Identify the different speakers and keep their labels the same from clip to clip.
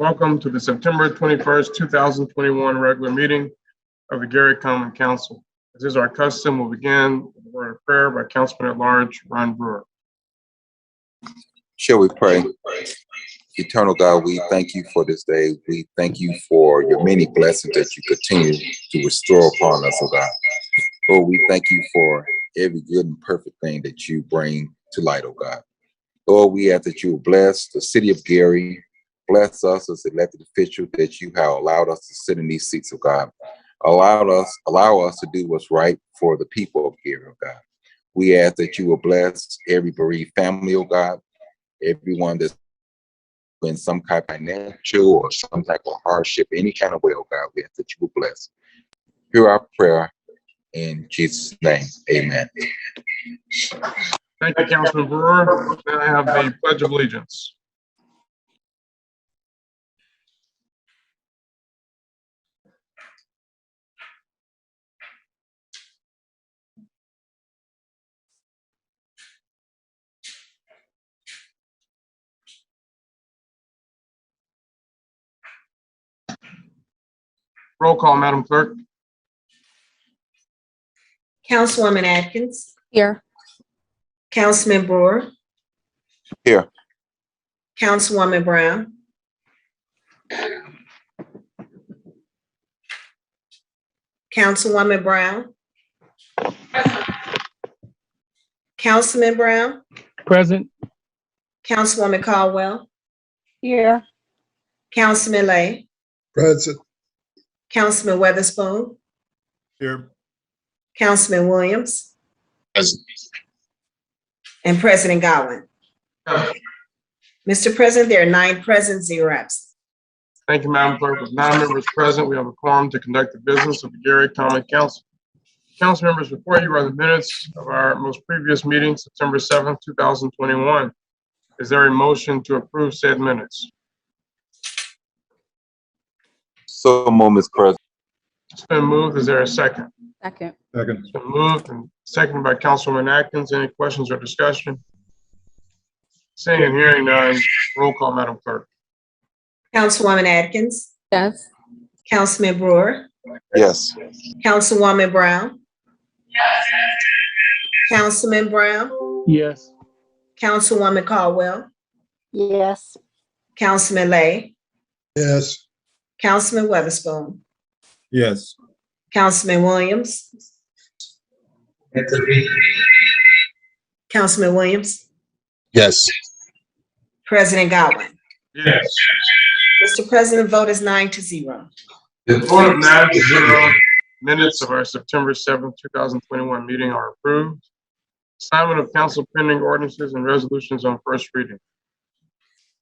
Speaker 1: Welcome to the September 21st, 2021 regular meeting of the Gary Common Council. As is our custom, we'll begin with a word of prayer by Councilman at Large Ron Brewer.
Speaker 2: Shall we pray? Eternal God, we thank you for this day. We thank you for your many blessings that you continue to restore upon us, oh God. Lord, we thank you for every good and perfect thing that you bring to light, oh God. Lord, we ask that you will bless the city of Gary, bless us as elected officials, that you have allowed us to sit in these seats, oh God. Allow us to do what's right for the people of Gary, oh God. We ask that you will bless every bereaved family, oh God, everyone that's in some kind of financial or some type of hardship, any kind of way, oh God, we ask that you will bless. Hear our prayer in Jesus' name, amen.
Speaker 1: Thank you, Councilman Brewer. May I have the Pledge of Allegiance? Roll call, Madam Clerk.
Speaker 3: Councilwoman Atkins.
Speaker 4: Here.
Speaker 3: Councilman Brewer.
Speaker 2: Here.
Speaker 3: Councilwoman Brown. Councilwoman Brown. Councilman Brown.
Speaker 5: Present.
Speaker 3: Councilwoman Caldwell.
Speaker 4: Here.
Speaker 3: Councilman Lay.
Speaker 6: Present.
Speaker 3: Councilman Weatherspoon.
Speaker 6: Here.
Speaker 3: Councilman Williams.
Speaker 6: Present.
Speaker 3: And President Godwin. Mr. President, there are 9 present, 0 absent.
Speaker 1: Thank you, Madam Clerk. With 9 members present, we have a quorum to conduct the business of the Gary Common Council. Council members, before you are the minutes of our most previous meeting, September 7th, 2021. Is there a motion to approve said minutes?
Speaker 2: So, Mr. President.
Speaker 1: It's been moved. Is there a second?
Speaker 4: Second.
Speaker 6: Second.
Speaker 1: It's been moved and seconded by Councilwoman Atkins. Any questions or discussion? Seeing and hearing none, roll call, Madam Clerk.
Speaker 3: Councilwoman Atkins.
Speaker 4: Yes.
Speaker 3: Councilman Brewer.
Speaker 2: Yes.
Speaker 3: Councilwoman Brown. Councilman Brown.
Speaker 5: Yes.
Speaker 3: Councilwoman Caldwell.
Speaker 4: Yes.
Speaker 3: Councilman Lay.
Speaker 6: Yes.
Speaker 3: Councilman Weatherspoon.
Speaker 6: Yes.
Speaker 3: Councilman Williams. Councilman Williams.
Speaker 6: Yes.
Speaker 3: President Godwin.
Speaker 1: Yes.
Speaker 3: Mr. President, vote is 9-0.
Speaker 1: The vote of 9-0, minutes of our September 7th, 2021 meeting are approved. Assignment of council pending ordinances and resolutions on first reading.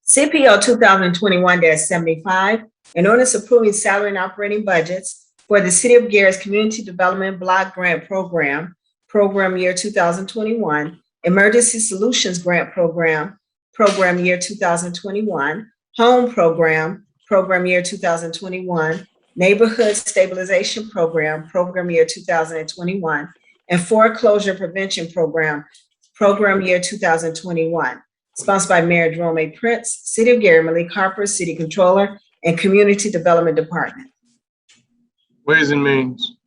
Speaker 3: CPO 2021-75, an ordinance approving salary and operating budgets for the City of Gary's Community Development Block Grant Program, Program Year 2021, Emergency Solutions Grant Program, Program Year 2021, Home Program, Program Year 2021, Neighborhood Stabilization Program, Program Year 2021, and Foreclosure Prevention Program, Program Year 2021. Sponsored by Mayor Jerome A. Prince, City of Gary, Malik Harper, City Controller, and Community Development Department.
Speaker 1: Ways and Means.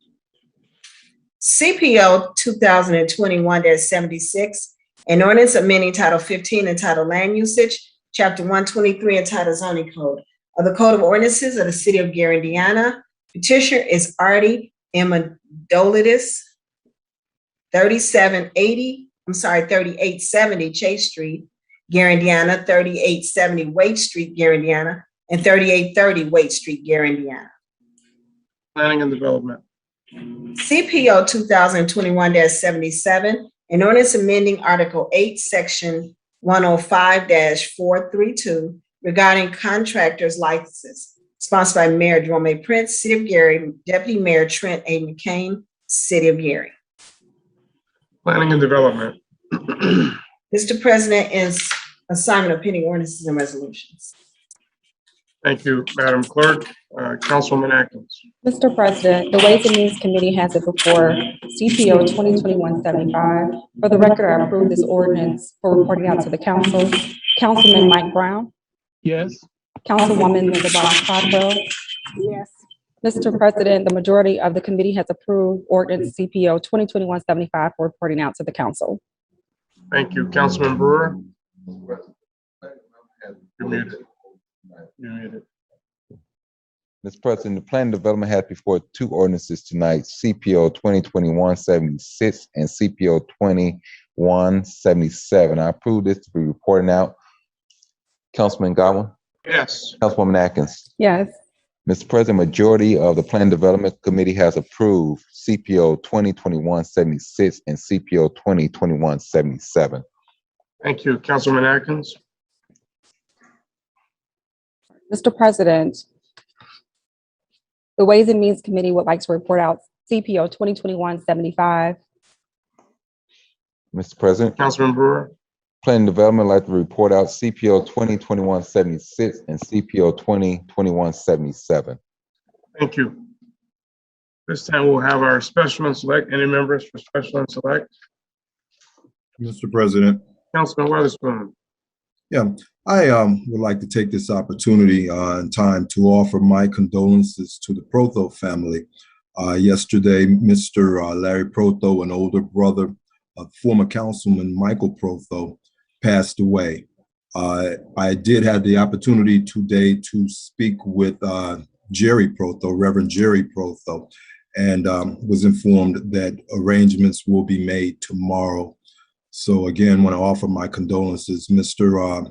Speaker 3: CPO 2021-76, an ordinance amending Title 15 entitled Land Usage, Chapter 123 entitled Zoning Code of the Code of Ordinances of the City of Gary, Indiana. Petitioner is Artie Amadolidis, 3870 Chase Street, Gary, Indiana, 3870 Waite Street, Gary, Indiana, and 3830 Waite Street, Gary, Indiana.
Speaker 1: Planning and Development.
Speaker 3: CPO 2021-77, an ordinance amending Article 8, Section 105-432 regarding contractors' licenses. Sponsored by Mayor Jerome A. Prince, City of Gary, Deputy Mayor Trent A. McCain, City of Gary.
Speaker 1: Planning and Development.
Speaker 3: Mr. President, is assignment of pending ordinances and resolutions.
Speaker 1: Thank you, Madam Clerk. Councilwoman Atkins.
Speaker 4: Mr. President, the Ways and Means Committee has it before CPO 2021-75. For the record, I approve this ordinance for reporting out to the council. Councilman Mike Brown.
Speaker 5: Yes.
Speaker 4: Councilwoman Linda Box Caldwell.
Speaker 5: Yes.
Speaker 4: Mr. President, the majority of the committee has approved ordinance CPO 2021-75 for reporting out to the council.
Speaker 1: Thank you. Councilman Brewer? You're muted. You're muted.
Speaker 2: Mr. President, the Planning Development has before two ordinances tonight, CPO 2021-76 and CPO 21-77. I approve this to be reporting out. Councilman Godwin?
Speaker 1: Yes.
Speaker 2: Councilwoman Atkins?
Speaker 4: Yes.
Speaker 2: Mr. President, majority of the Planning Development Committee has approved CPO 2021-76 and CPO 2021-77.
Speaker 1: Thank you. Councilman Atkins?
Speaker 4: Mr. President, the Ways and Means Committee would like to report out CPO 2021-75.
Speaker 2: Mr. President,
Speaker 1: Councilman Brewer?
Speaker 2: Planning Development would like to report out CPO 2021-76 and CPO 2021-77.
Speaker 1: Thank you. This time we'll have our special select. Any members for special select?
Speaker 6: Mr. President.
Speaker 1: Councilman Weatherspoon?
Speaker 6: Yeah, I would like to take this opportunity in time to offer my condolences to the Protho family. Yesterday, Mr. Larry Protho, an older brother of former Councilman Michael Protho, passed away. I did have the opportunity today to speak with Jerry Protho, Reverend Jerry Protho, and was informed that arrangements will be made tomorrow. So again, want to offer my condolences. Mr.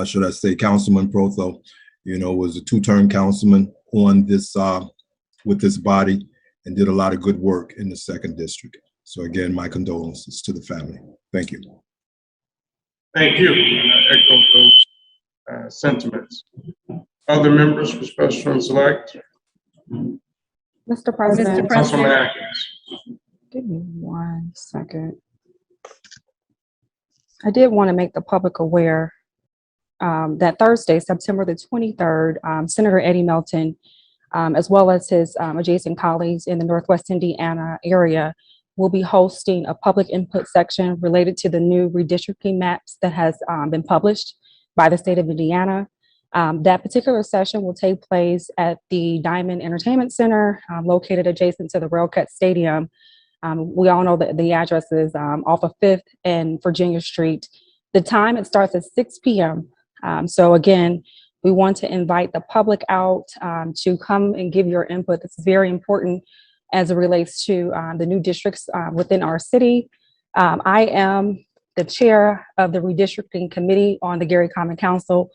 Speaker 6: Should I say Councilman Protho, was a two-term councilman on this with this body and did a lot of good work in the 2nd District. So again, my condolences to the family. Thank you.
Speaker 1: Thank you. And I echo those sentiments. Other members for special and select?
Speaker 4: Mr. President.
Speaker 1: Councilman Atkins?
Speaker 4: Give me 1 second. I did want to make the public aware that Thursday, September the 23rd, Senator Eddie Melton, as well as his adjacent colleagues in the Northwest Indiana area, will be hosting a public input section related to the new redistricting maps that has been published by the state of Indiana. That particular session will take place at the Diamond Entertainment Center, located adjacent to the Railcut Stadium. We all know that the address is off of 5th and Virginia Street. The time, it starts at 6 p.m. So again, we want to invite the public out to come and give your input. This is very important as it relates to the new districts within our city. I am the chair of the redistricting committee on the Gary Common Council,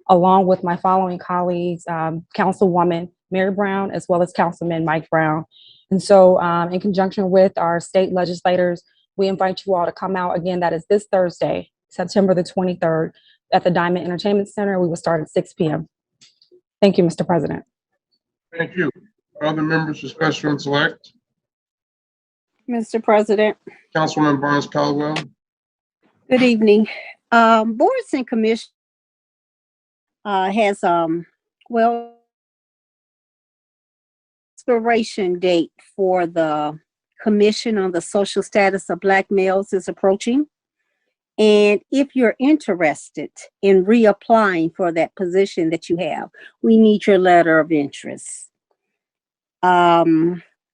Speaker 4: along with my following colleagues, Councilwoman Mary Brown, as well as Councilman Mike Brown. And so in conjunction with our state legislators, we invite you all to come out. Again, that is this Thursday, September the 23rd, at the Diamond Entertainment Center. We will start at 6 p.m. Thank you, Mr. President.
Speaker 1: Thank you. Other members for special and select?
Speaker 5: Mr. President,
Speaker 1: Councilwoman Barnes Caldwell?
Speaker 5: good evening. Boards and Commission has, expiration date for the Commission on the Social Status of Black Males is approaching. And if you're interested in reapplying for that position that you have, we need your letter of interest.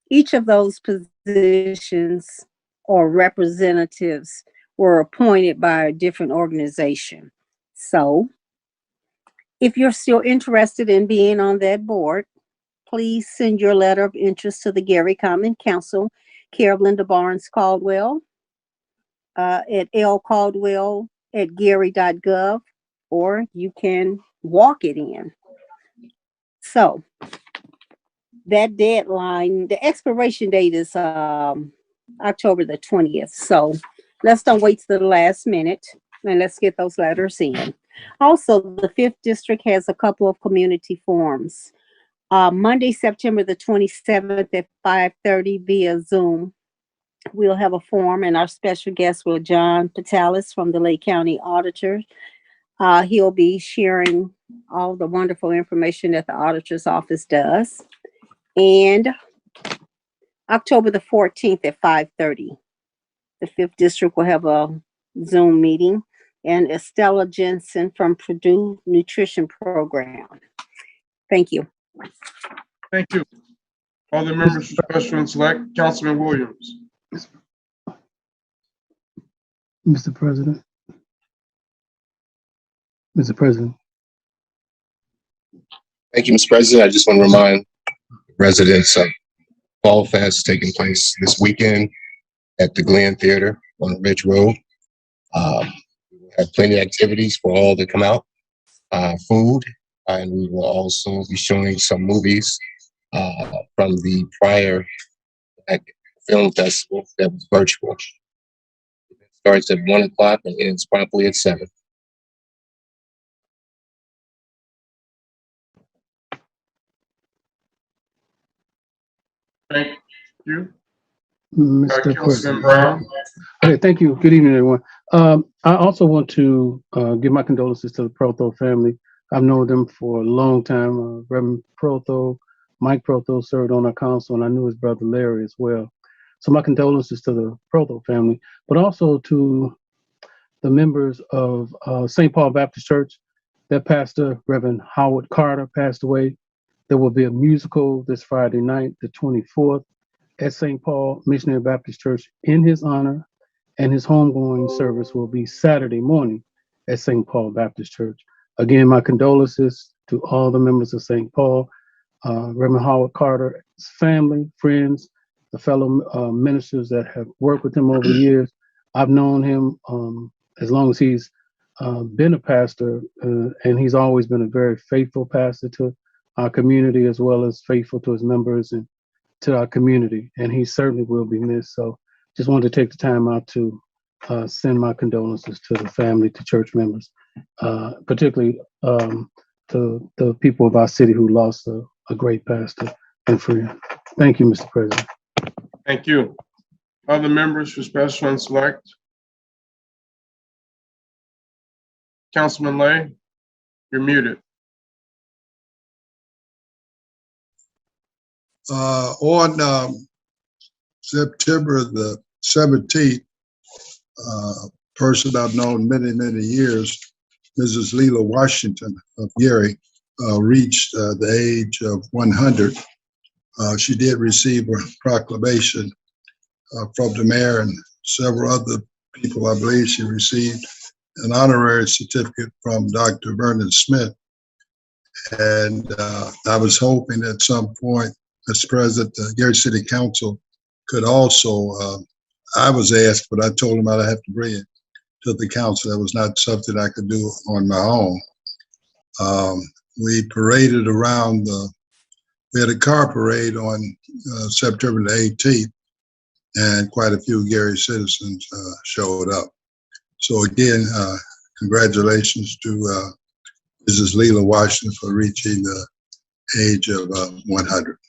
Speaker 5: Each of those positions or representatives were appointed by a different organization. So if you're still interested in being on that board, please send your letter of interest to the Gary Common Council, care of Linda Barnes Caldwell, at lcaldwell@gary.gov, or you can walk it in. So that deadline, the expiration date is October the 20th. So let's don't wait till the last minute and let's get those letters in. Also, the 5th District has a couple of community forums. Monday, September the 27th at 5:30 via Zoom. We'll have a forum, and our special guest will John Patalis from the Lake County Auditor. He'll be sharing all the wonderful information that the Auditor's Office does. And October the 14th at 5:30, the 5th District will have a Zoom meeting. and Estella Jensen from Purdue Nutrition Program. Thank you.
Speaker 1: Thank you. Other members for special and select, Councilman Williams.
Speaker 7: Mr. President. Mr. President.
Speaker 8: Thank you, Mr. President. I just want to remind residents of Fall Fest taking place this weekend at the Glen Theater on Ridge Road. We have plenty of activities for all to come out, food, and we will also be showing some movies from the prior film festival that was virtual. It starts at 1 o'clock and ends promptly at 7.
Speaker 1: Thank you.
Speaker 7: Mr.
Speaker 1: Councilman
Speaker 7: President.
Speaker 1: Brown.
Speaker 7: Okay, thank you. Good evening, everyone. I also want to give my condolences to the Protho family. I've known them for a long time. Reverend Protho, Mike Protho served on our council, and I knew his brother Larry as well. So my condolences to the Protho family, but also to the members of St. Paul Baptist Church. Their pastor, Reverend Howard Carter, passed away. There will be a musical this Friday night, the 24th, at St. Paul Missionary Baptist Church in his honor, and his homegoing service will be Saturday morning at St. Paul Baptist Church. Again, my condolences to all the members of St. Paul, Reverend Howard Carter's family, friends, the fellow ministers that have worked with him over the years. I've known him as long as he's been a pastor, and he's always been a very faithful pastor to our community, as well as faithful to his members and to our community, and he certainly will be missed. So just wanted to take the time out to send my condolences to the family, to church members, particularly to the people of our city who lost a great pastor and friend. Thank you, Mr. President.
Speaker 1: Thank you. Other members for special and select? Councilman Lay, you're muted.
Speaker 9: On September the 17th, person I've known many, many years, Mrs. Leela Washington of Gary, reached the age of 100. She did receive a proclamation from the mayor and several other people. I believe she received an honorary certificate from Dr. Vernon Smith. And I was hoping at some point, Mr. President, the Gary City Council could also, I was asked, but I told them I'd have to bring it to the council. That was not something I could do on my own. We paraded around, we had a car parade on September the 18th, and quite a few Gary citizens showed up. So again, congratulations to Mrs. Leela Washington for reaching the age of 100.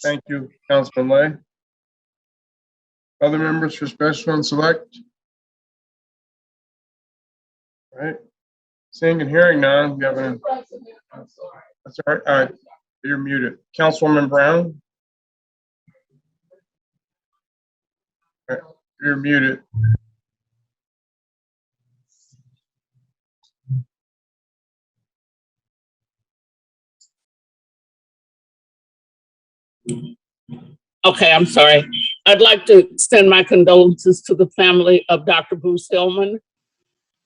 Speaker 1: Thank you, Councilman Lay. Other members for special and select? All right. Seeing and hearing none, we have an. That's all right. You're muted. Councilwoman Brown? All right, you're muted.
Speaker 10: Okay, I'm sorry. I'd like to extend my condolences to the family of Dr. Bruce Hillman,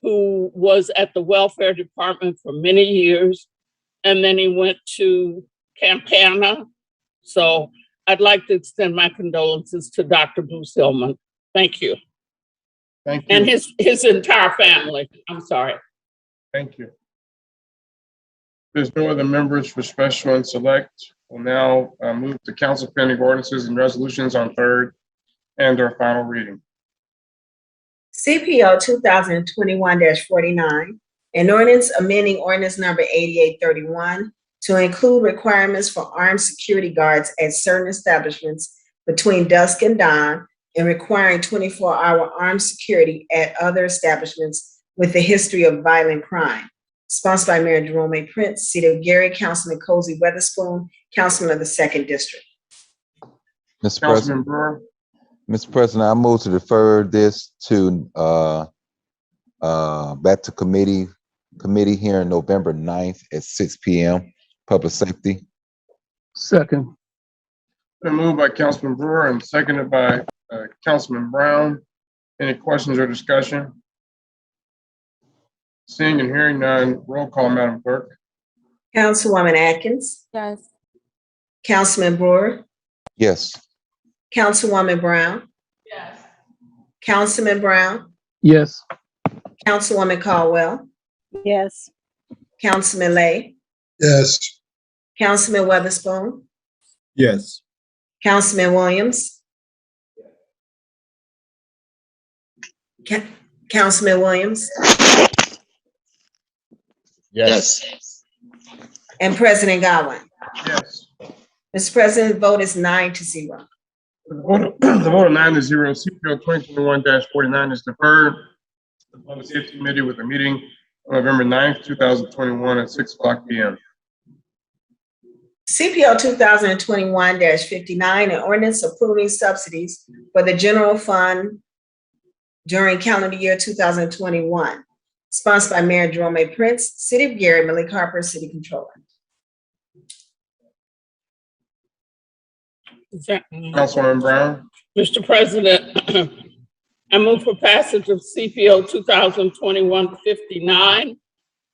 Speaker 10: who was at the welfare department for many years, and then he went to Campana. So I'd like to extend my condolences to Dr. Bruce Hillman. Thank you.
Speaker 1: Thank you.
Speaker 10: And his entire family. I'm sorry.
Speaker 1: Thank you. There's no other members for special and select. We'll now move to council pending ordinances and resolutions on third and our final reading.
Speaker 3: CPO 2021-49, an ordinance amending ordinance number 8831 to include requirements for armed security guards at certain establishments between dusk and dawn, and requiring 24-hour armed security at other establishments with a history of violent crime. Sponsored by Mayor Jerome A. Prince, City of Gary, Councilman Cozy Weatherspoon, Councilman of the 2nd District.
Speaker 2: Mr. President,
Speaker 1: Councilman Brewer?
Speaker 2: Mr. President, I move to defer this to back to committee hearing November 9th at 6 p.m. Public safety.
Speaker 7: Second.
Speaker 1: Been moved by Councilman Brewer and seconded by Councilman Brown. Any questions or discussion? Seeing and hearing none, roll call, Madam Clerk.
Speaker 3: Councilwoman Atkins,
Speaker 4: Yes.
Speaker 3: Councilman Brewer,
Speaker 2: Yes.
Speaker 3: Councilwoman Brown. Yes. Councilman Brown,
Speaker 7: Yes.
Speaker 3: Councilwoman Caldwell,
Speaker 5: Yes.
Speaker 3: Councilman Lay,
Speaker 9: yes,
Speaker 3: Councilman Weatherspoon,
Speaker 6: Yes.
Speaker 3: Councilman Williams. Councilman Williams
Speaker 8: Yes.
Speaker 3: and President Godwin.
Speaker 1: Yes.
Speaker 3: Mr. President, the vote is 9-0.
Speaker 1: The vote of 9-0, CPO 2021-49 is deferred. The Public Safety Committee with a meeting on November 9th, 2021 at 6:00 p.m.
Speaker 3: CPO 2021-59, an ordinance approving subsidies for the general fund during calendar year 2021, sponsored by Mayor Jerome A. Prince, City of Gary, Malik Harper, City Controller.
Speaker 1: Councilwoman Brown.
Speaker 10: Mr. President, I move for passage of CPO 2021-59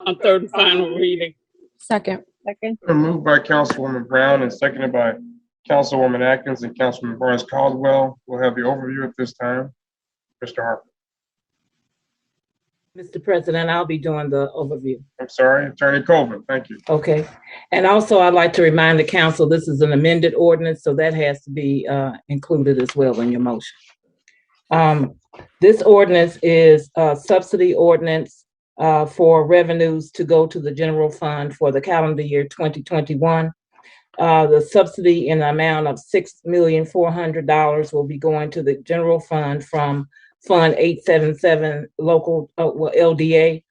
Speaker 10: on third and final reading.
Speaker 4: Second.
Speaker 5: Second.
Speaker 1: Been moved by Councilwoman Brown and seconded by Councilwoman Atkins and Councilman Barnes Caldwell. We'll have the overview at this time. Mr. Harper.
Speaker 11: Mr. President, I'll be doing the overview.
Speaker 1: I'm sorry, Attorney Colvin. Thank you.
Speaker 11: Okay. And also I'd like to remind the council, this is an amended ordinance, so that has to be included as well in your motion. This ordinance is a subsidy ordinance for revenues to go to the general fund for the calendar year 2021. The subsidy in the amount of $6,400,000 will be going to the general fund from Fund 877 local LDA.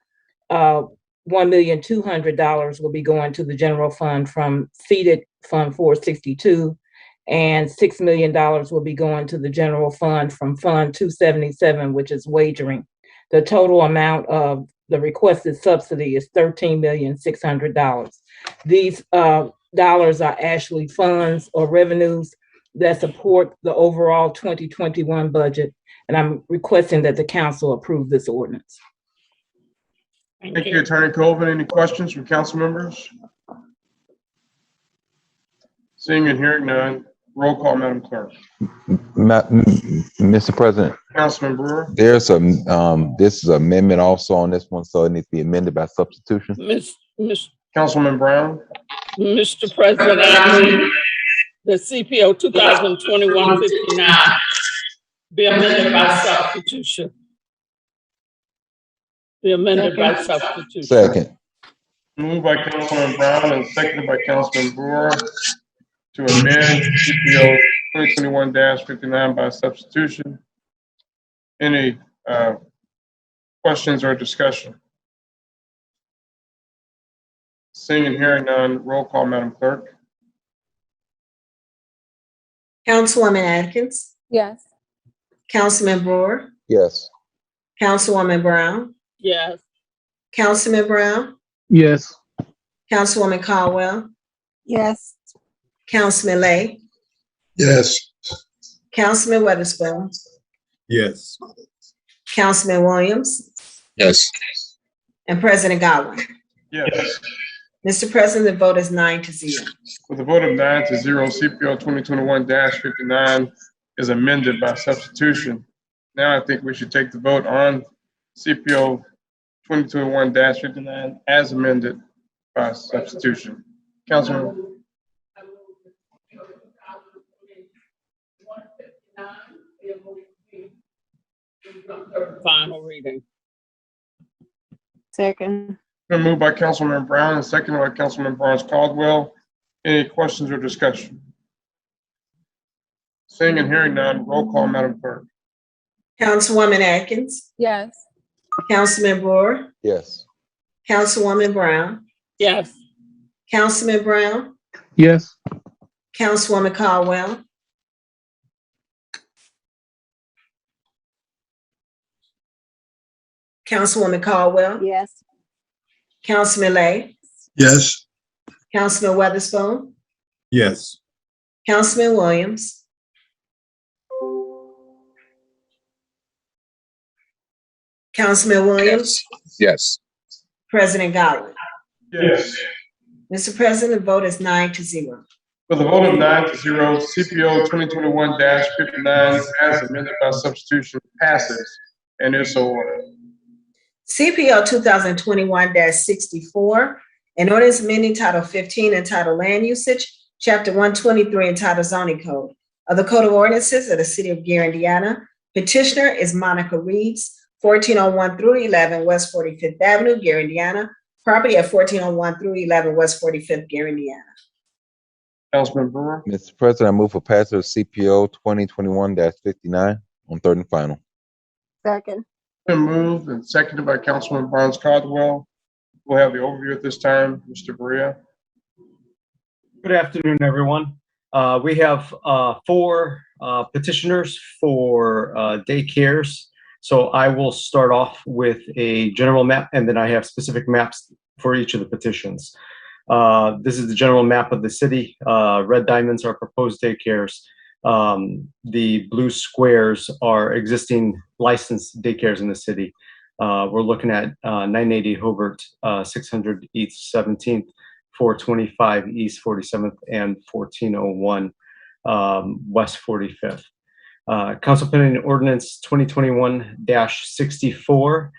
Speaker 11: $1,200,000 will be going to the general fund from seated Fund 462, and $6 million will be going to the general fund from Fund 277, which is wagering. The total amount of the requested subsidy is $13,600,000. These dollars are actually funds or revenues that support the overall 2021 budget, and I'm requesting that the council approve this ordinance.
Speaker 1: Thank you, Attorney Colvin. Any questions from council members? Seeing and hearing none, roll call, Madam Clerk.
Speaker 2: Mr. President,
Speaker 1: Councilman Brewer.
Speaker 2: there's this is amendment also on this one, so it needs to be amended by substitution.
Speaker 1: Councilman Brown.
Speaker 10: Mr. President, I move the CPO 2021-59 be amended by substitution. Be amended by substitution.
Speaker 2: Second.
Speaker 1: Moved by Councilman Brown and seconded by Councilman Brewer to amend CPO 2021-59 by substitution. Any questions or discussion? Seeing and hearing none, roll call, Madam Clerk.
Speaker 3: Councilwoman Atkins,
Speaker 4: Yes.
Speaker 3: Councilman Brewer,
Speaker 2: Yes.
Speaker 3: Councilwoman Brown,
Speaker 10: Yes.
Speaker 3: Councilman Brown,
Speaker 7: Yes.
Speaker 3: Councilwoman Caldwell,
Speaker 5: Yes.
Speaker 3: Councilman Lay,
Speaker 9: yes,
Speaker 3: Councilman Weatherspoon,
Speaker 6: Yes.
Speaker 3: Councilman Williams,
Speaker 8: Yes.
Speaker 3: and President Godwin.
Speaker 1: Yes.
Speaker 3: Mr. President, the vote is 9-0.
Speaker 1: With a vote of 9-0, CPO 2021-59 is amended by substitution. Now I think we should take the vote on CPO 2021-59 as amended by substitution. Councilman.
Speaker 10: Final reading.
Speaker 5: Second.
Speaker 1: Been moved by Councilman Brown and seconded by Councilman Barnes Caldwell. Any questions or discussion? Seeing and hearing none, roll call, Madam Clerk.
Speaker 3: Councilwoman Atkins,
Speaker 4: Yes.
Speaker 3: Councilman Brewer,
Speaker 2: Yes.
Speaker 3: Councilwoman Brown,
Speaker 10: Yes.
Speaker 3: Councilman Brown,
Speaker 7: Yes.
Speaker 3: Councilwoman Caldwell, Councilwoman Caldwell,
Speaker 5: Yes.
Speaker 3: Councilman Lay,
Speaker 9: Yes.
Speaker 3: Councilman Weatherspoon,
Speaker 6: Yes.
Speaker 3: Councilman Williams, Councilman Williams,
Speaker 8: Yes.
Speaker 3: President Godwin.
Speaker 1: Yes.
Speaker 3: Mr. President, the vote is 9-0.
Speaker 1: With a vote of 9-0, CPO 2021-59 as amended by substitution passes and is so ordered.
Speaker 3: CPO 2021-64, an ordinance amending Title 15 entitled Land Usage, Chapter 123 entitled Zoning Code of the Code of Ordinances of the City of Gary, Indiana. Petitioner is Monica Reeves, 1401 through 11 West 45th Avenue, Gary, Indiana. Property at 1401 through 11 West 45th, Gary, Indiana.
Speaker 1: Councilman Brewer.
Speaker 2: Mr. President, I move for passage of CPO 2021-59 on third and final.
Speaker 5: Second.
Speaker 1: Been moved and seconded by Councilman Barnes Caldwell. We'll have the overview at this time. Mr. Berea.
Speaker 12: Good afternoon, everyone. We have 4 petitioners for daycares. So I will start off with a general map, and then I have specific maps for each of the petitions. This is the general map of the city. Red diamonds are proposed daycares. The blue squares are existing licensed daycares in the city. We're looking at 980 Hobart, 600 East 17th, 425 East 47th, and 1401 West 45th. Council pending ordinance 2021-64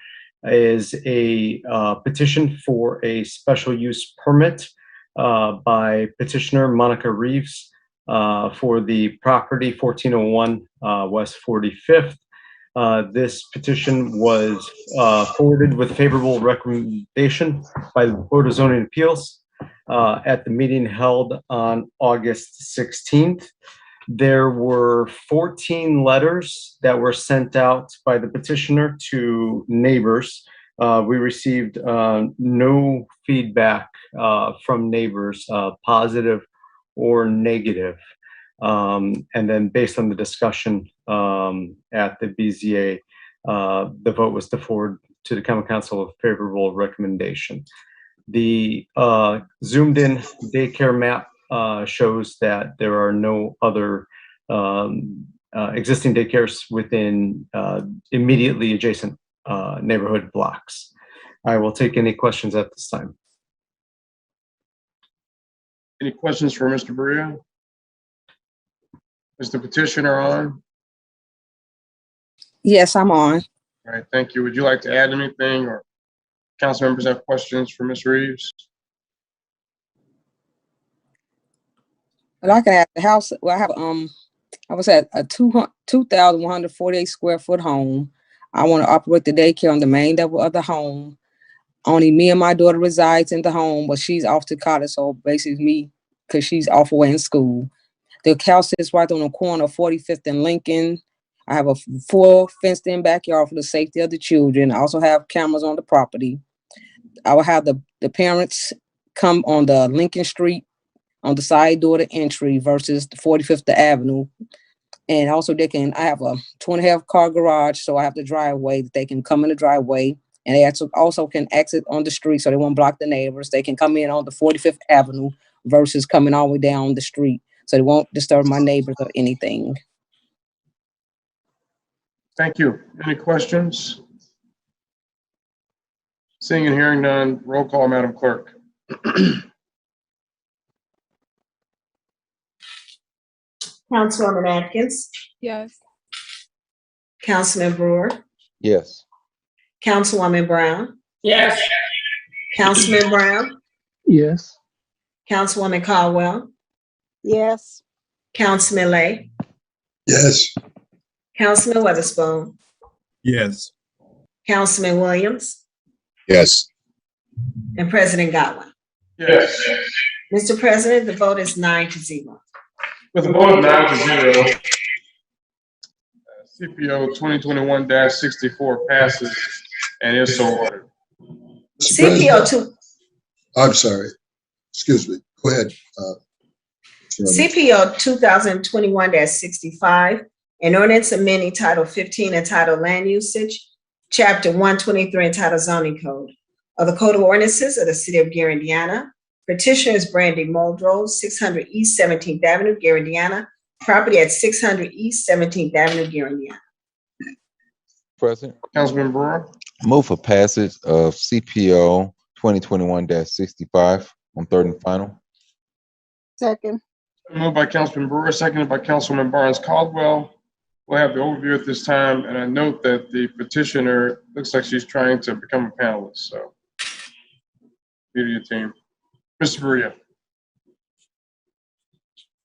Speaker 12: is a petition for a special use permit by petitioner Monica Reeves for the property 1401 West 45th. This petition was forwarded with favorable recommendation by the Board of Zoning Appeals at the meeting held on August 16th. There were 14 letters that were sent out by the petitioner to neighbors. We received no feedback from neighbors, positive or negative. And then based on the discussion at the BZA, the vote was to forward to the Common Council a favorable recommendation. The zoomed in daycare map shows that there are no other existing daycares within immediately adjacent neighborhood blocks. I will take any questions at this time.
Speaker 1: Any questions for Mr. Berea? Is the petitioner on?
Speaker 13: Yes, I'm on.
Speaker 1: All right, thank you. Would you like to add anything, or council members have questions for Ms. Reeves?
Speaker 13: Well, I can have the house. Well, I have I was at a 2,148 square foot home. I want to operate the daycare on the main level of the home. Only me and my daughter resides in the home, but she's off to college, so basically me, because she's off away in school. The house is right on the corner of 45th and Lincoln. I have a full fenced-in backyard for the safety of the children. I also have cameras on the property. I will have the parents come on the Lincoln Street on the side door to entry versus the 45th Avenue. And also I have a 2.5 car garage, so I have the driveway that they can come in the driveway. And they also can exit on the street so they won't block the neighbors. They can come in on the 45th Avenue versus coming all the way down the street. So they won't disturb my neighbors or anything.
Speaker 1: Thank you. Any questions? Seeing and hearing none, roll call, Madam Clerk.
Speaker 3: Councilwoman Atkins,
Speaker 4: Yes.
Speaker 3: Councilman Brewer,
Speaker 2: Yes.
Speaker 3: Councilwoman Brown,
Speaker 10: Yes.
Speaker 3: Councilman Brown,
Speaker 7: Yes.
Speaker 3: Councilwoman Caldwell,
Speaker 5: Yes.
Speaker 3: Councilman Lay,
Speaker 9: Yes.
Speaker 3: Councilman Weatherspoon,
Speaker 6: Yes.
Speaker 3: Councilman Williams,
Speaker 8: Yes.
Speaker 3: and President Godwin.
Speaker 1: Yes.
Speaker 3: Mr. President, the vote is 9-0.
Speaker 1: With a vote of 9-0, CPO 2021-64 passes and is so ordered.
Speaker 3: CPO 2.
Speaker 9: I'm sorry. Excuse me. Go ahead.
Speaker 3: CPO 2021-65, an ordinance amending Title 15 entitled Land Usage, Chapter 123 entitled Zoning Code of the Code of Ordinances of the City of Gary, Indiana. Petitioner is Brandy Muldrow, 600 East 17th Avenue, Gary, Indiana. Property at 600 East 17th Avenue, Gary, Indiana.
Speaker 2: President,
Speaker 1: Councilman Brewer,
Speaker 2: move for passage of CPO 2021-65 on third and final.
Speaker 5: Second.
Speaker 1: moved by Councilman Brewer, seconded by Councilman Barnes Caldwell. We'll have the overview at this time, and I note that the petitioner looks like she's trying to become a panelist, so. Media team. Mr. Berea.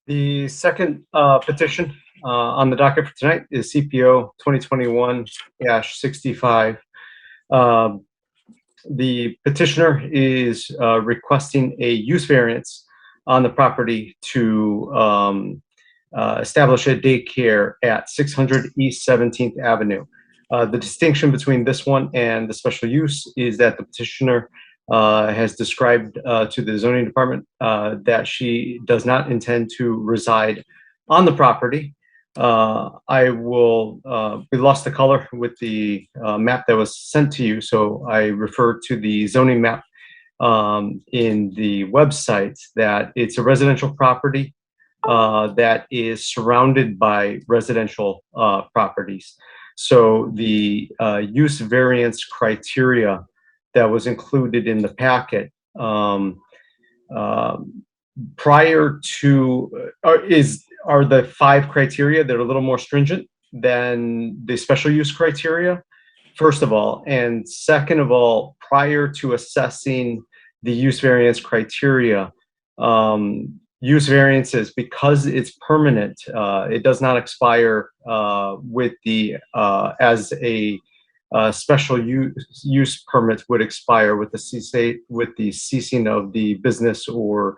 Speaker 12: The second petition on the docket for tonight is CPO 2021-65. The petitioner is requesting a use variance on the property to establish a daycare at 600 East 17th Avenue. The distinction between this one and the special use is that the petitioner has described to the zoning department that she does not intend to reside on the property. I will, we lost the color with the map that was sent to you, so I refer to the zoning map in the website that it's a residential property that is surrounded by residential properties. So the use variance criteria that was included in the packet prior to are the 5 criteria that are a little more stringent than the special use criteria, first of all. And second of all, prior to assessing the use variance criteria, use variances, because it's permanent, it does not expire with the as a special use permit would expire with the ceasing of the business or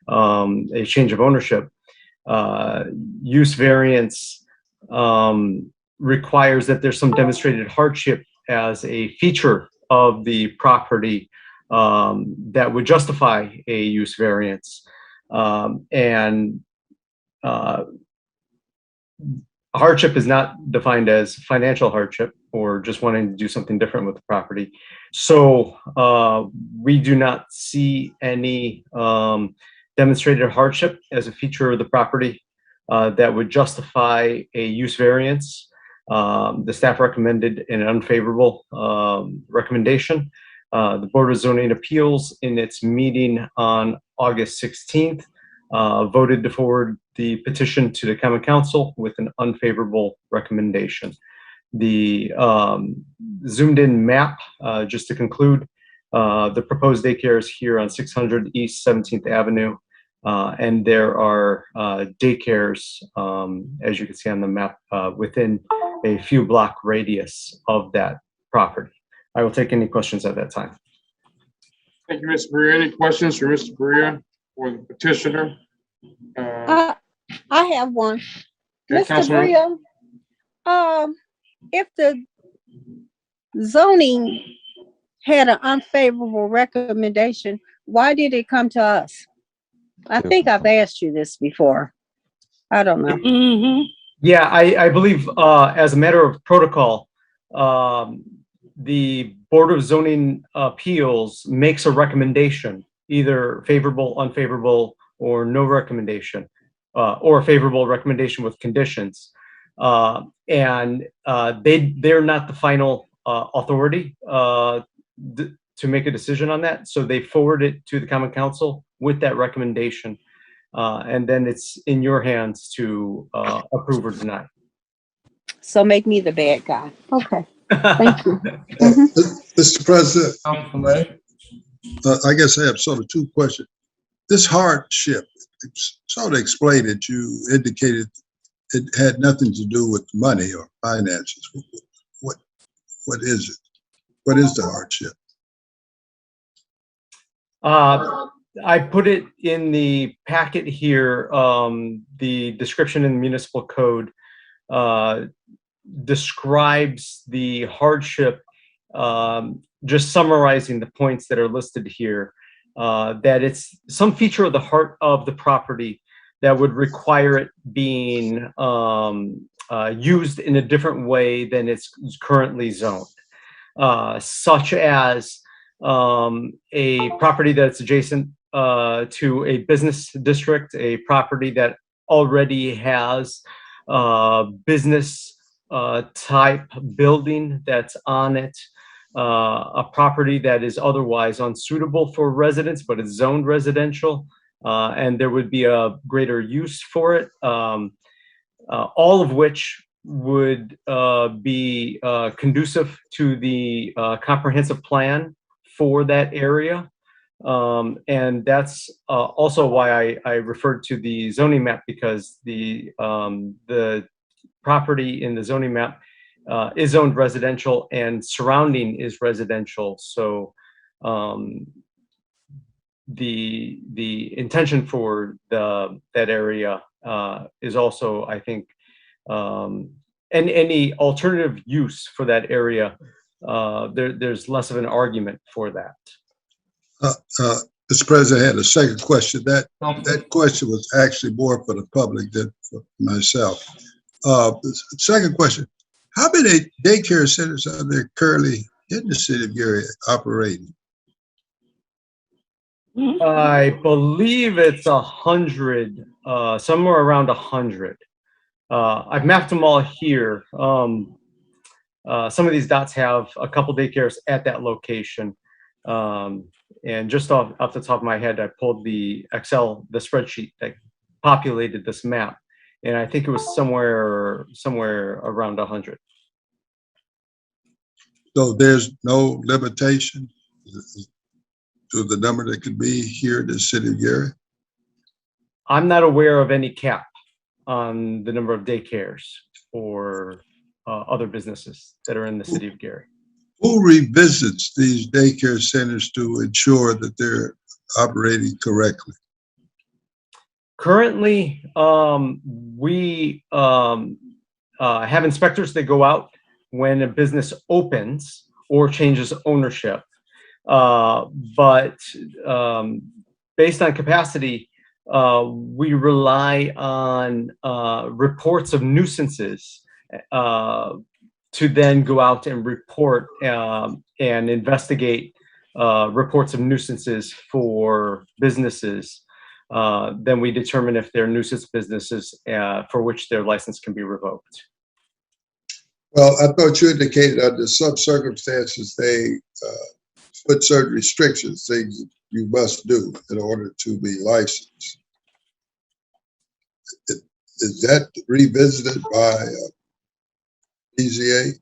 Speaker 12: a change of ownership. Use variance requires that there's some demonstrated hardship as a feature of the property that would justify a use variance. Hardship is not defined as financial hardship or just wanting to do something different with the property. So we do not see any demonstrated hardship as a feature of the property that would justify a use variance. The staff recommended an unfavorable recommendation. The Board of Zoning Appeals in its meeting on August 16th voted to forward the petition to the Common Council with an unfavorable recommendation. The zoomed in map, just to conclude, the proposed daycare is here on 600 East 17th Avenue, and there are daycares, as you can see on the map, within a few block radius of that property. I will take any questions at that time.
Speaker 1: Thank you, Mr. Berea. Any questions for Mr. Berea or the petitioner?
Speaker 5: I have one.
Speaker 1: Okay,
Speaker 5: Mr. Berea, if the zoning had an unfavorable recommendation, why did it come to us? I think I've asked you this before. I don't know.
Speaker 12: Yeah, I believe as a matter of protocol, the Board of Zoning Appeals makes a recommendation, either favorable, unfavorable, or no recommendation, or a favorable recommendation with conditions. They're not the final authority to make a decision on that. So they forward it to the Common Council with that recommendation. And then it's in your hands to approve or deny.
Speaker 5: So make me the bad guy. Okay. Thank you.
Speaker 9: Mr. President,
Speaker 1: Councilman,
Speaker 9: I guess I have sort of 2 questions. This hardship, sort of explained it. You indicated it had nothing to do with money or finances. What is it? What is the hardship?
Speaker 12: I put it in the packet here. The description in the municipal code describes the hardship, just summarizing the points that are listed here, that it's some feature of the heart of the property that would require it being used in a different way than it's currently zoned. such as a property that's adjacent to a business district, a property that already has business type building that's on it, a property that is otherwise unsuitable for residents but is zoned residential, and there would be a greater use for it, all of which would be conducive to the comprehensive plan for that area. And that's also why I referred to the zoning map, because the property in the zoning map is zoned residential and surrounding is residential. So the intention for that area is also, I think, and any alternative use for that area, there's less of an argument for that.
Speaker 9: Mr. President, I had a second question. That question was actually more for the public than for myself. The second question, how many daycare centers are there currently in the city of Gary operating?
Speaker 12: I believe it's 100, somewhere around 100. I've mapped them all here. Some of these dots have a couple daycares at that location. And just off the top of my head, I pulled the spreadsheet that populated this map, and I think it was somewhere around 100.
Speaker 9: So there's no limitation to the number that could be here in the city of Gary?
Speaker 12: I'm not aware of any cap on the number of daycares or other businesses that are in the city of Gary.
Speaker 9: Who revisits these daycare centers to ensure that they're operating correctly?
Speaker 12: Currently, we have inspectors that go out when a business opens or changes ownership. But based on capacity, we rely on reports of nuisances to then go out and report and investigate reports of nuisances for businesses. Then we determine if they're nuisance businesses for which their license can be revoked.
Speaker 9: Well, I thought you indicated under some circumstances they put certain restrictions, things you must do in order to be licensed. Is that revisited by BZA?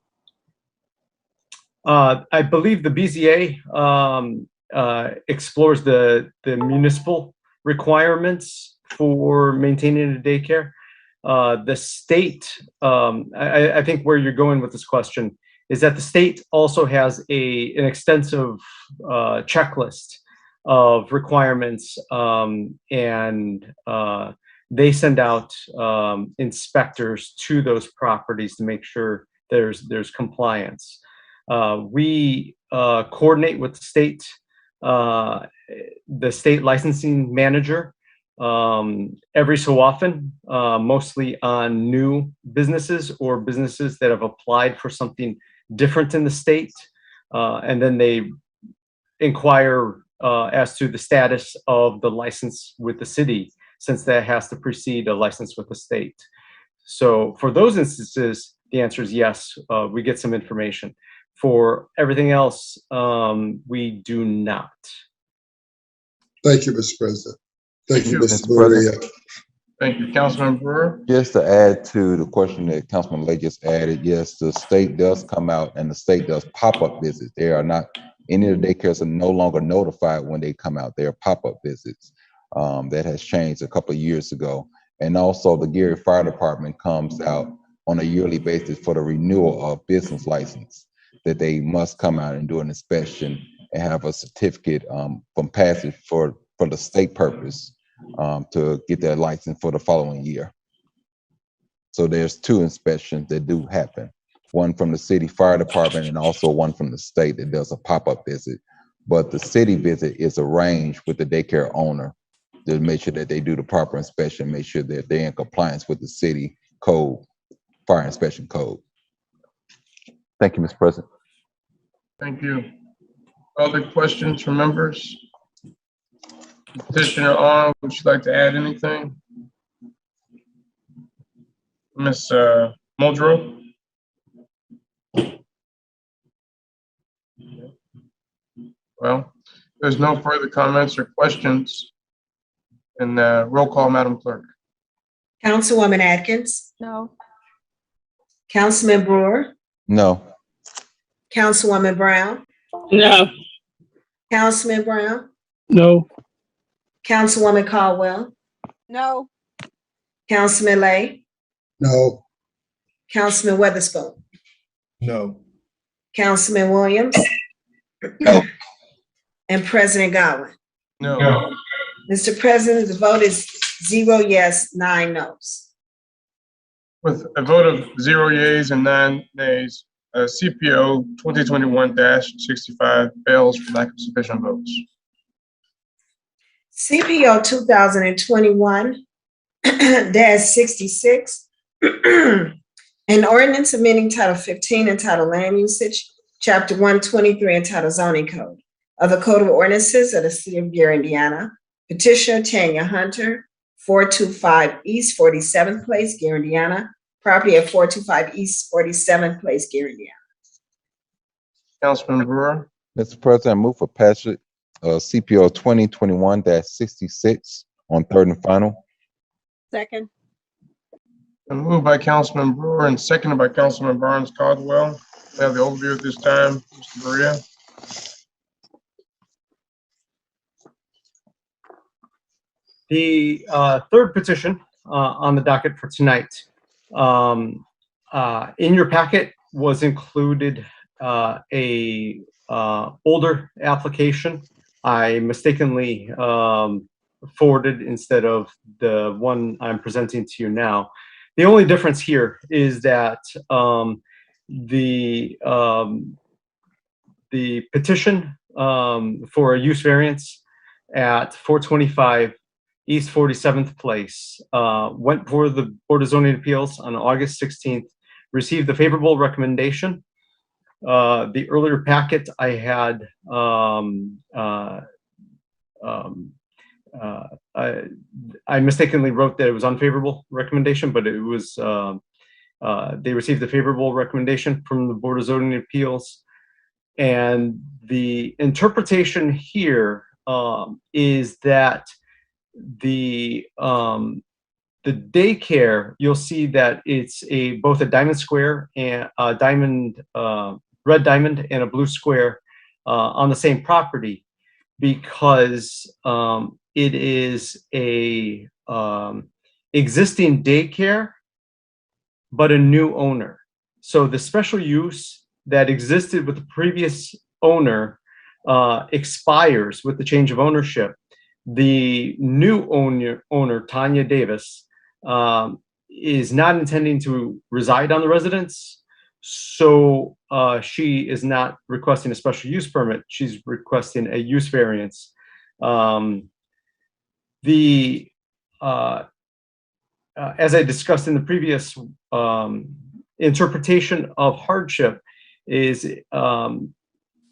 Speaker 12: I believe the BZA explores the municipal requirements for maintaining a daycare. The state, I think where you're going with this question is that the state also has an extensive checklist of requirements, and they send out inspectors to those properties to make sure there's compliance. We coordinate with the state licensing manager every so often, mostly on new businesses or businesses that have applied for something different in the state, and then they inquire as to the status of the license with the city, since that has to precede a license with the state. So for those instances, the answer is yes, we get some information. For everything else, we do not.
Speaker 9: Thank you, Mr. President. Thank you, Mr.
Speaker 2: Mr. President.
Speaker 9: Brewer.
Speaker 1: Thank you, Councilman Brewer.
Speaker 2: Just to add to the question that Councilman Lay just added, yes, the state does come out and the state does pop-up visits. They are not, any of the daycares are no longer notified when they come out. They are pop-up visits. That has changed a couple of years ago. And also the Gary Fire Department comes out on a yearly basis for the renewal of business license, that they must come out and do an inspection and have a certificate from passage for the state purpose to get their license for the following year. So there's 2 inspections that do happen, one from the city fire department and also one from the state that does a pop-up visit. But the city visit is arranged with the daycare owner to make sure that they do the proper inspection, make sure that they're in compliance with the city code, fire inspection code. Thank you, Mr. President.
Speaker 1: Thank you. Other questions from members? Petitioner on, would you like to add anything? Ms. Muldrow? Well, there's no further comments or questions. And roll call, Madam Clerk.
Speaker 3: Councilwoman Atkins,
Speaker 4: No.
Speaker 3: Councilman Brewer,
Speaker 2: No.
Speaker 3: Councilwoman Brown,
Speaker 10: No.
Speaker 3: Councilman Brown,
Speaker 7: No.
Speaker 3: Councilwoman Caldwell,
Speaker 5: No.
Speaker 3: Councilman Lay,
Speaker 9: No.
Speaker 3: Councilman Weatherspoon,
Speaker 6: No.
Speaker 3: Councilman Williams,
Speaker 2: No.
Speaker 3: and President Godwin.
Speaker 1: No.
Speaker 3: Mr. President, the vote is 0 yes, 9 no's.
Speaker 1: With a vote of 0 yeas and 9 nays, CPO 2021-65 fails for lack of sufficient votes.
Speaker 3: CPO 2021-66, an ordinance amending Title 15 entitled Land Usage, Chapter 123 entitled Zoning Code of the Code of Ordinances of the City of Gary, Indiana. Petitioner Tanya Hunter, 425 East 47th Place, Gary, Indiana. Property at 425 East 47th Place, Gary, Indiana.
Speaker 1: Councilman Brewer,
Speaker 2: Mr. President, I move for passage CPO 2021-66 on third and final.
Speaker 5: Second.
Speaker 1: and moved by Councilman Brewer and seconded by Councilman Barnes Caldwell. We have the overview at this time. Mr. Maria.
Speaker 12: The third petition on the docket for tonight. In your packet was included a older application. I mistakenly forwarded instead of the one I'm presenting to you now. The only difference here is that the petition for a use variance at 425 East 47th Place went for the Board of Zoning Appeals on August 16th, received the favorable recommendation. The earlier packet I had, I mistakenly wrote that it was unfavorable recommendation, but it was, they received the favorable recommendation from the Board of Zoning Appeals. And the interpretation here is that the daycare, you'll see that it's both a diamond square and a diamond, red diamond and a blue square on the same property, because it is a existing daycare, but a new owner. So the special use that existed with the previous owner expires with the change of ownership. The new owner, Tanya Davis, is not intending to reside on the residence, so she is not requesting a special use permit. She's requesting a use variance. As I discussed in the previous interpretation of hardship is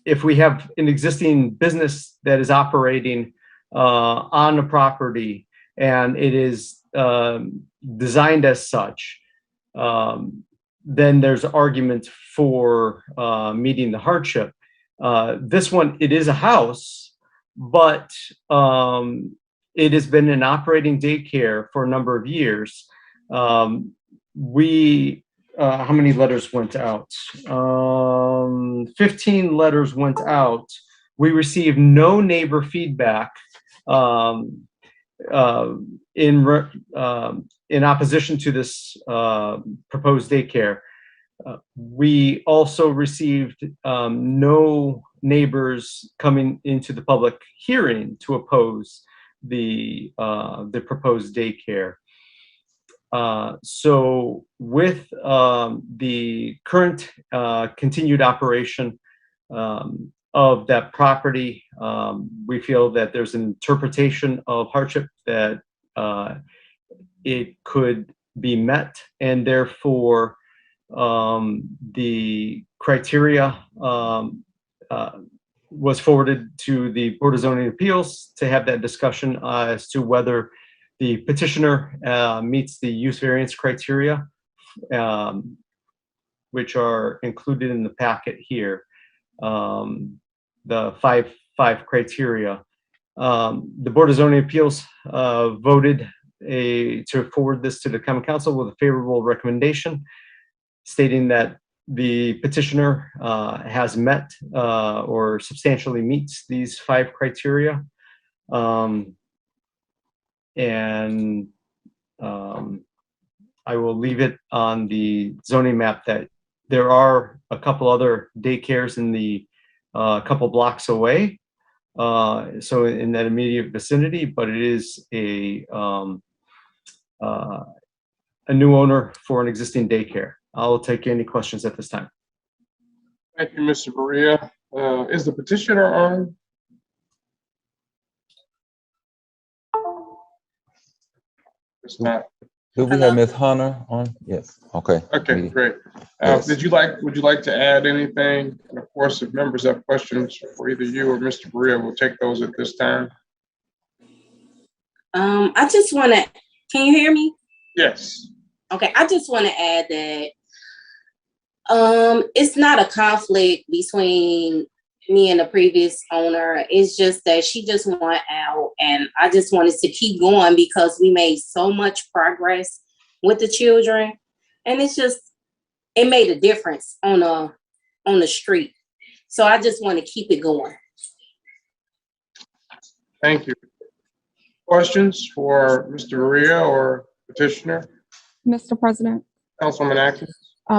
Speaker 12: if we have an existing business that is operating on a property and it is designed as such, then there's argument for meeting the hardship. This one, it is a house, but it has been an operating daycare for a number of years. How many letters went out? 15 letters went out. We received no neighbor feedback in opposition to this proposed daycare. We also received no neighbors coming into the public hearing to oppose the proposed daycare. So with the current continued operation of that property, we feel that there's an interpretation of hardship that it could be met, and therefore the criteria was forwarded to the Board of Zoning Appeals to have that discussion as to whether the petitioner meets the use variance criteria, which are included in the packet here. The five criteria. The Board of Zoning Appeals voted to forward this to the Common Council with a favorable recommendation, stating that the petitioner has met or substantially meets these 5 criteria. I will leave it on the zoning map that there are a couple other daycares in the couple blocks away, so in that immediate vicinity, but it is a new owner for an existing daycare. I'll take any questions at this time.
Speaker 1: Thank you, Mr. Maria. Is the petitioner on? It's not.
Speaker 2: Do we have Ms. Hunter on? Yes, okay.
Speaker 1: Okay, great.
Speaker 2: Yes.
Speaker 1: Would you like to add anything? And of course, if members have questions for either you or Mr. Maria, we'll take those at this time.
Speaker 14: I just want to, can you hear me?
Speaker 1: Yes.
Speaker 14: Okay, I just want to add that it's not a conflict between me and the previous owner. It's just that she just want out, and I just wanted to keep going because we made so much progress with the children, and it made a difference on the street. So I just want to keep it going.
Speaker 1: Thank you. Questions for Mr. Maria or petitioner?
Speaker 4: Mr. President,
Speaker 1: Councilwoman Atkins?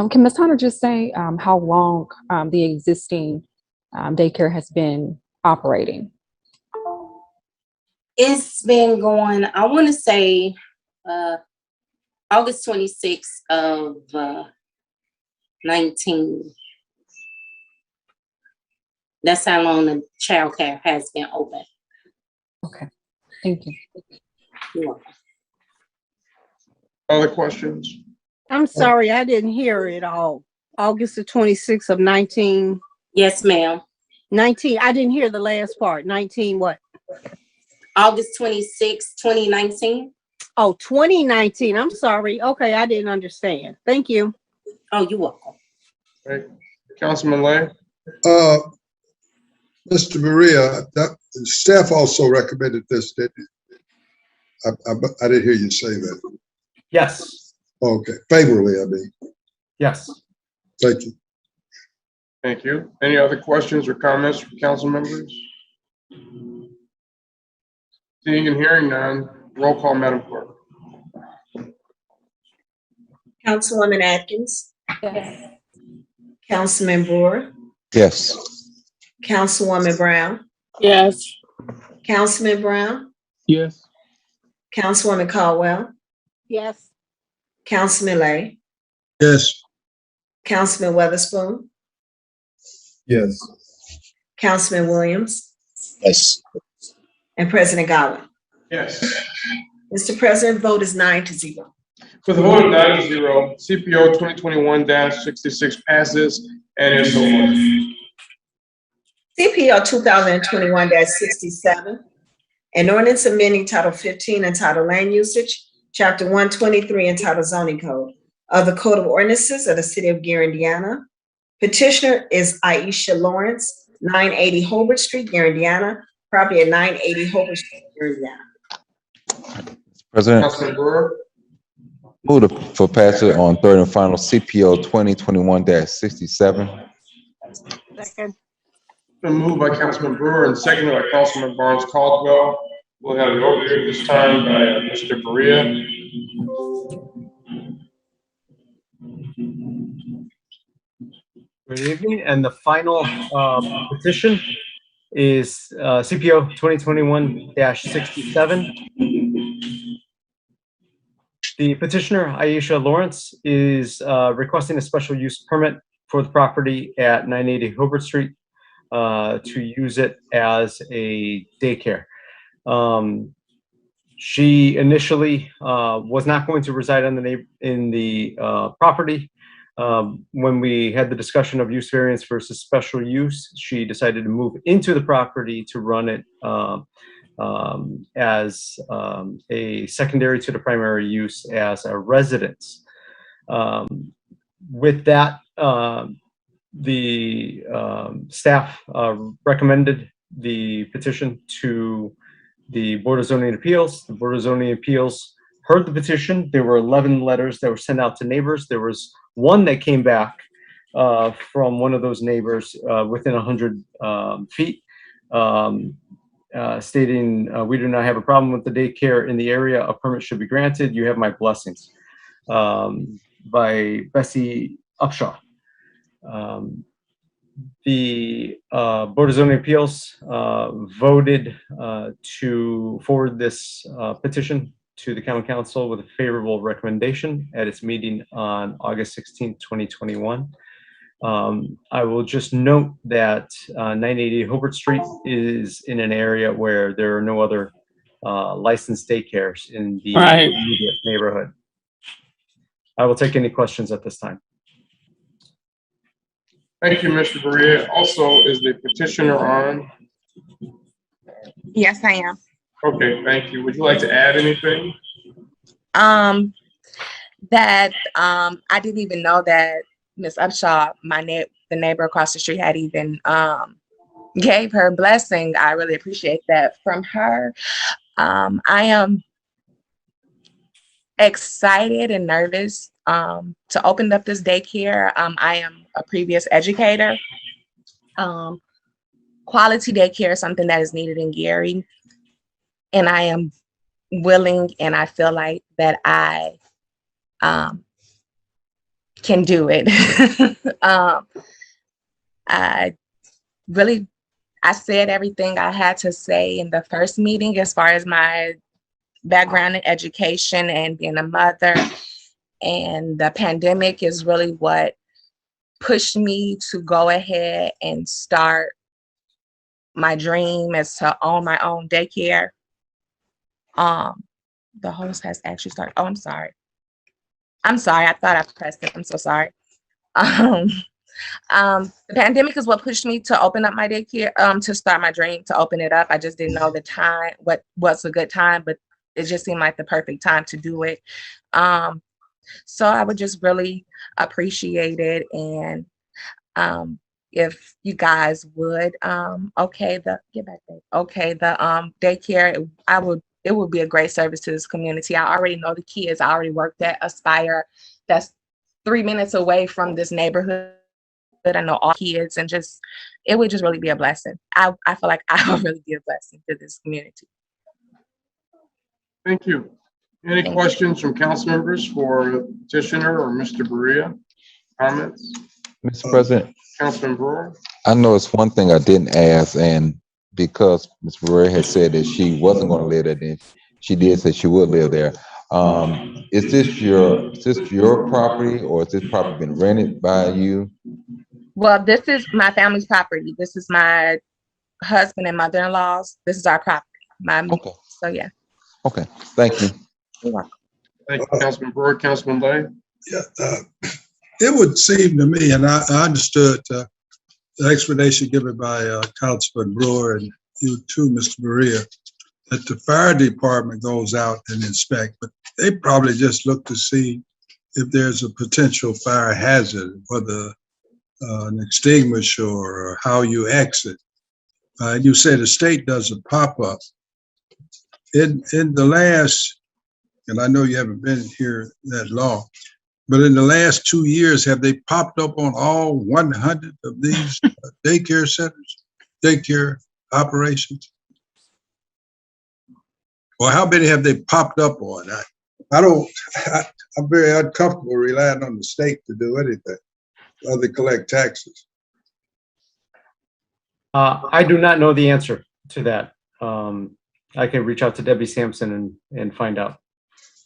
Speaker 4: can Ms. Hunter just say how long the existing daycare has been operating?
Speaker 14: It's been going, I want to say August 26th of 19. That's how long the child care has been open.
Speaker 4: Okay, thank you.
Speaker 14: You're welcome.
Speaker 1: Other questions?
Speaker 5: I'm sorry, I didn't hear it all. August the 26th of 19.
Speaker 14: Yes, ma'am.
Speaker 5: 19, I didn't hear the last part. 19 what?
Speaker 14: August 26, 2019.
Speaker 5: Oh, 2019. I'm sorry. Okay, I didn't understand. Thank you.
Speaker 14: Oh, you're welcome.
Speaker 1: Right. Councilman Lay?
Speaker 9: Mr. Maria, that staff also recommended this, didn't it? I didn't hear you say that.
Speaker 12: Yes.
Speaker 9: Okay, favorably, I mean.
Speaker 12: Yes.
Speaker 9: Thank you.
Speaker 1: Thank you. Any other questions or comments from council members? Seeing and hearing none, roll call, Madam Clerk.
Speaker 3: Councilwoman Atkins.
Speaker 4: Yes.
Speaker 3: Councilman Brewer.
Speaker 2: Yes.
Speaker 3: Councilwoman Brown.
Speaker 10: Yes.
Speaker 3: Councilman Brown.
Speaker 7: Yes.
Speaker 3: Councilwoman Caldwell.
Speaker 5: Yes.
Speaker 3: Councilman Lay.
Speaker 9: Yes.
Speaker 3: Councilman Weatherspoon.
Speaker 6: Yes.
Speaker 3: Councilman Williams.
Speaker 8: Yes.
Speaker 3: And President Godwin.
Speaker 1: Yes.
Speaker 3: Mr. President, vote is 9-0.
Speaker 1: With a vote of 9-0, CPO 2021-66 passes and is so ordered.
Speaker 3: CPO 2021-67, an ordinance amending Title 15 entitled Land Usage, Chapter 123 entitled Zoning Code of the Code of Ordinances of the City of Gary, Indiana. Petitioner is Aisha Lawrence, 980 Hobart Street, Gary, Indiana. Property at 980 Hobart Street, Gary, Indiana.
Speaker 2: President,
Speaker 1: Councilman Brewer?
Speaker 2: move for passage on third and final CPO 2021-67.
Speaker 5: Second.
Speaker 1: Been moved by Councilman Brewer and seconded by Councilman Barnes Caldwell. We'll have it overviewed this time by Mr. Maria.
Speaker 12: Good evening, and the final petition is CPO 2021-67. The petitioner, Aisha Lawrence, is requesting a special use permit for the property at 980 Hobart Street to use it as a daycare. She initially was not going to reside on in the property. When we had the discussion of use variance versus special use, she decided to move into the property to run it as a secondary to the primary use as a residence. With that, the staff recommended the petition to the Board of Zoning Appeals. The Board of Zoning Appeals heard the petition. There were 11 letters that were sent out to neighbors. There was one that came back from one of those neighbors within 100 feet, stating, we do not have a problem with the daycare in the area. A permit should be granted. You have my blessings. By Bessie Upshaw. The Board of Zoning Appeals voted to forward this petition to the Common Council with a favorable recommendation at its meeting on August 16, 2021. I will just note that 980 Hobart Street is in an area where there are no other licensed daycares in the immediate neighborhood. I will take any questions at this time.
Speaker 1: Thank you, Mr. Berea. Also, is the petitioner on?
Speaker 15: Yes, I am.
Speaker 1: Okay, thank you. Would you like to add anything?
Speaker 15: I didn't even know that Ms. Upshaw, the neighbor across the street, had even gave her blessing. I really appreciate that from her. I am excited and nervous to open up this daycare. I am a previous educator. Quality daycare is something that is needed in Gary, and I am willing, and I feel like that I can do it. I said everything I had to say in the first meeting as far as my background in education and being a mother, and the pandemic is really what pushed me to go ahead and start my dream is to own my own daycare. The host has actually started. Oh, I'm sorry. I thought I pressed it. I'm so sorry. The pandemic is what pushed me to open up my daycare, to start my dream, to open it up. I just didn't know the time, what's a good time, but it just seemed like the perfect time to do it. So I would just really appreciate it. And if you guys would, the daycare, it would be a great service to this community. I already know the kids. I already worked at Aspire. That's 3 minutes away from this neighborhood. I know all kids, and it would just really be a blessing. I feel like I would really be a blessing to this community.
Speaker 1: Thank you. Any questions from council members for the petitioner or Mr. Berea? Comments?
Speaker 2: Mr. President,
Speaker 1: Councilman Brewer?
Speaker 2: I know it's one thing I didn't ask, and because Ms. Berea had said that she wasn't going to live there, then she did say she would live there. Is this your property, or has this property been rented by you?
Speaker 15: Well, this is my family's property. This is my husband and mother-in-law's. This is our property.
Speaker 2: Okay.
Speaker 15: So yeah.
Speaker 2: Okay. Thank you.
Speaker 15: You're welcome.
Speaker 1: Thank you, Councilman Brewer. Councilman Lay?
Speaker 9: Yeah, it would seem to me, and I understood the explanation given by Councilman Brewer and you too, Mr. Berea, that the fire department goes out and inspect, but they probably just look to see if there's a potential fire hazard, whether an extinguisher or how you exit. You say the state does a pop-up. In the last, and I know you haven't been here that long, but in the last 2 years, have they popped up on all 100 of these daycare centers, daycare operations? Or how many have they popped up on? I'm very uncomfortable relying on the state to do anything other than collect taxes.
Speaker 12: I do not know the answer to that. I can reach out to Debbie Sampson and find out.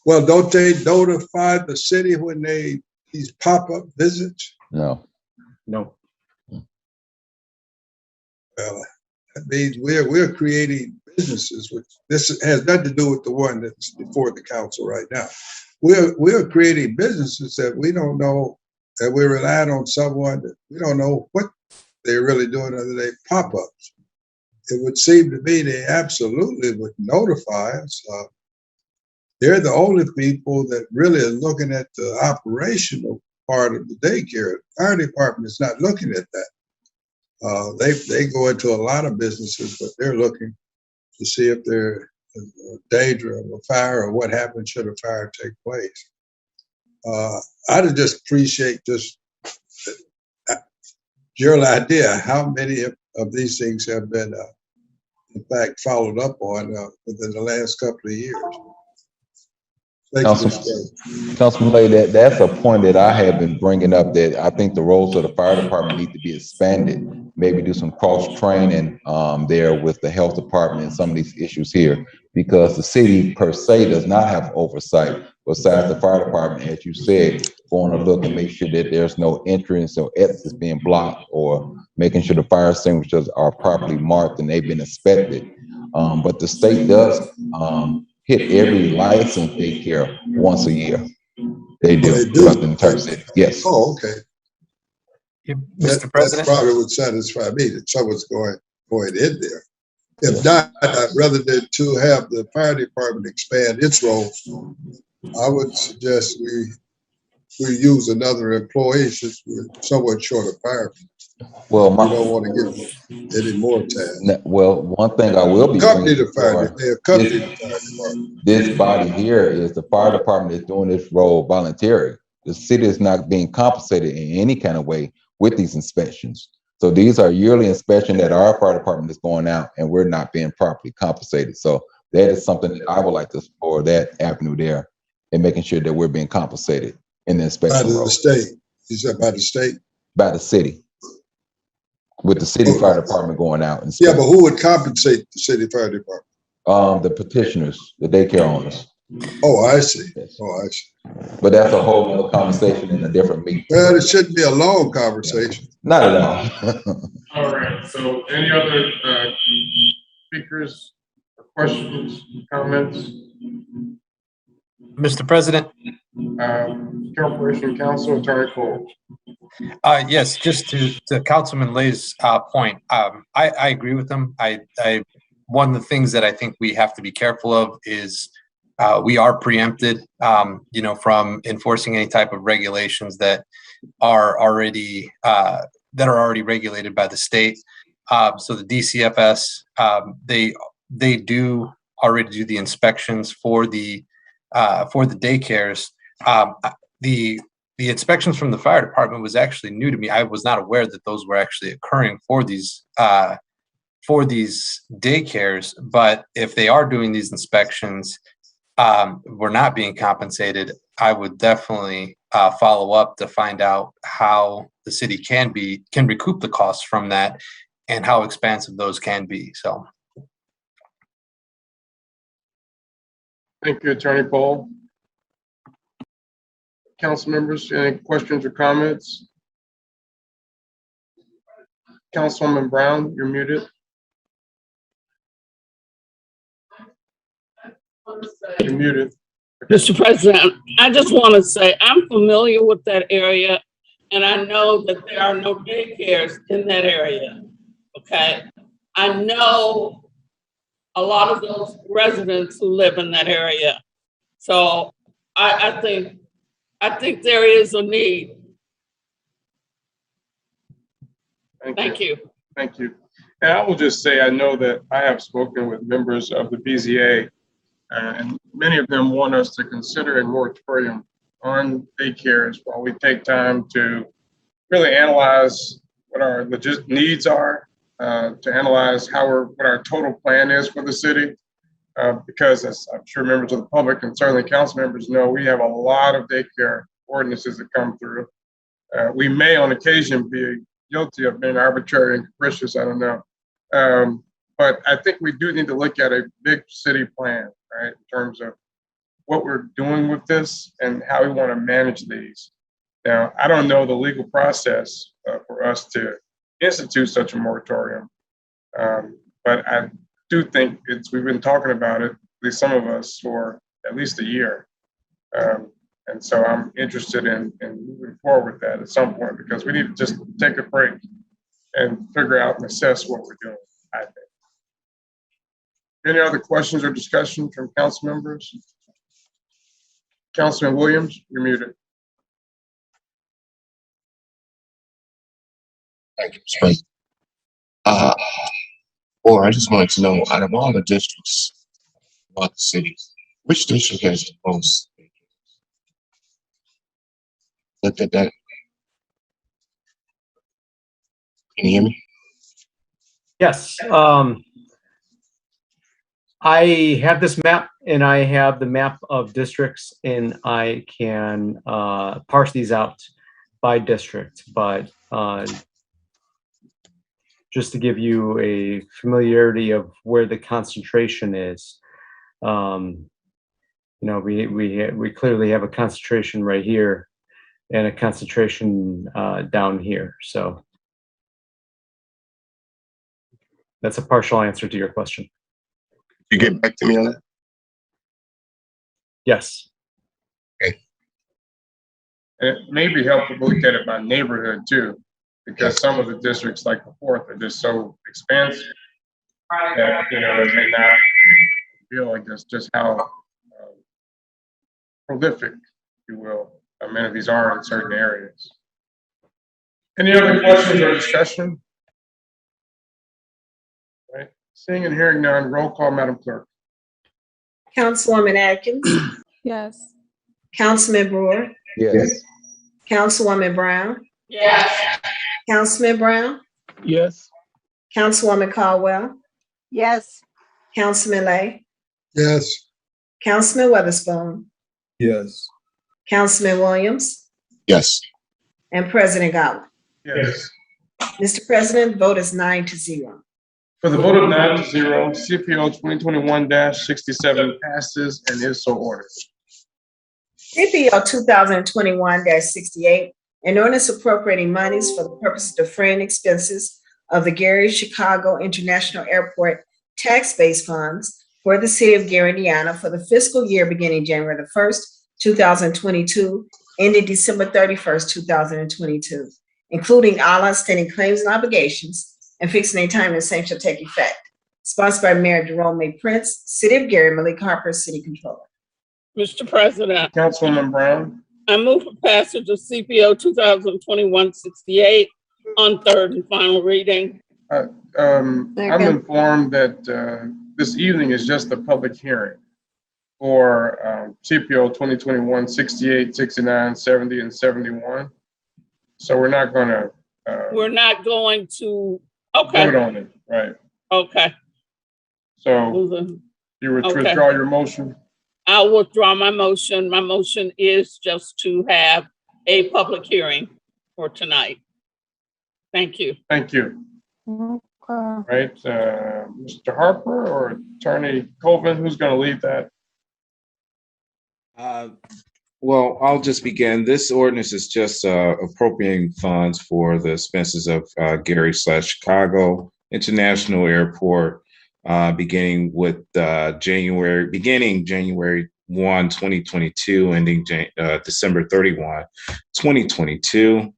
Speaker 9: Well, don't they notify the city when these pop-up visits?
Speaker 2: No.
Speaker 12: No.
Speaker 9: Well, that means we're creating businesses, which this has nothing to do with the one that's before the council right now. We're creating businesses that we don't know and we're relying on someone that we don't know what they're really doing other than pop-ups. It would seem to me they absolutely would notify us. They're the only people that really are looking at the operational part of the daycare. Fire department is not looking at that. They go into a lot of businesses, but they're looking to see if there's a danger of a fire or what happens should a fire take place. I'd just appreciate just your idea how many of these things have been, in fact, followed up on within the last couple of years. Thank you, Mr. President.
Speaker 2: Councilman Lay, that's a point that I have been bringing up, that I think the roles of the fire department need to be expanded. Maybe do some cross training there with the health department and some of these issues here, because the city per se does not have oversight besides the fire department, as you said, going to look and make sure that there's no entrance or exits being blocked, or making sure the fire extinguishers are properly marked and they've been inspected. But the state does hit every licensed daycare once a year. They do.
Speaker 9: They do?
Speaker 2: Throughout the entire city. Yes.
Speaker 9: Oh, okay.
Speaker 16: Mr. President?
Speaker 9: That probably would satisfy me that someone's going in there. If not, rather than to have the fire department expand its role, I would suggest we use another employee since we're somewhat short of fire.
Speaker 2: Well,
Speaker 9: we don't want to give any more time.
Speaker 2: Well, one thing I will be
Speaker 9: Accompany the
Speaker 2: bringing
Speaker 9: fire, they accompany the fire department.
Speaker 2: this body here is the fire department is doing this role voluntarily. The city is not being compensated in any kind of way with these inspections. So these are yearly inspections that our fire department is going out, and we're not being properly compensated. So that is something that I would like to explore, that avenue there, and making sure that we're being compensated in the inspection
Speaker 9: By
Speaker 2: role.
Speaker 9: the state. You said by the state?
Speaker 2: By the city. With the city fire department going out and
Speaker 9: Yeah, but who would compensate the city fire department?
Speaker 2: the petitioners, the daycare owners.
Speaker 9: Oh, I see.
Speaker 2: Yes.
Speaker 9: Oh, I see.
Speaker 2: But that's a whole other conversation in a different meeting.
Speaker 9: Well, it shouldn't be a long conversation.
Speaker 2: Not at all.
Speaker 1: All right, so any other speakers, or questions, comments?
Speaker 16: Mr. President?
Speaker 1: Corporation Counsel, Attorney Cole.
Speaker 16: Yes, just to Councilman Lay's point, I agree with him. One of the things that I think we have to be careful of is we are preempted, from enforcing any type of regulations that are already regulated by the state. So the DCFS, they do already do the inspections for the daycares. The inspections from the fire department was actually new to me. I was not aware that those were actually occurring for these daycares. But if they are doing these inspections, we're not being compensated. I would definitely follow up to find out how the city can recoup the costs from that, and how expansive those can be. So,
Speaker 1: Thank you, Attorney Paul. Council members, any questions or comments? Councilwoman Brown, you're muted. You're muted.
Speaker 10: Mr. President, I just want to say I'm familiar with that area, and I know that there are no daycares in that area. Okay, I know a lot of those residents who live in that area, so I think there is a need. Thank you.
Speaker 1: Thank you. And I will just say, I know that I have spoken with members of the BZA, and many of them want us to consider a moratorium on daycares while we take time to really analyze what our legit needs are, to analyze what our total plan is for the city. Because as I'm sure members of the public and certainly council members know, we have a lot of daycare ordinances that come through. We may on occasion be guilty of being arbitrary and capricious, I don't know. But I think we do need to look at a big city plan, right, in terms of what we're doing with this and how we want to manage these. Now, I don't know the legal process for us to institute such a moratorium, but I do think we've been talking about it, at least some of us, for at least a year. And so I'm interested in moving forward with that at some point, because we need to just take a break and figure out and assess what we're doing, I think. Any other questions or discussion from council members? Councilman Williams, you're muted.
Speaker 8: Thank you, Mr. President. Or I just wanted to know, out of all the districts throughout the city, which district has the most? Looked at that. Can you hear me?
Speaker 12: Yes. I have this map, and I have the map of districts, and I can parse these out by district, but just to give you a familiarity of where the concentration is. We clearly have a concentration right here and a concentration down here. So that's a partial answer to your question.
Speaker 8: You get back to me on that?
Speaker 12: Yes.
Speaker 8: Okay.
Speaker 1: And it may be helpful to look at it by neighborhood too, because some of the districts like the 4th are just so expansive that, it may not feel like that's just how prolific, if you will, amenities are in certain areas. Any other questions or discussion? Right. Seeing and hearing none, roll call, Madam Clerk.
Speaker 3: Councilwoman Atkins,
Speaker 4: Yes.
Speaker 3: Councilman Brewer,
Speaker 2: Yes.
Speaker 3: Councilwoman Brown,
Speaker 10: Yes.
Speaker 3: Councilman Brown,
Speaker 7: Yes.
Speaker 3: Councilwoman Caldwell,
Speaker 5: Yes.
Speaker 3: Councilman Lay,
Speaker 9: Yes.
Speaker 3: Councilman Weatherspoon,
Speaker 6: Yes.
Speaker 3: Councilman Williams,
Speaker 8: Yes.
Speaker 3: and President Godwin.
Speaker 1: Yes.
Speaker 3: Mr. President, vote is 9-0.
Speaker 1: For the vote of 9-0, CPO 2021-67 passes and is so ordered.
Speaker 3: CPO 2021-68, an ordinance appropriating monies for the purpose of defraying expenses of the Gary-Chicago International Airport tax-based funds for the city of Gary, Indiana for the fiscal year beginning January 1st, 2022, ending December 31st, 2022, including all outstanding claims and obligations, and fixing a time and same shall take effect. Sponsored by Mayor Jerome May Prince, City of Gary, Malik Harper, City Controller.
Speaker 10: Mr. President,
Speaker 1: Councilwoman Brown,
Speaker 10: I move for passage of CPO 2021-68 on third and final reading.
Speaker 1: I'm informed that this evening is just a public hearing for CPO 2021-68, 69, 70, and 71. So we're not going to
Speaker 10: We're not going to, okay,
Speaker 1: vote on it, right?
Speaker 10: okay.
Speaker 1: So you would
Speaker 10: Okay.
Speaker 1: withdraw your motion?
Speaker 10: I'll withdraw my motion. My motion is just to have a public hearing for tonight. Thank you.
Speaker 1: Thank you.
Speaker 4: Okay.
Speaker 1: Right, Mr. Harper or Attorney Colvin, who's going to lead that?
Speaker 2: Well, I'll just begin. This ordinance is just appropriating funds for the expenses of Gary/Chicago International Airport, beginning January 1, 2022, ending December 31, 2022,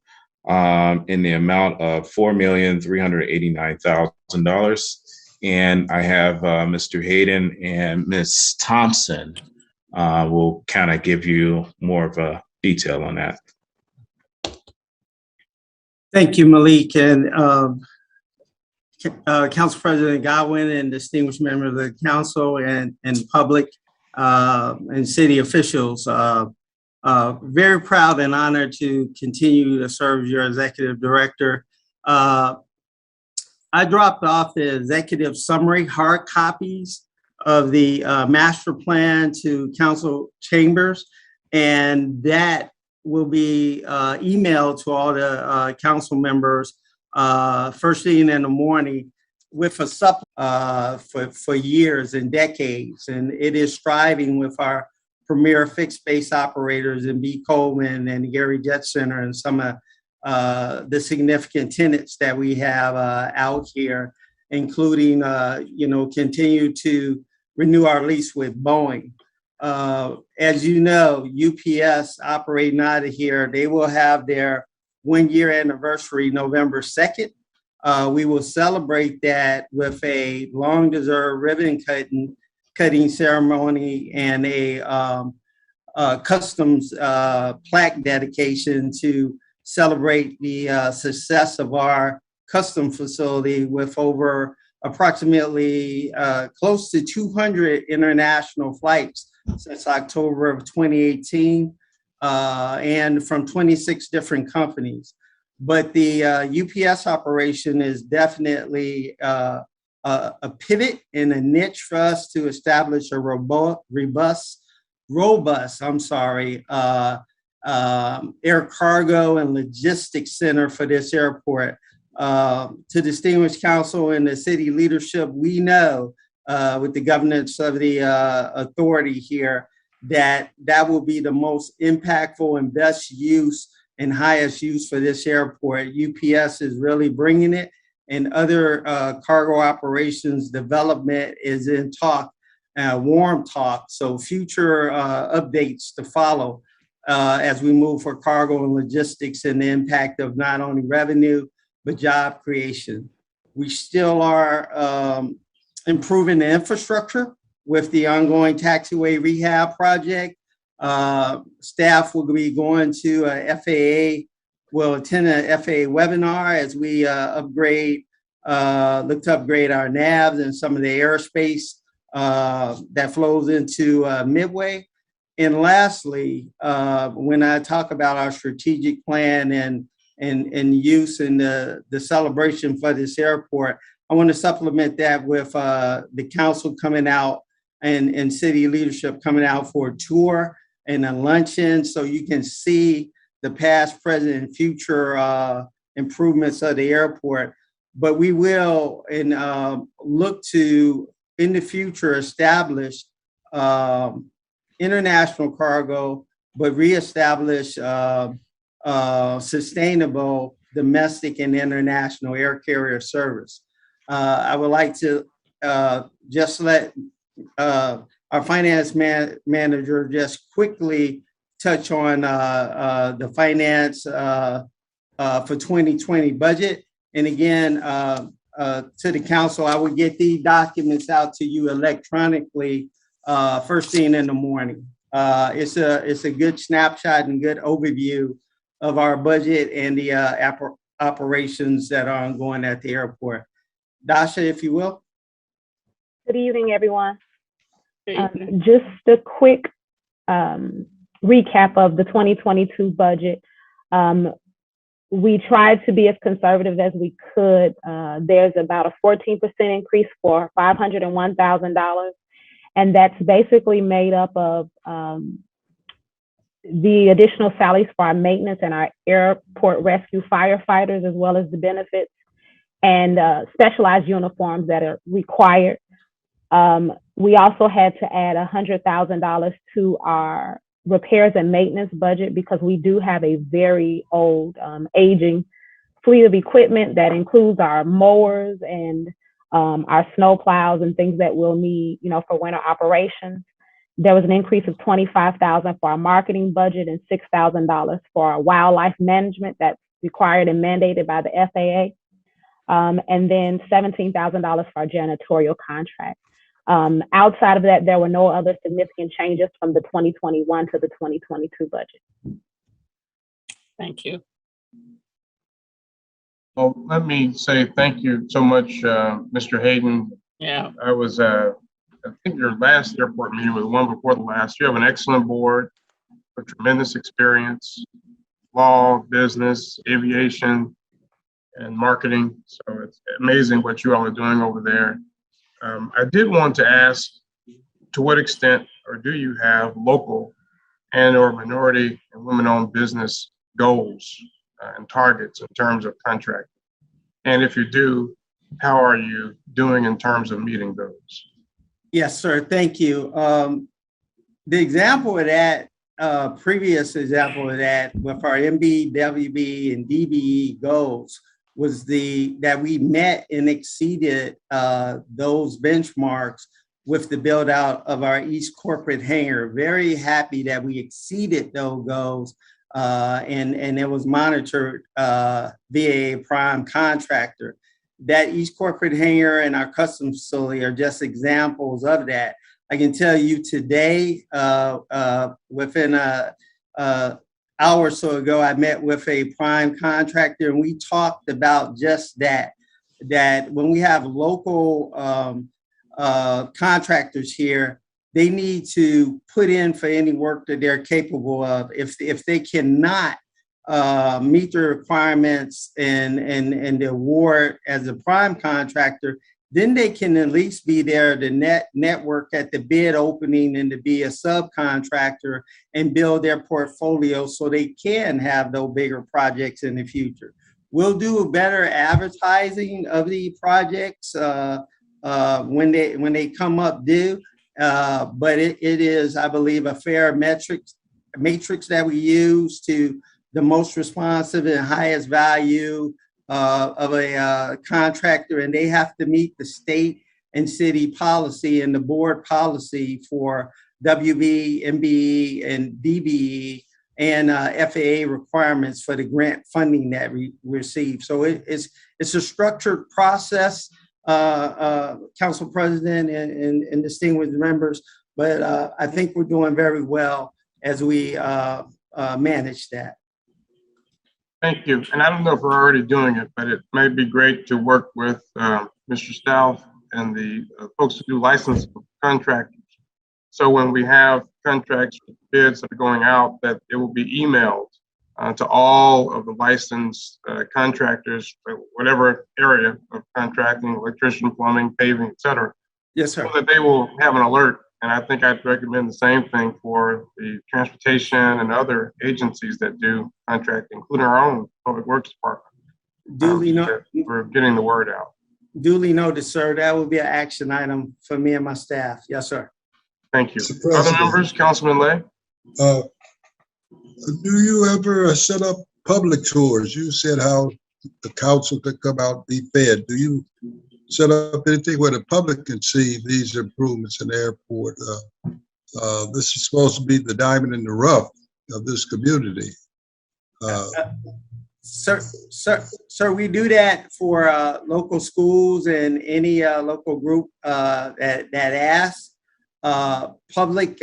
Speaker 2: in the amount of $4,389,000. And I have Mr. Hayden and Ms. Thompson will kind of give you more of a detail on that.
Speaker 17: Thank you, Malik, and Council President Godwin and distinguished members of the council and public and city officials. Very proud and honored to continue to serve as your executive director. I dropped off the executive summary hard copies of the master plan to council chambers, and that will be emailed to all the council members first thing in the morning with a for years and decades. And it is striving with our premier fixed base operators in B. Coleman and the Gary Jet Center and some of the significant tenants that we have out here, including, continue to renew our lease with Boeing. As you know, UPS operating out of here, they will have their 1-year anniversary November 2nd. We will celebrate that with a long-deserved ribbon cutting ceremony and a customs plaque dedication to celebrate the success of our custom facility with over approximately close to 200 international flights since October of 2018 and from 26 different companies. But the UPS operation is definitely a pivot and a niche for us to establish a robust, air cargo and logistics center for this airport. To distinguished council and the city leadership, we know with the governance of the authority here that will be the most impactful and best use and highest use for this airport. UPS is really bringing it, and other cargo operations development is in talk, warm talk. So future updates to follow as we move for cargo and logistics and the impact of not only revenue, but job creation. We still are improving the infrastructure with the ongoing taxiway rehab project. Staff will be going to will attend a FAA webinar as we look to upgrade our NAVs and some of the airspace that flows into Midway. And lastly, when I talk about our strategic plan and use and the celebration for this airport, I want to supplement that with the council coming out and city leadership coming out for a tour and a luncheon, so you can see the past, present, and future improvements of the airport. But we will look to, in the future, establish international cargo, but reestablish sustainable domestic and international air carrier service. I would like to just let our finance manager just quickly touch on the finance for 2020 budget. And again, to the council, I will get the documents out to you electronically first thing in the morning. It's a good snapshot and good overview of our budget and the operations that are ongoing at the airport. Dasha, if you will.
Speaker 18: Good evening, everyone. Just a quick recap of the 2022 budget. We tried to be as conservative as we could. There's about a 14% increase for $501,000, and that's basically made up of the additional salaries for our maintenance and our airport rescue firefighters, as well as the benefits and specialized uniforms that are required. We also had to add $100,000 to our repairs and maintenance budget because we do have a very old, aging fleet of equipment that includes our mowers and our snow plows and things that we'll need, for winter operations. There was an increase of $25,000 for our marketing budget and $6,000 for our wildlife management that's required and mandated by the FAA. And then $17,000 for our janitorial contract. Outside of that, there were no other significant changes from the 2021 to the 2022 budget.
Speaker 10: Thank you.
Speaker 1: Well, let me say thank you so much, Mr. Hayden.
Speaker 10: Yeah.
Speaker 1: I was, I think your last airport meeting was the one before the last. You have an excellent board with tremendous experience, law, business, aviation, and marketing. So it's amazing what you all are doing over there. I did want to ask, to what extent, or do you have local and or minority and women-owned business goals and targets in terms of contracting? And if you do, how are you doing in terms of meeting those?
Speaker 17: Yes, sir. Thank you. The example of that, previous example of that with our MB, WB, and DBE goals was that we met and exceeded those benchmarks with the build out of our East Corporate Hangar. Very happy that we exceeded those goals, and it was monitored via a prime contractor. That East Corporate Hangar and our customs facility are just examples of that. I can tell you today, within a hour or so ago, I met with a prime contractor and we talked about just that when we have local contractors here, they need to put in for any work that they're capable of. If they cannot meet the requirements and the award as a prime contractor, then they can at least be there to network at the bid opening and to be a subcontractor and build their portfolio so they can have those bigger projects in the future. We'll do better advertising of the projects when they come up due, but it is, I believe, a fair matrix that we use to the most responsive and highest value of a contractor, and they have to meet the state and city policy and the board policy for WB, MBE, and DBE and FAA requirements for the grant funding that we receive. So it's a structured process, Council President and distinguished members, but I think we're doing very well as we manage that.
Speaker 1: Thank you. And I don't know if we're already doing it, but it may be great to work with Mr. Stout and the folks who do license contractors. So when we have contracts, bids that are going out, that it will be emailed to all of the licensed contractors, whatever area of contracting, electrician, plumbing, paving, et cetera.
Speaker 17: Yes, sir.
Speaker 1: So that they will have an alert. And I think I'd recommend the same thing for the transportation and other agencies that do contracting, including our own Public Works Department.
Speaker 17: Duly noted.
Speaker 1: We're getting the word out.
Speaker 17: Duly noted, sir. That will be an action item for me and my staff. Yes, sir.
Speaker 1: Thank you. Other members, Councilman Lay?
Speaker 9: Do you ever set up public tours? You said how the council could come out and be fed. Do you set up anything where the public can see these improvements in the airport? This is supposed to be the diamond in the rough of this community.
Speaker 17: Sir, we do that for local schools and any local group that asks. Public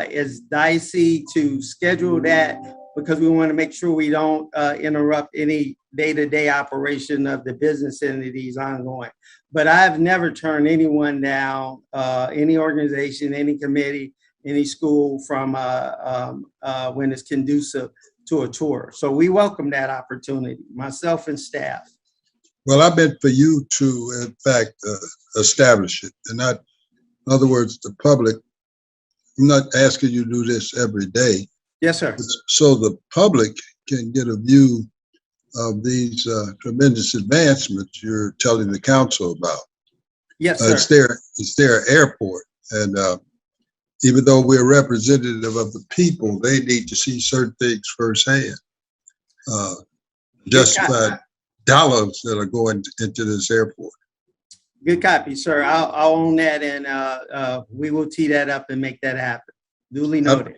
Speaker 17: is dicey to schedule that because we want to make sure we don't interrupt any day-to-day operation of the business entities ongoing. But I've never turned anyone down, any organization, any committee, any school from when it's conducive to a tour. So we welcome that opportunity, myself and staff.
Speaker 9: Well, I meant for you to, in fact, establish it, and not, in other words, the public. I'm not asking you to do this every day.
Speaker 17: Yes, sir.
Speaker 9: So the public can get a view of these tremendous advancements you're telling the council about.
Speaker 17: Yes, sir.
Speaker 9: It's their airport, and even though we're representative of the people, they need to see certain things firsthand. Justified dollars that are going into this airport.
Speaker 17: Good copy, sir. I'll own that, and we will tee that up and make that happen. Duly noted.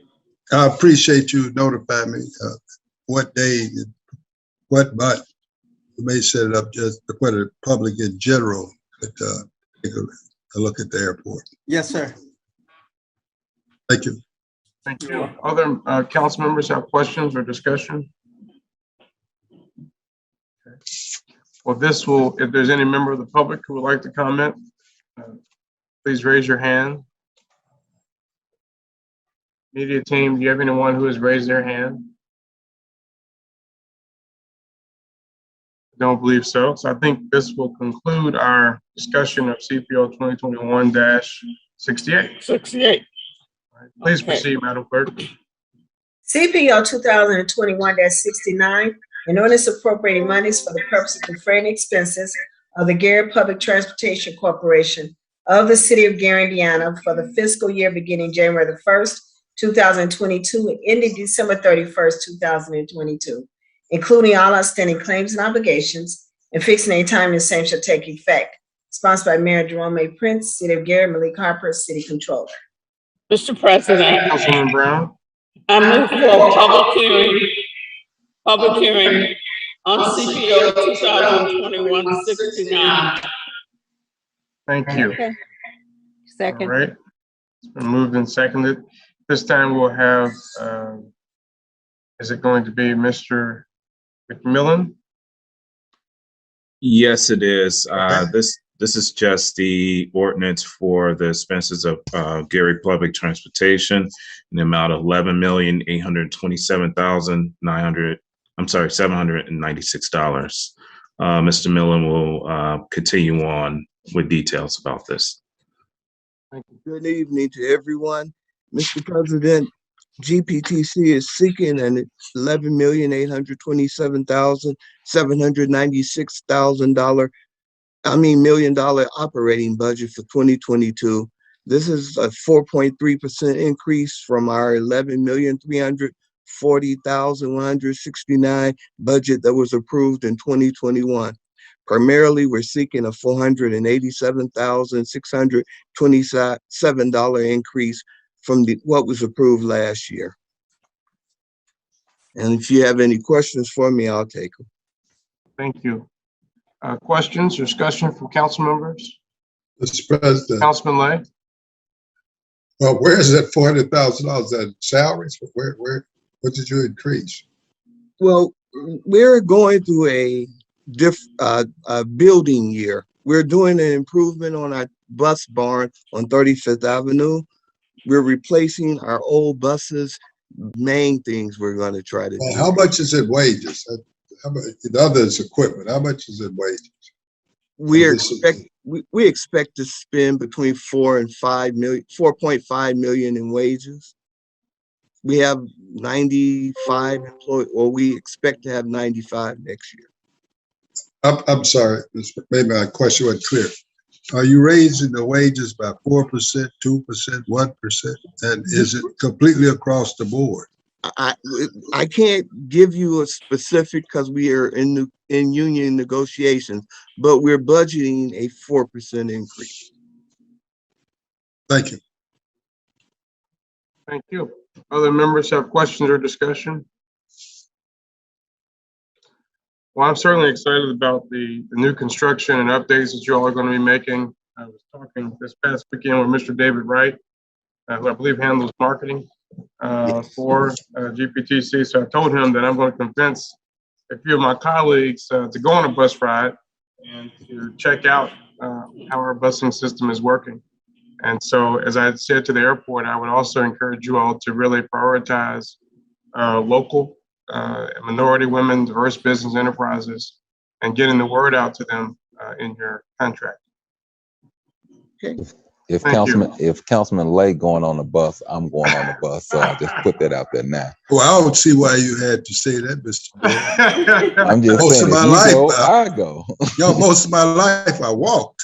Speaker 9: I appreciate you notifying me what day, what month. You may set it up just for the public in general, but take a look at the airport.
Speaker 17: Yes, sir.
Speaker 9: Thank you.
Speaker 1: Thank you. Other council members have questions or discussion? Okay. Well, this will, if there's any member of the public who would like to comment, please raise your hand. Media team, do you have anyone who has raised their hand? I don't believe so. So I think this will conclude our discussion of CPO 2021-68.
Speaker 10: 68.
Speaker 1: Please proceed, Madam Clerk.
Speaker 3: CPO 2021-69, an ordinance appropriating monies for the purpose of defraying expenses of the Gary Public Transportation Corporation of the City of Gary, Indiana for the fiscal year beginning January the 1st, 2022 and ending December 31st, 2022, including all outstanding claims and obligations, and fixing a time the same shall take effect. sponsored by Mayor Jerome A. Prince, City of Gary, Malik Harper, City Controller.
Speaker 10: Mr. President,
Speaker 1: Councilwoman Brown,
Speaker 10: I move for a public hearing on CPO 2021-69.
Speaker 1: thank you.
Speaker 5: Okay.
Speaker 1: All
Speaker 5: Second.
Speaker 1: right. It's been moved and seconded. This time we'll have, is it going to be Mr. McMillan?
Speaker 19: Yes, it is. This is just the ordinance for the expenses of Gary Public Transportation in the amount of $11,827,796. Mr. Millen will continue on with details about this.
Speaker 20: Good evening to everyone. Mr. President, GPTC is seeking an $11,827,796 million operating budget for 2022. This is a 4.3% increase from our $11,340,169 budget that was approved in 2021. Primarily, we're seeking a $487,627 increase from what was approved last year. And if you have any questions for me, I'll take them.
Speaker 1: Thank you. Questions or discussion from council members?
Speaker 9: Mr. President.
Speaker 1: Councilman Lay?
Speaker 9: Well, where is that $400,000? That salaries? Where, what did you increase?
Speaker 20: Well, we're going through a building year. We're doing an improvement on our bus barn on 35th Avenue. We're replacing our old buses. Main things we're going to try to do.
Speaker 9: How much is it wages? How much, in others equipment, how much is it wages?
Speaker 20: We expect to spend between 4.5 million in wages. We have 95 employees, or we expect to have 95 next year.
Speaker 9: I'm sorry, maybe my question wasn't clear. Are you raising the wages by 4%, 2%, 1%? And is it completely across the board?
Speaker 20: I can't give you a specific because we are in union negotiations, but we're budgeting a 4% increase.
Speaker 9: Thank you.
Speaker 1: Thank you. Other members have questions or discussion? Well, I'm certainly excited about the new construction and updates that you all are going to be making. I was talking this past weekend with Mr. David Wright, who I believe handles marketing for GPTC. So I told him that I'm going to convince a few of my colleagues to go on a bus ride and to check out how our busing system is working. And so, as I said to the airport, I would also encourage you all to really prioritize local minority women, diverse business enterprises, and getting the word out to them in your contract.
Speaker 20: Okay.
Speaker 2: If Councilman Lay going on the bus, I'm going on the bus. So I'll just put that out there now.
Speaker 9: Well, I don't see why you had to say that, Mr. Bill.
Speaker 2: I'm just
Speaker 9: most
Speaker 2: saying,
Speaker 9: of my
Speaker 2: if you
Speaker 9: life,
Speaker 2: go, I go.
Speaker 9: Most of my life I walked.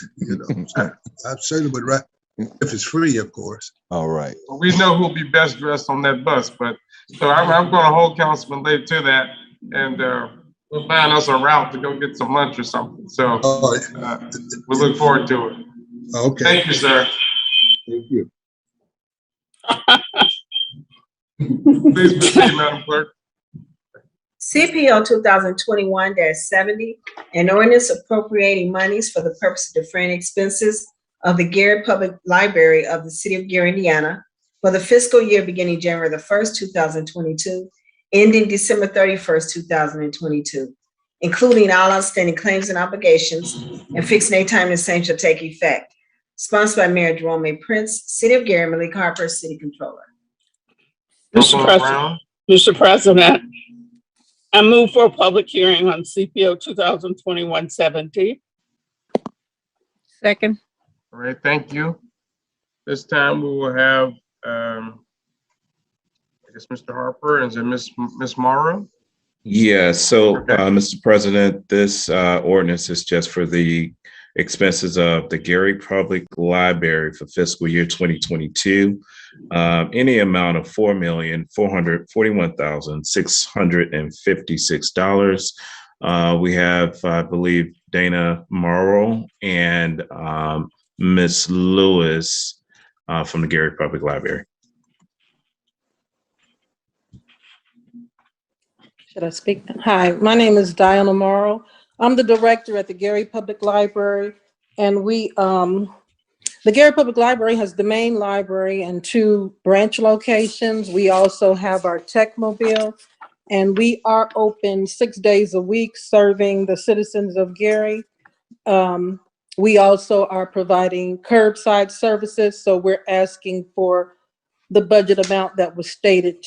Speaker 9: So I certainly would ride if it's free, of course.
Speaker 2: All right.
Speaker 1: Well, we know who'll be best dressed on that bus, but so I'm going to hold Councilman Lay to that, and we'll find us a route to go get some lunch or something. So we look forward to it.
Speaker 9: Okay.
Speaker 1: Thank you, sir.
Speaker 20: Thank you.
Speaker 1: Please proceed, Madam Clerk.
Speaker 3: CPO 2021-70, an ordinance appropriating monies for the purpose of defraying expenses of the Gary Public Library of the City of Gary, Indiana, for the fiscal year beginning January 1st, 2022, ending December 31st, 2022, including all outstanding claims and obligations, and fixing a time the same shall take effect. Sponsored by Mayor Jerome A. Prince, City of Gary, Malik Harper, City Controller.
Speaker 10: Mr. President, I move for a public hearing on CPO 2021-70.
Speaker 5: Second.
Speaker 1: All right, thank you. This time we will have, I guess, Mr. Harper, and is it Ms. Morrow?
Speaker 19: Yeah, so, Mr. President, this ordinance is just for the expenses of the Gary Public Library for fiscal year 2022. Any amount of $4,441,656. We have, I believe, Dana Morrow and Miss Lewis from the Gary Public Library.
Speaker 21: Should I speak? Hi, my name is Diana Morrow. I'm the director at the Gary Public Library, and the Gary Public Library has the main library and 2 branch locations. We also have our Techmobile, and we are open 6 days a week serving the citizens of Gary. We also are providing curbside services, so we're asking for the budget amount that was stated.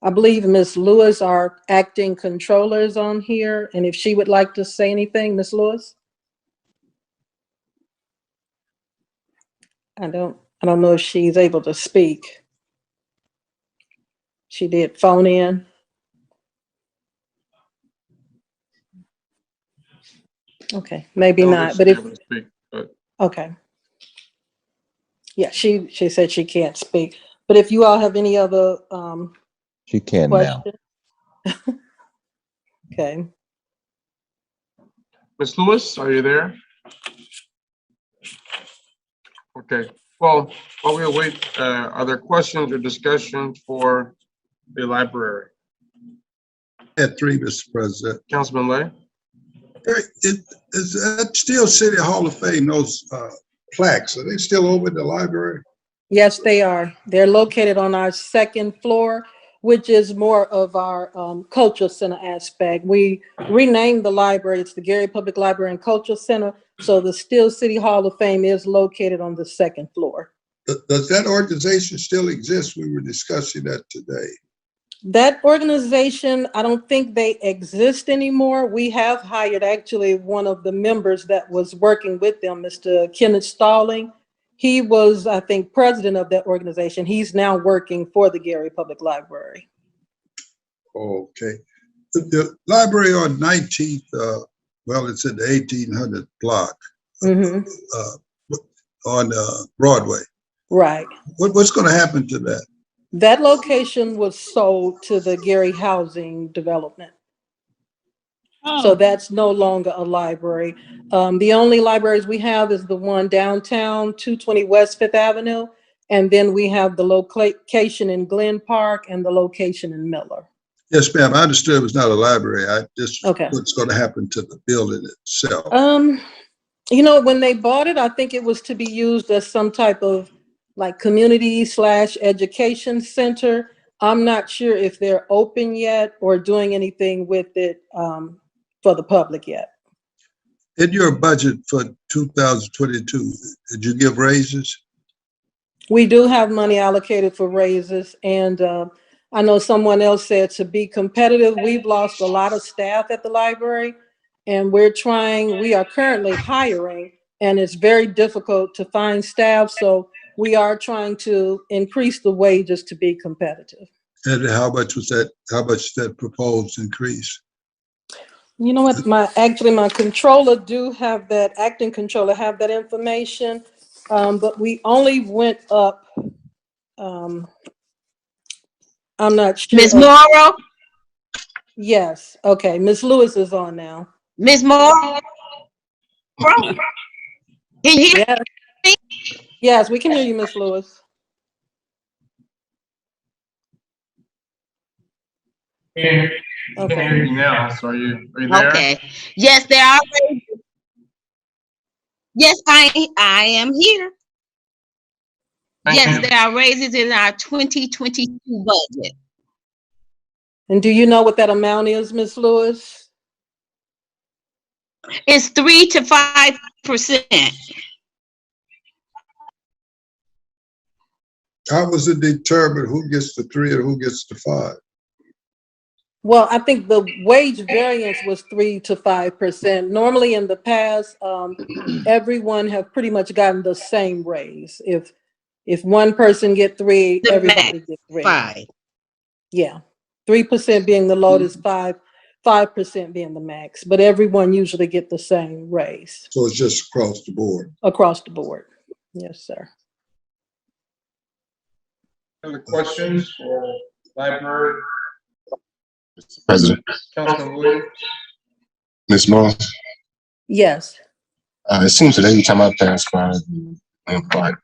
Speaker 21: I believe Ms. Lewis, our acting controller, is on here, and if she would like to say anything, Ms. Lewis? I don't know if she's able to speak. She did phone in. Okay, maybe not, but if, okay. Yeah, she said she can't speak, but if you all have any other
Speaker 2: She can now.
Speaker 21: questions. Okay.
Speaker 1: Ms. Lewis, are you there? Okay, well, while we await, are there questions or discussion for the library?
Speaker 9: At 3, Mr. President.
Speaker 1: Councilman Lay?
Speaker 9: Is that still City Hall of Fame, those plaques, are they still over at the library?
Speaker 21: Yes, they are. They're located on our 2nd floor, which is more of our cultural center aspect. We renamed the library. It's the Gary Public Library and Cultural Center. So the Still City Hall of Fame is located on the 2nd floor.
Speaker 9: Does that organization still exist? We were discussing that today.
Speaker 21: That organization, I don't think they exist anymore. We have hired actually one of the members that was working with them, Mr. Kenneth Stalling. He was, I think, president of that organization. He's now working for the Gary Public Library.
Speaker 9: Okay. The library on 19th, well, it's in the 1800 block on Broadway.
Speaker 21: Right.
Speaker 9: What's going to happen to that?
Speaker 21: That location was sold to the Gary Housing Development. So that's no longer a library. The only libraries we have is the one downtown, 220 West 5th Avenue. And then we have the location in Glen Park and the location in Miller.
Speaker 9: Yes, ma'am. I understood it was not a library. I just, what's going to happen to the building itself?
Speaker 21: You know, when they bought it, I think it was to be used as some type of like community/education center. I'm not sure if they're open yet or doing anything with it for the public yet.
Speaker 9: In your budget for 2022, did you give raises?
Speaker 21: We do have money allocated for raises, and I know someone else said to be competitive, we've lost a lot of staff at the library, and we are currently hiring, and it's very difficult to find staff, so we are trying to increase the wages to be competitive.
Speaker 9: And how much was that? How much is that proposed increase?
Speaker 21: You know what? My controller do have that, acting controller have that information, but we only went up. I'm not sure.
Speaker 22: Ms. Morrow?
Speaker 21: Yes. Okay. Ms. Lewis is on now.
Speaker 22: Ms. Morrow? Can you hear me?
Speaker 21: Yes, we can hear you, Ms. Lewis.
Speaker 1: Okay. I can hear you now. So are you there?
Speaker 22: Okay. Yes, there are. Yes, I am here. Yes, there are raises in our 2022 budget.
Speaker 21: And do you know what that amount is, Ms. Lewis?
Speaker 22: It's 3 to 5%.
Speaker 9: How was it determined who gets the 3 and who gets the 5?
Speaker 21: Well, I think the wage variance was 3 to 5%. Normally in the past, everyone have pretty much gotten the same raise. If one person get 3, everybody gets 3.
Speaker 22: 5.
Speaker 21: Yeah, 3% being the lowest, 5% being the max, but everyone usually get the same raise.
Speaker 9: So it's just across the board?
Speaker 21: Across the board, yes, sir.
Speaker 1: Other questions for library?
Speaker 8: Mr. President,
Speaker 1: Councilman Williams.
Speaker 8: Ms. Moore,
Speaker 21: Yes.
Speaker 8: it seems that every time I pass by the Glen Park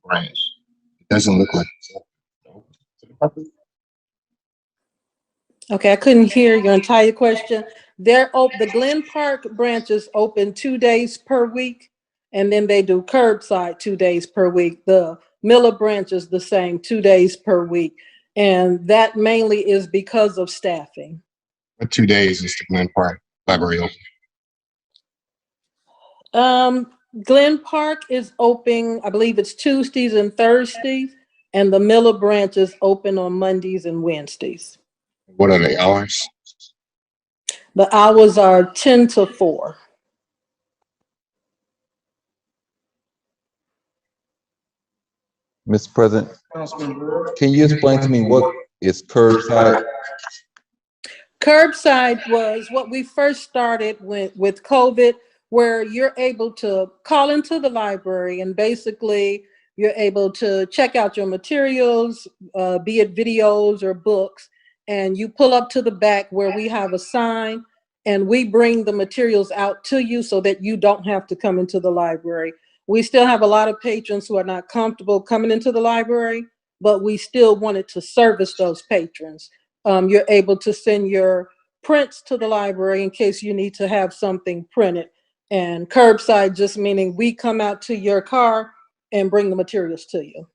Speaker 8: branch, it doesn't look like it's open to the public.
Speaker 21: Okay, I couldn't hear your entire question. The Glen Park branch is open 2 days per week, and then they do curbside 2 days per week. The Miller branch is the same, 2 days per week. And that mainly is because of staffing.
Speaker 8: What 2 days is the Glen Park Library open?
Speaker 21: Glen Park is open, I believe it's Tuesdays and Thursdays, and the Miller branch is open on Mondays and Wednesdays.
Speaker 8: What are the hours?
Speaker 21: The hours are 10 to 4.
Speaker 2: Mr. President,
Speaker 1: Councilman Brewer.
Speaker 2: can you explain to me what is curbside?
Speaker 21: Curbside was what we first started with COVID, where you're able to call into the library and basically you're able to check out your materials, be it videos or books, and you pull up to the back where we have a sign and we bring the materials out to you so that you don't have to come into the library. We still have a lot of patrons who are not comfortable coming into the library, but we still wanted to service those patrons. You're able to send your prints to the library in case you need to have something printed. And curbside just meaning we come out to your car and bring the materials to you.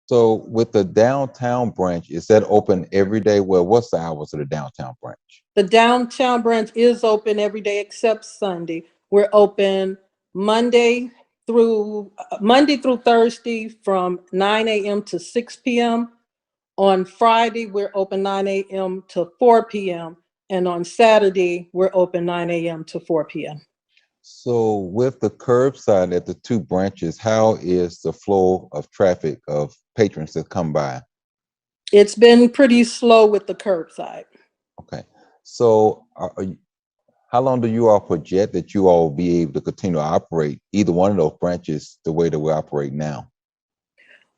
Speaker 2: So with the downtown branch, is that open every day? Well, what's the hours of the downtown branch?
Speaker 21: The downtown branch is open every day except Sunday. We're open Monday through Thursday from 9 a.m. to 6 p.m. On Friday, we're open 9 a.m. to 4 p.m. And on Saturday, we're open 9 a.m. to 4 p.m.
Speaker 2: So with the curbside at the two branches, how is the flow of traffic of patrons that come by?
Speaker 21: It's been pretty slow with the curbside.
Speaker 2: Okay. So how long do you all project that you all will be able to continue to operate either one of those branches the way that we operate now?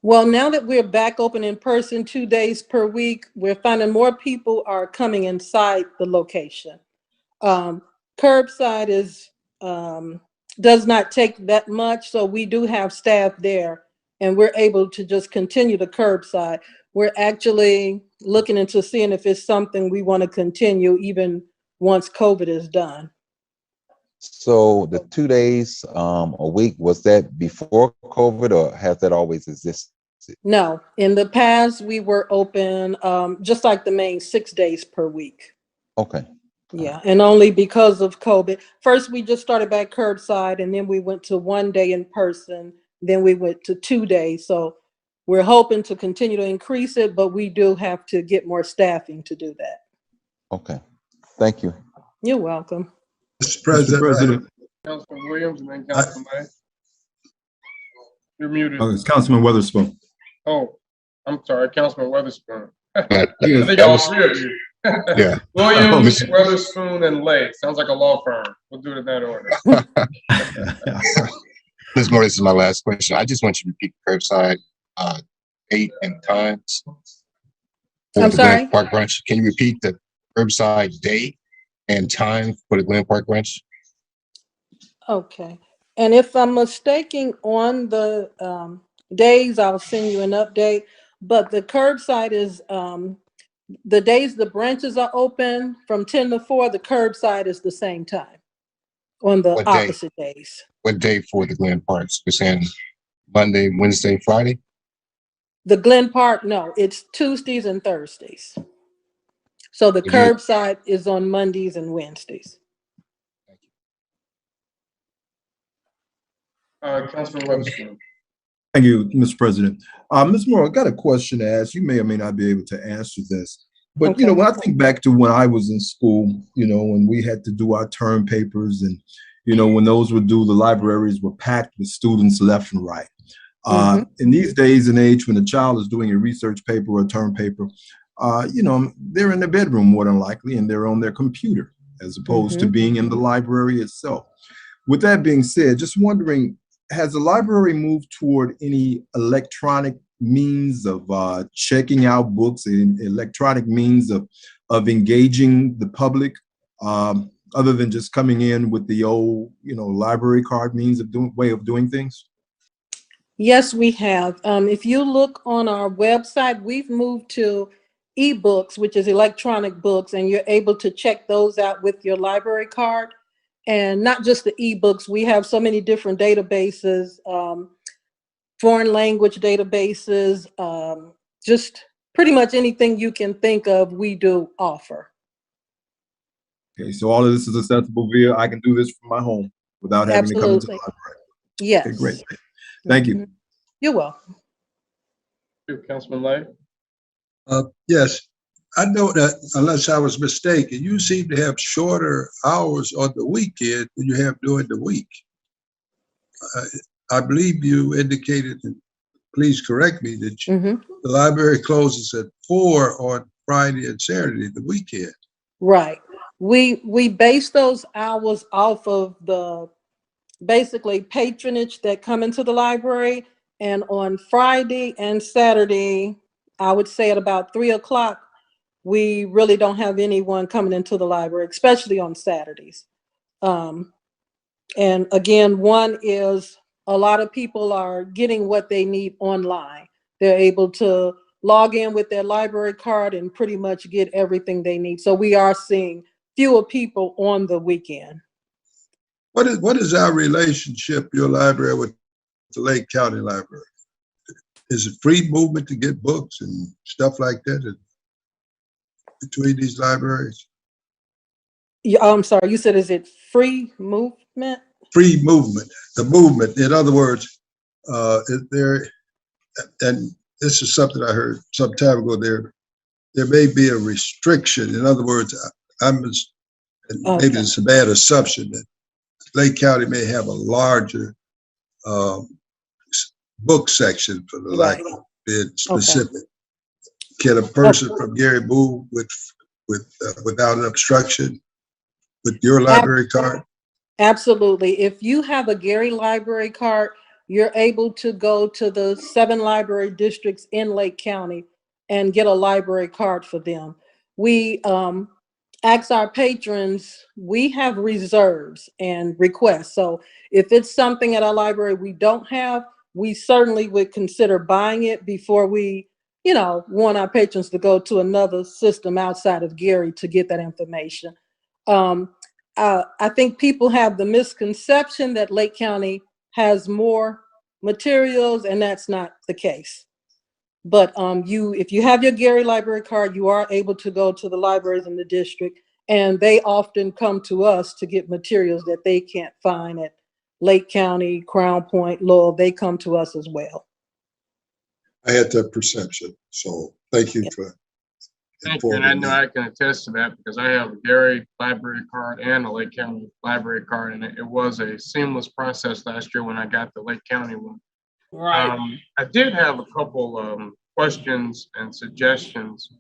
Speaker 21: Well, now that we're back open in person 2 days per week, we're finding more people are coming inside the location. Curbside is does not take that much, so we do have staff there and we're able to just continue the curbside. We're actually looking into seeing if it's something we want to continue even once COVID is done.
Speaker 2: So the 2 days a week, was that before COVID or has that always existed?
Speaker 21: No, in the past we were open just like the main 6 days per week.
Speaker 2: Okay.
Speaker 21: Yeah, and only because of COVID. First, we just started back curbside and then we went to 1 day in person. Then we went to 2 days. So we're hoping to continue to increase it, but we do have to get more staffing to do that.
Speaker 2: Okay. Thank you.
Speaker 21: You're welcome.
Speaker 9: Mr. President.
Speaker 1: Councilman Williams and then Councilman Lay. You're muted.
Speaker 6: Oh, it's Councilman Weatherspoon.
Speaker 1: Oh, I'm sorry, Councilman Weatherspoon. I
Speaker 8: Yes,
Speaker 1: think
Speaker 8: that
Speaker 1: all
Speaker 8: was-
Speaker 1: three of you.
Speaker 8: Yeah.
Speaker 1: Williams,
Speaker 8: Mr.
Speaker 1: Weatherspoon, and Lay. Sounds like a law firm. We'll do it in that order.
Speaker 8: Ms. Moore, this is my last question. I just want you to repeat curbside date and times. for
Speaker 21: I'm
Speaker 8: the Glen
Speaker 21: sorry?
Speaker 8: Park branch. Can you repeat the curbside date and time for the Glen Park branch?
Speaker 21: Okay. And if I'm mistaken on the days, I'll send you an update. But the curbside is the days the branches are open from 10 to 4, the curbside is the same time on the
Speaker 8: What day?
Speaker 21: opposite days.
Speaker 8: What day for the Glen Parks? We're saying Monday, Wednesday, Friday?
Speaker 21: The Glen Park, no, it's Tuesdays and Thursdays. So the
Speaker 8: You-
Speaker 21: curbside is on Mondays and Wednesdays.
Speaker 1: Councilman Weatherspoon.
Speaker 6: Thank you, Mr. President. Ms. Moore, I got a question to ask. You may or may not be able to answer this. But, you know, when I think back to when I was in school, you know, when we had to do our term papers and, you know, when those were due, the libraries were packed with students left and right. In these days and age, when a child is doing a research paper or a term paper, you know, they're in their bedroom more than likely and they're on their computer as opposed to being in the library itself. With that being said, just wondering, has the library moved toward any electronic means of checking out books and electronic means of of engaging the public, other than just coming in with the old, library card way of doing things?
Speaker 21: Yes, we have. If you look on our website, we've moved to ebooks, which is electronic books, and you're able to check those out with your library card. And not just the ebooks, we have so many different databases, foreign language databases, just pretty much anything you can think of, we do offer.
Speaker 6: Okay, so all of this is accessible I can do this from my home without having to come into the
Speaker 21: Absolutely.
Speaker 6: library.
Speaker 21: Yes.
Speaker 6: Okay, great. Thank you.
Speaker 21: You're welcome.
Speaker 1: Thank you, Councilman Lay.
Speaker 9: Yes, I know that unless I was mistaken, you seem to have shorter hours on the weekend than you have during the week. I believe you indicated, and please correct me, that the library closes at 4 on Friday and Saturday, the weekend.
Speaker 21: Right. We base those hours off of the basically patronage that come into the library. And on Friday and Saturday, I would say at about 3 o'clock, we really don't have anyone coming into the library, especially on Saturdays. And again, one is a lot of people are getting what they need online. They're able to log in with their library card and pretty much get everything they need. So we are seeing fewer people on the weekend.
Speaker 9: What is our relationship, your library, with the Lake County Library? Is it free movement to get books and stuff like that between these libraries?
Speaker 21: Yeah, I'm sorry, you said, is it free movement?
Speaker 9: Free movement, the movement. In other words, is there, and this is something I heard some time ago, there may be a restriction. In other words, maybe it's a bad assumption that Lake County may have a larger book section, for the lack of being specific. Can a person from Gary move without an obstruction with your library card?
Speaker 21: Absolutely. If you have a Gary library card, you're able to go to the 7 library districts in Lake County and get a library card for them. We ask our patrons, we have reserves and requests. So if it's something at our library we don't have, we certainly would consider buying it before we, want our patrons to go to another system outside of Gary to get that information. I think people have the misconception that Lake County has more materials, and that's not the case. But if you have your Gary library card, you are able to go to the libraries in the district, and they often come to us to get materials that they can't find at Lake County, Crown Point, Lowell. They come to us as well.
Speaker 9: I had that perception, so thank you for
Speaker 1: Thank you, and I know I can attest to that because I have a Gary library card and a Lake County library card, and it was a seamless process last year when I got the Lake County one.
Speaker 10: Right.
Speaker 1: I did have a couple questions and suggestions.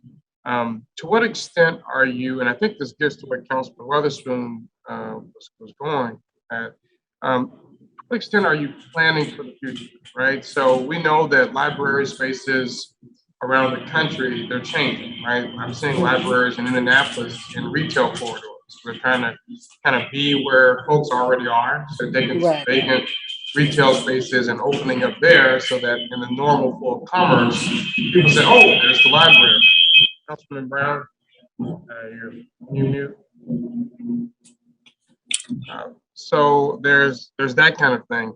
Speaker 1: To what extent are you, and I think this gets to what Councilman Weatherspoon was going at, to what extent are you planning for the future, right? So we know that library spaces around the country, they're changing, right? I'm seeing libraries in Indianapolis in retail corridors. We're trying to kind of be where folks already are, so they can see vacant retail spaces and opening up there so that in the normal flow of commerce, people say, oh, there's the library. Councilman Brown, you're mute. So there's that kind of thing.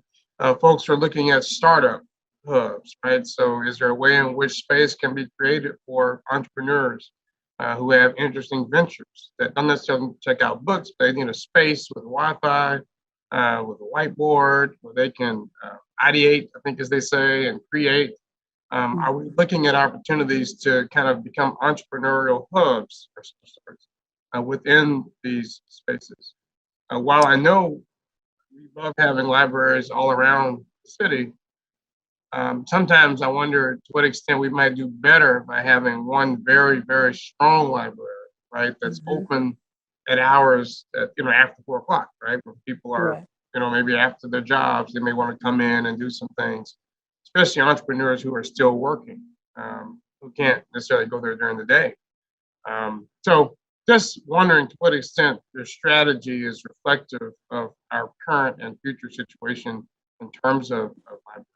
Speaker 1: Folks are looking at startup hubs, right? So is there a way in which space can be created for entrepreneurs who have interesting ventures that don't necessarily check out books, but they need a space with Wi-Fi, with a whiteboard where they can ideate, I think as they say, and create. Are we looking at opportunities to kind of become entrepreneurial hubs within these spaces? While I know we love having libraries all around the city, sometimes I wonder to what extent we might do better by having one very, very strong library, right? That's open at hours that, after 4 o'clock, right? When people are, maybe after their jobs, they may want to come in and do some things, especially entrepreneurs who are still working, who can't necessarily go there during the day. So just wondering to what extent your strategy is reflective of our current and future situation in terms of libraries.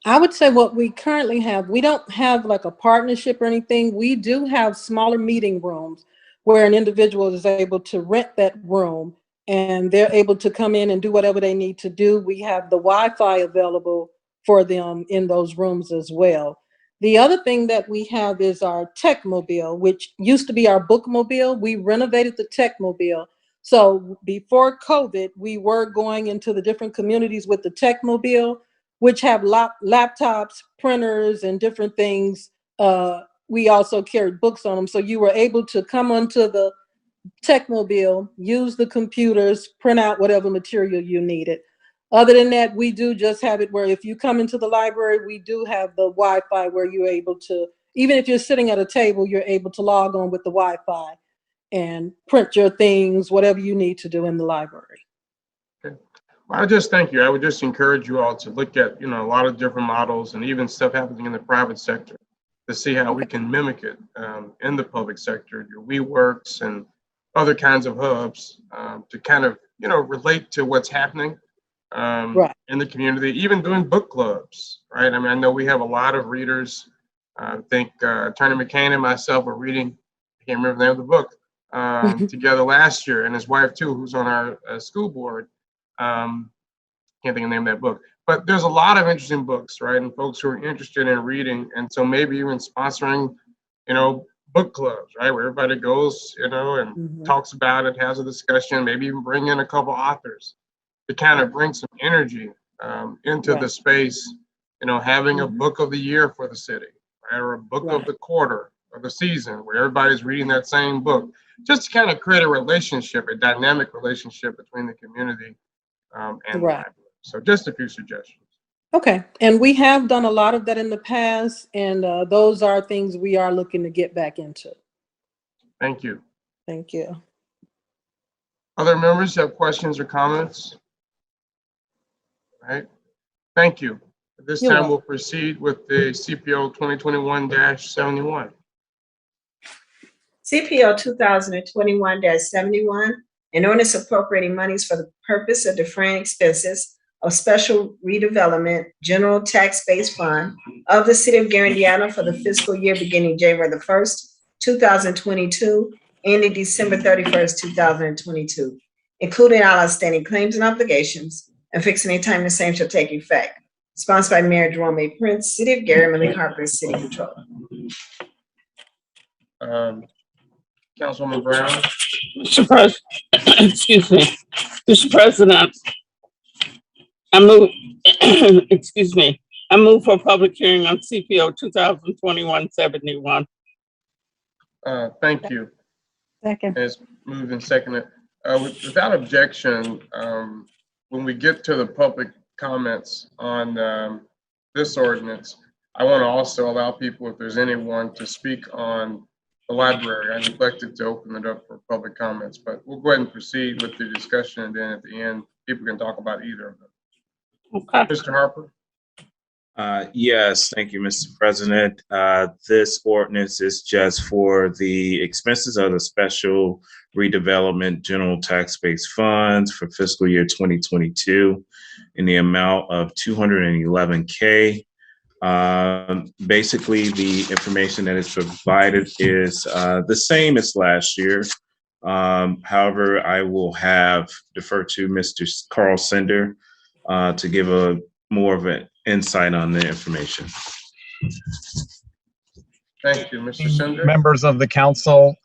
Speaker 21: I would say what we currently have, we don't have like a partnership or anything. We do have smaller meeting rooms where an individual is able to rent that room and they're able to come in and do whatever they need to do. We have the Wi-Fi available for them in those rooms as well. The other thing that we have is our Techmobile, which used to be our Bookmobile. We renovated the Techmobile. So before COVID, we were going into the different communities with the Techmobile, which have laptops, printers, and different things. We also carried books on them. So you were able to come onto the Techmobile, use the computers, print out whatever material you needed. Other than that, we do just have it where if you come into the library, we do have the Wi-Fi where you're able to, even if you're sitting at a table, you're able to log on with the Wi-Fi and print your things, whatever you need to do in the library.
Speaker 1: Okay. Well, I just thank you. I would just encourage you all to look at, a lot of different models and even stuff happening in the private sector to see how we can mimic it in the public sector, your WeWorks and other kinds of hubs to kind of, relate to what's happening in the community, even doing book clubs, right? I mean, I know we have a lot of readers. I think Attorney McCain and myself were reading, I can't remember the name of the book, together last year, and his wife too, who's on our school board. Can't think of the name of that book, but there's a lot of interesting books, right? And folks who are interested in reading, and so maybe even sponsoring, book clubs, right? Where everybody goes, and talks about it, has a discussion, maybe even bring in a couple authors to kind of bring some energy into the space, having a book of the year for the city, right? Or a book of the quarter or the season where everybody's reading that same book, just to kind of create a relationship, a dynamic relationship between the community and the library. So just a few suggestions.
Speaker 21: Okay, and we have done a lot of that in the past, and those are things we are looking to get back into.
Speaker 1: Thank you.
Speaker 21: Thank you.
Speaker 1: Other members have questions or comments? All right, thank you. At this time, we'll proceed with the CPO 2021-71.
Speaker 3: CPO 2021-71, an ordinance appropriating monies for the purpose of defraying expenses of special redevelopment general tax base fund of the city of Gary, Indiana for the fiscal year beginning January the 1st, 2022, ending December 31st, 2022, including all outstanding claims and obligations, and fixing a time the same shall take effect. Sponsored by Mayor Jerome A. Prince, City of Gary, Emily Harper, City Controller.
Speaker 1: Councilwoman Brown.
Speaker 10: Mr. President, excuse me, Mr. President, I move, excuse me, I move for public hearing on CPO 2021-71.
Speaker 1: Thank you.
Speaker 21: Second.
Speaker 1: It's moved and seconded. Without objection, when we get to the public comments on this ordinance, I want to also allow people, if there's anyone, to speak on the library. I neglected to open it up for public comments, but we'll go ahead and proceed with the discussion, and then at the end, people can talk about either of them.
Speaker 10: Okay.
Speaker 1: Mr. Harper.
Speaker 19: Yes, thank you, Mr. President. This ordinance is just for the expenses of the special redevelopment general tax base funds for fiscal year 2022 in the amount of $211K. Basically, the information that is provided is the same as last year. However, I will defer to Mr. Carl Sender to give a more of an insight on the information.
Speaker 1: Thank you, Mr. Sender.
Speaker 11: Members of the council,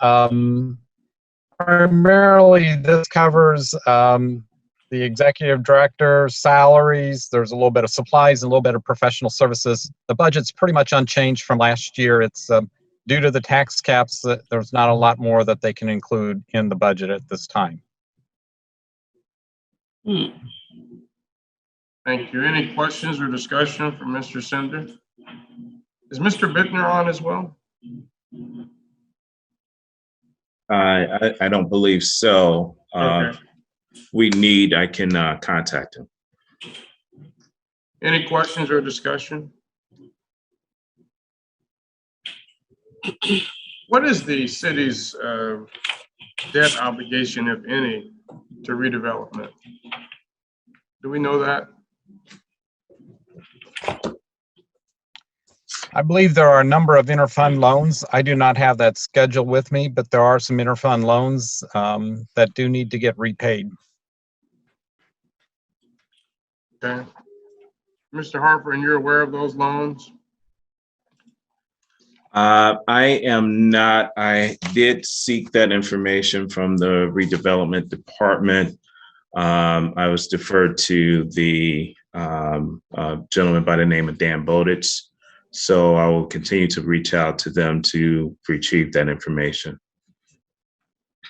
Speaker 11: primarily this covers the executive director salaries. There's a little bit of supplies and a little bit of professional services. The budget's pretty much unchanged from last year. It's due to the tax caps that there's not a lot more that they can include in the budget at this time.
Speaker 1: Thank you. Any questions or discussion from Mr. Sender? Is Mr. Bittner on as well?
Speaker 19: I don't believe so.
Speaker 1: Okay.
Speaker 19: I can contact him.
Speaker 1: Any questions or discussion? What is the city's debt obligation, if any, to redevelopment? Do we know that?
Speaker 11: I believe there are a number of interfund loans. I do not have that schedule with me, but there are some interfund loans that do need to get repaid.
Speaker 1: Okay. Mr. Harper, and you're aware of those loans?
Speaker 19: I am not. I did seek that information from the redevelopment department. I was deferred to the gentleman by the name of Dan Bowditch. So I will continue to reach out to them to retrieve that information.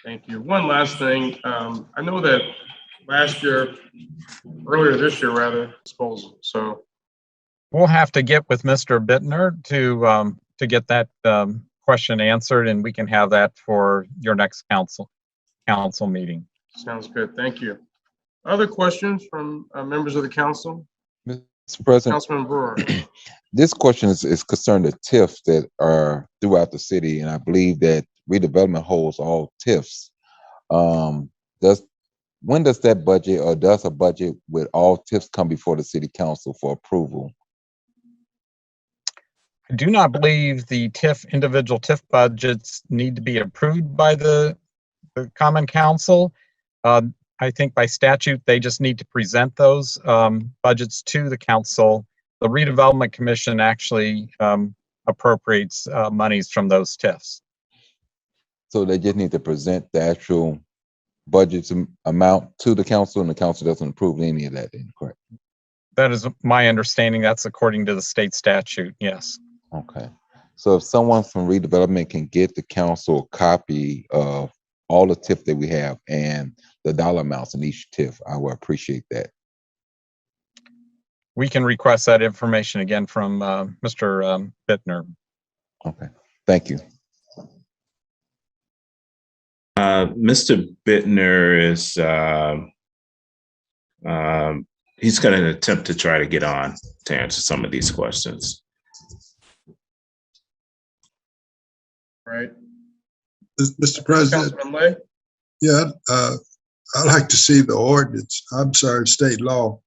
Speaker 1: Thank you. One last thing. I know that earlier this year rather, disposal. So
Speaker 11: We'll have to get with Mr. Bittner to get that question answered, and we can have that for your next council meeting.
Speaker 1: sounds good. Thank you. Other questions from members of the council?
Speaker 2: Mr. President,
Speaker 1: Councilman Brewer.
Speaker 2: this question is concerned the TIFs that are throughout the city, and I believe that redevelopment holds all TIFs. When does that budget, or does a budget with all TIFs come before the city council for approval?
Speaker 11: I do not believe the individual TIF budgets need to be approved by the Common Council. I think by statute, they just need to present those budgets to the council. The Redevelopment Commission actually appropriates monies from those TIFs.
Speaker 2: So they just need to present the actual budget amount to the council, and the council doesn't approve any of that, then, correct?
Speaker 11: That is my understanding. That's according to the state statute, yes.
Speaker 2: Okay. So if someone from redevelopment can get the council a copy of all the TIF that we have and the dollar amounts in each TIF, I would appreciate that.
Speaker 11: We can request that information again from Mr. Bittner.
Speaker 2: Okay, thank you.
Speaker 19: Mr. Bittner is, he's going to attempt to try to get on to answer some of these questions.
Speaker 1: Right.
Speaker 9: Mr. President,
Speaker 1: Councilman Lay?
Speaker 9: yeah, I'd like to see the ordinance, state law,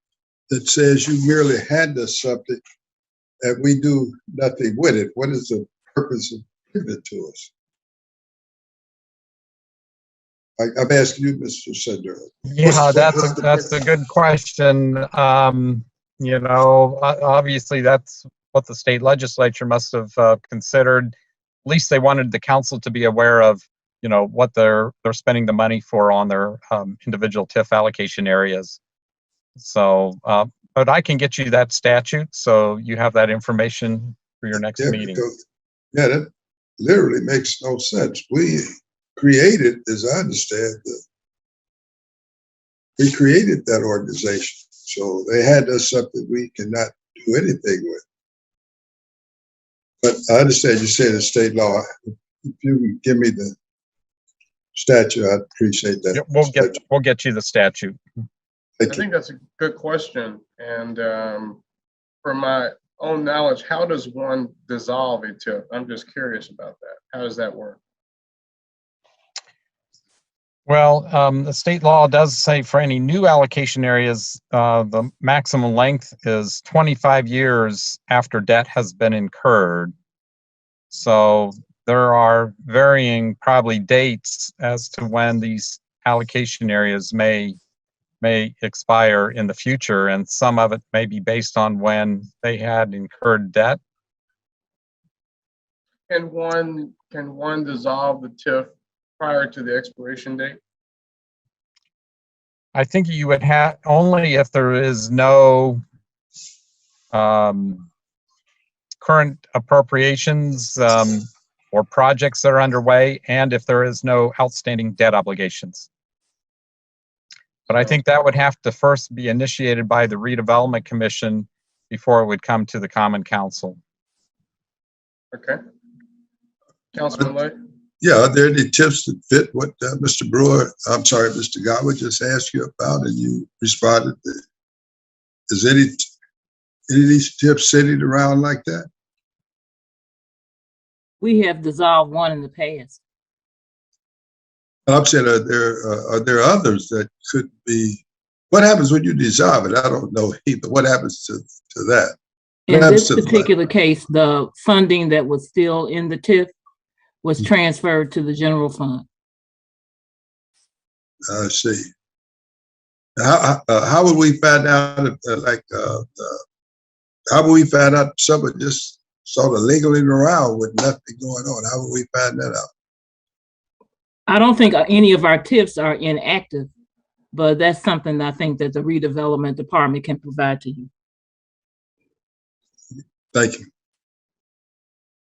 Speaker 9: that says you merely hand us something and we do nothing with it. What is the purpose of giving it to us? I'm asking you, Mr. Sender.
Speaker 11: Yeah, that's a good question. You know, obviously that's what the state legislature must have considered. At least they wanted the council to be aware of, you know, what they're spending the money for on their individual TIF allocation areas. So, but I can get you that statute, so you have that information for your next meeting.
Speaker 9: Yeah, that literally makes no sense. We created, as I understand, we created that organization. So they had us something we cannot do anything with. But I understand you say the state law. If you can give me the statute, I'd appreciate that.
Speaker 11: Yeah, we'll get you the statute.
Speaker 1: I think that's a good question. And from my own knowledge, how does one dissolve a TIF? I'm just curious about that. How does that work?
Speaker 11: Well, the state law does say for any new allocation areas, the maximum length is 25 years after debt has been incurred. So there are varying probably dates as to when these allocation areas may expire in the future, and some of it may be based on when they had incurred debt.
Speaker 1: Can one dissolve the TIF prior to the expiration date?
Speaker 11: I think you would have only if there is no current appropriations or projects that are underway, and if there is no outstanding debt obligations. But I think that would have to first be initiated by the Redevelopment Commission before it would come to the Common Council.
Speaker 1: Okay. Councilman Lay?
Speaker 9: Yeah, are there any tips that fit what Mr. Godwin just asked you about, and you responded to? Is any of these tips sitting around like that?
Speaker 13: We have dissolved one in the past.
Speaker 9: I'm saying, are there others that could be, what happens when you dissolve it? I don't know either. What happens to that?
Speaker 13: In
Speaker 9: What happens
Speaker 13: this
Speaker 9: to the
Speaker 13: particular case, the funding that was still in the TIF was transferred to the general fund.
Speaker 9: I see. How would we find out, how would we find out someone just sort of lingering around with nothing going on? How would we find that out?
Speaker 13: I don't think any of our TIFs are inactive, but that's something I think that the redevelopment department can provide to you.
Speaker 9: Thank you.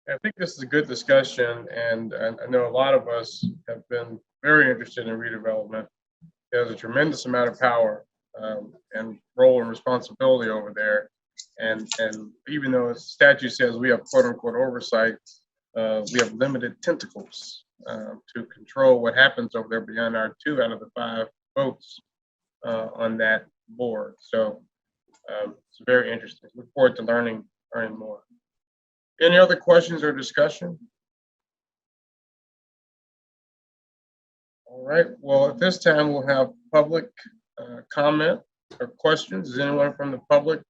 Speaker 1: I think this is a good discussion, and I know a lot of us have been very interested in redevelopment. There's a tremendous amount of power and role and responsibility over there. And even though the statute says we have quote unquote oversight, we have limited tentacles to control what happens over there beyond our 2 out of the 5 votes on that board. So it's very interesting. Look forward to learning more. Any other questions or discussion? All right, well, at this time, we'll have public comment or questions. Is anyone from the public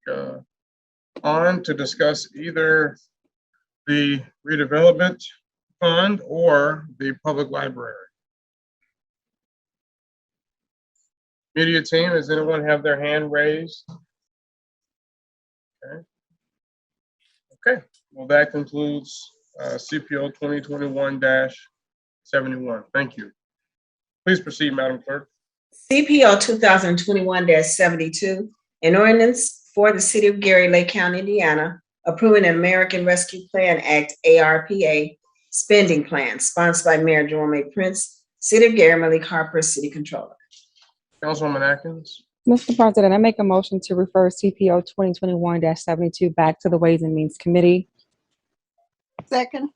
Speaker 1: on to discuss either the redevelopment fund or the public library? Media team, does anyone have their hand raised? Okay, well, that concludes CPO 2021-71. Thank you. Please proceed, Madam Clerk.
Speaker 3: CPO 2021-72, an ordinance for the City of Gary, Lake County, Indiana, approving an American Rescue Plan Act, ARPA, spending plan, sponsored by Mayor Jerome A. Prince, City of Gary, Malik Harper, City Controller.
Speaker 1: Councilwoman Atkins.
Speaker 4: Mr. President, I make a motion to refer CPO 2021-72 back to the Ways and Means Committee.
Speaker 5: Second.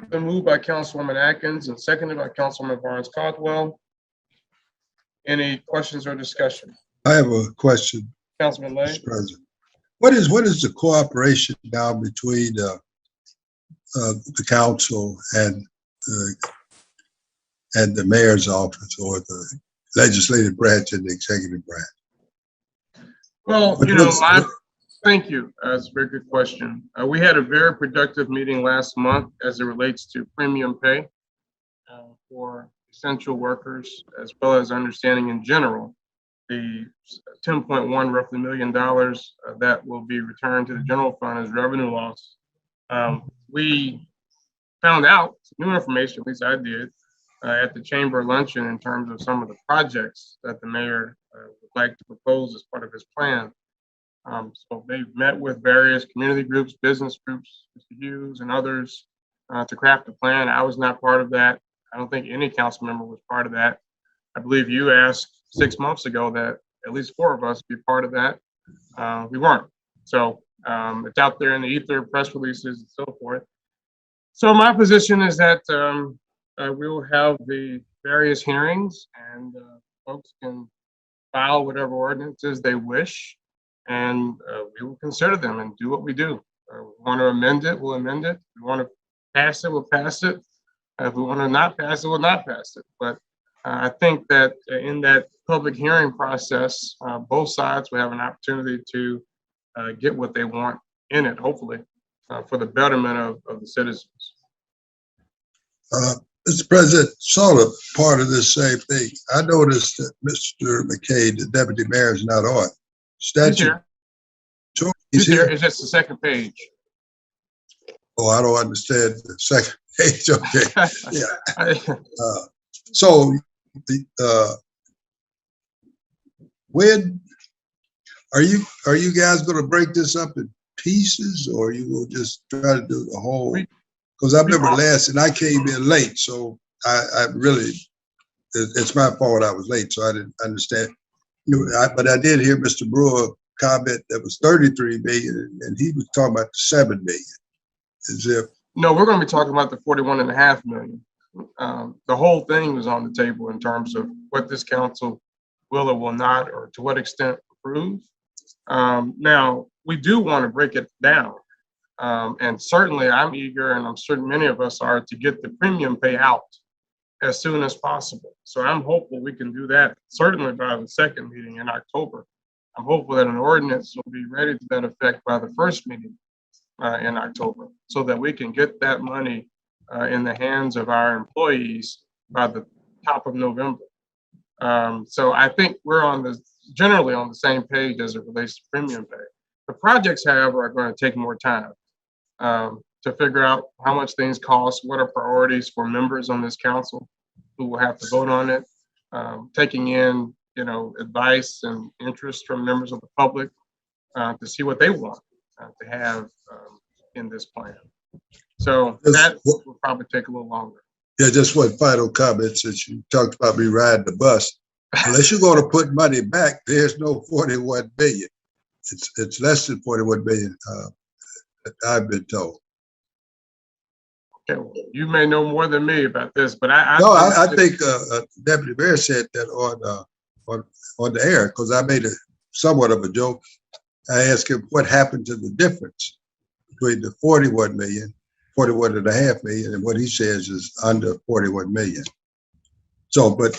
Speaker 1: Been moved by Councilwoman Atkins and seconded by Councilwoman Barnes Caldwell. Any questions or discussion?
Speaker 9: I have a question,
Speaker 1: Councilman Lay.
Speaker 9: Mr. President. What is the cooperation now between the council and the mayor's office, or the legislative branch and the executive branch?
Speaker 1: Well, thank you. That's a very good question. We had a very productive meeting last month as it relates to premium pay for essential workers, as well as understanding in general the 10.1 roughly $1 million that will be returned to the general fund as revenue loss. We found out some new information, at least I did, at the chamber luncheon in terms of some of the projects that the mayor would like to propose as part of his plan. So they've met with various community groups, business groups, Mr. Hughes and others to craft a plan. I was not part of that. I don't think any council member was part of that. I believe you asked 6 months ago that at least 4 of us be part of that. We weren't. So it's out there in the ether, press releases and so forth. So my position is that we will have the various hearings and folks can file whatever ordinances they wish, and we will consider them and do what we do. We want to amend it, we'll amend it. We want to pass it, we'll pass it. If we want to not pass it, we'll not pass it. But I think that in that public hearing process, both sides will have an opportunity to get what they want in it, hopefully, for the betterment of the citizens.
Speaker 9: Mr. President, sort of part of this same thing. I noticed that Mr. McKay, the deputy mayor, is not on. Statute.
Speaker 1: He's here. It's just the second page.
Speaker 9: Oh, I don't understand the second page. Okay. Yeah. So, when are you guys going to break this up in pieces, or you will just try to do the whole? Because I remember last, and I came in late, so I really, it's my fault I was late, so I didn't understand. But I did hear Mr. Brewer comment that was 33 million, and he was talking about 7 million. As if
Speaker 1: no, we're going to be talking about the 41.5 million. The whole thing was on the table in terms of what this council will or will not, or to what extent approve. Now, we do want to break it down. And certainly I'm eager, and I'm certain many of us are, to get the premium pay out as soon as possible. So I'm hopeful we can do that certainly by the second meeting in October. I'm hopeful that an ordinance will be ready to that effect by the first meeting in October, so that we can get that money in the hands of our employees by the top of November. So I think we're generally on the same page as it relates to premium pay. The projects, however, are going to take more time to figure out how much things cost, what are priorities for members on this council who will have to vote on it, taking in, advice and interest from members of the public to see what they want to have in this plan. So that will probably take a little longer.
Speaker 9: Yeah, just one final comment, since you talked about me riding the bus. Unless you're going to put money back, there's no 41 billion. It's less than 41 billion, I've been told.
Speaker 1: Okay, well, you may know more than me about this, but I
Speaker 9: think Deputy Mayor said that on the air, because I made somewhat of a joke. I asked him what happened to the difference between the 41 and a half million, and what he says is under 41 million. So, but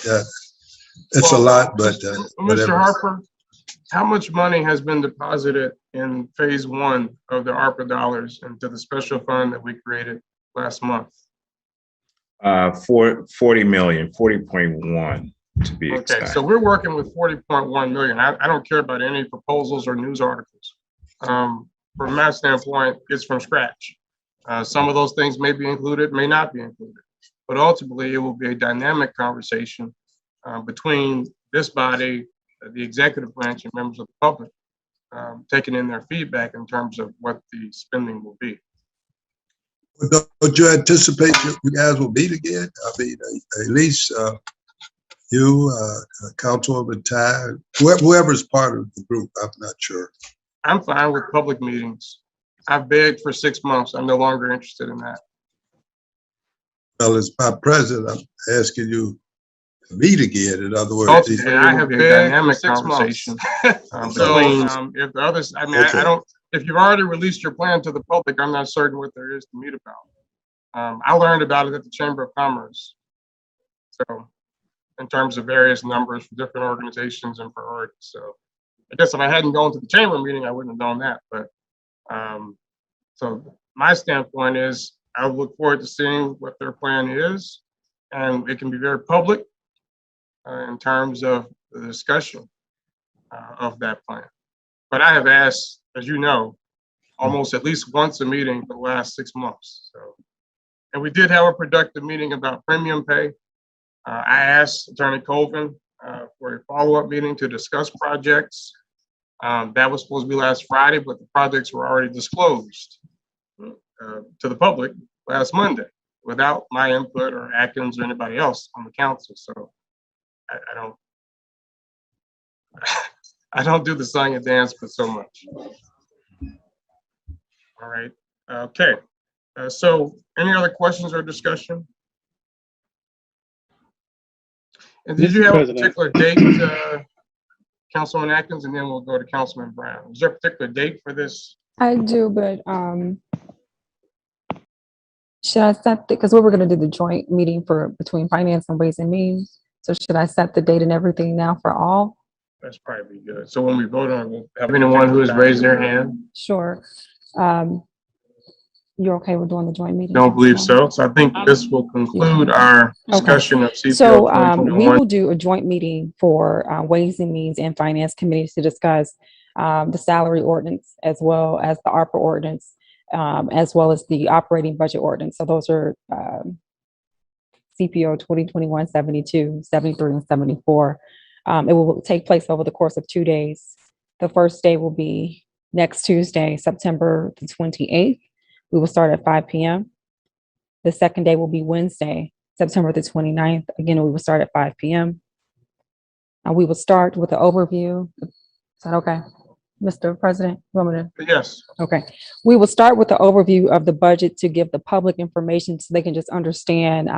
Speaker 9: it's a lot, but
Speaker 1: Mr. Harper, how much money has been deposited in phase 1 of the ARPA dollars into the special fund that we created last month?
Speaker 19: 40 million, 40.1 to be exact.
Speaker 1: Okay, so we're working with 40.1 million. I don't care about any proposals or news articles. From my standpoint, it's from scratch. Some of those things may be included, may not be included, but ultimately it will be a dynamic conversation between this body, the executive branch, and members of the public, taking in their feedback in terms of what the spending will be.
Speaker 9: Don't you anticipate you guys will meet again? I mean, at least you, Councilwoman Ty, whoever's part of the group, I'm not sure.
Speaker 1: I'm fine with public meetings. I've begged for 6 months. I'm no longer interested in that.
Speaker 9: Well, as my president, I'm asking you to meet again. In other words,
Speaker 1: I have begged dynamic conversation between if the others. I mean, okay. I don't. If you've already released your plan to the public, I'm not certain what there is to meet about. I learned about it at the Chamber of Commerce. So, in terms of various numbers for different organizations and priorities. So, I guess if I hadn't gone to the chamber meeting, I wouldn't have known that. But so my standpoint is, I look forward to seeing what their plan is, and it can be very public in terms of the discussion of that plan. But I have asked, as you know, almost at least once a meeting for the last 6 months. So, and we did have a productive meeting about premium pay. I asked Attorney Colvin for a follow-up meeting to discuss projects. That was supposed to be last Friday, but the projects were already disclosed to the public last Monday without my input or Atkins or anybody else on the council. So I don't do the song and dance for so much. All right. Okay. So any other questions or discussion? And did you have a particular date, Councilman Atkins, and then we'll go to Councilman Brown? Is there a particular date for this?
Speaker 4: I do, but should I set because we were going to do the joint meeting between Finance and Ways and Means. So should I set the date and everything now for all?
Speaker 1: That's probably good. So when we vote on it, we'll have anyone who has raised their hand.
Speaker 4: Sure. You're okay with doing the joint meeting?
Speaker 1: Don't believe so. So I think this will conclude our discussion of CPO.
Speaker 4: So we will do a joint meeting for Ways and Means and Finance Committees to discuss the salary ordinance as well as the ARPA ordinance, as well as the operating budget ordinance. So those are CPO 2021 72, 73, and 74. It will take place over the course of 2 days. The first day will be next Tuesday, September the 28th. We will start at 5 p.m. The second day will be Wednesday, September the 29th. Again, we will start at 5 p.m. We will start with an overview. Is that okay, Mr. President? You want me to?
Speaker 1: Yes.
Speaker 4: Okay. We will start with the overview of the budget to give the public information so they can just understand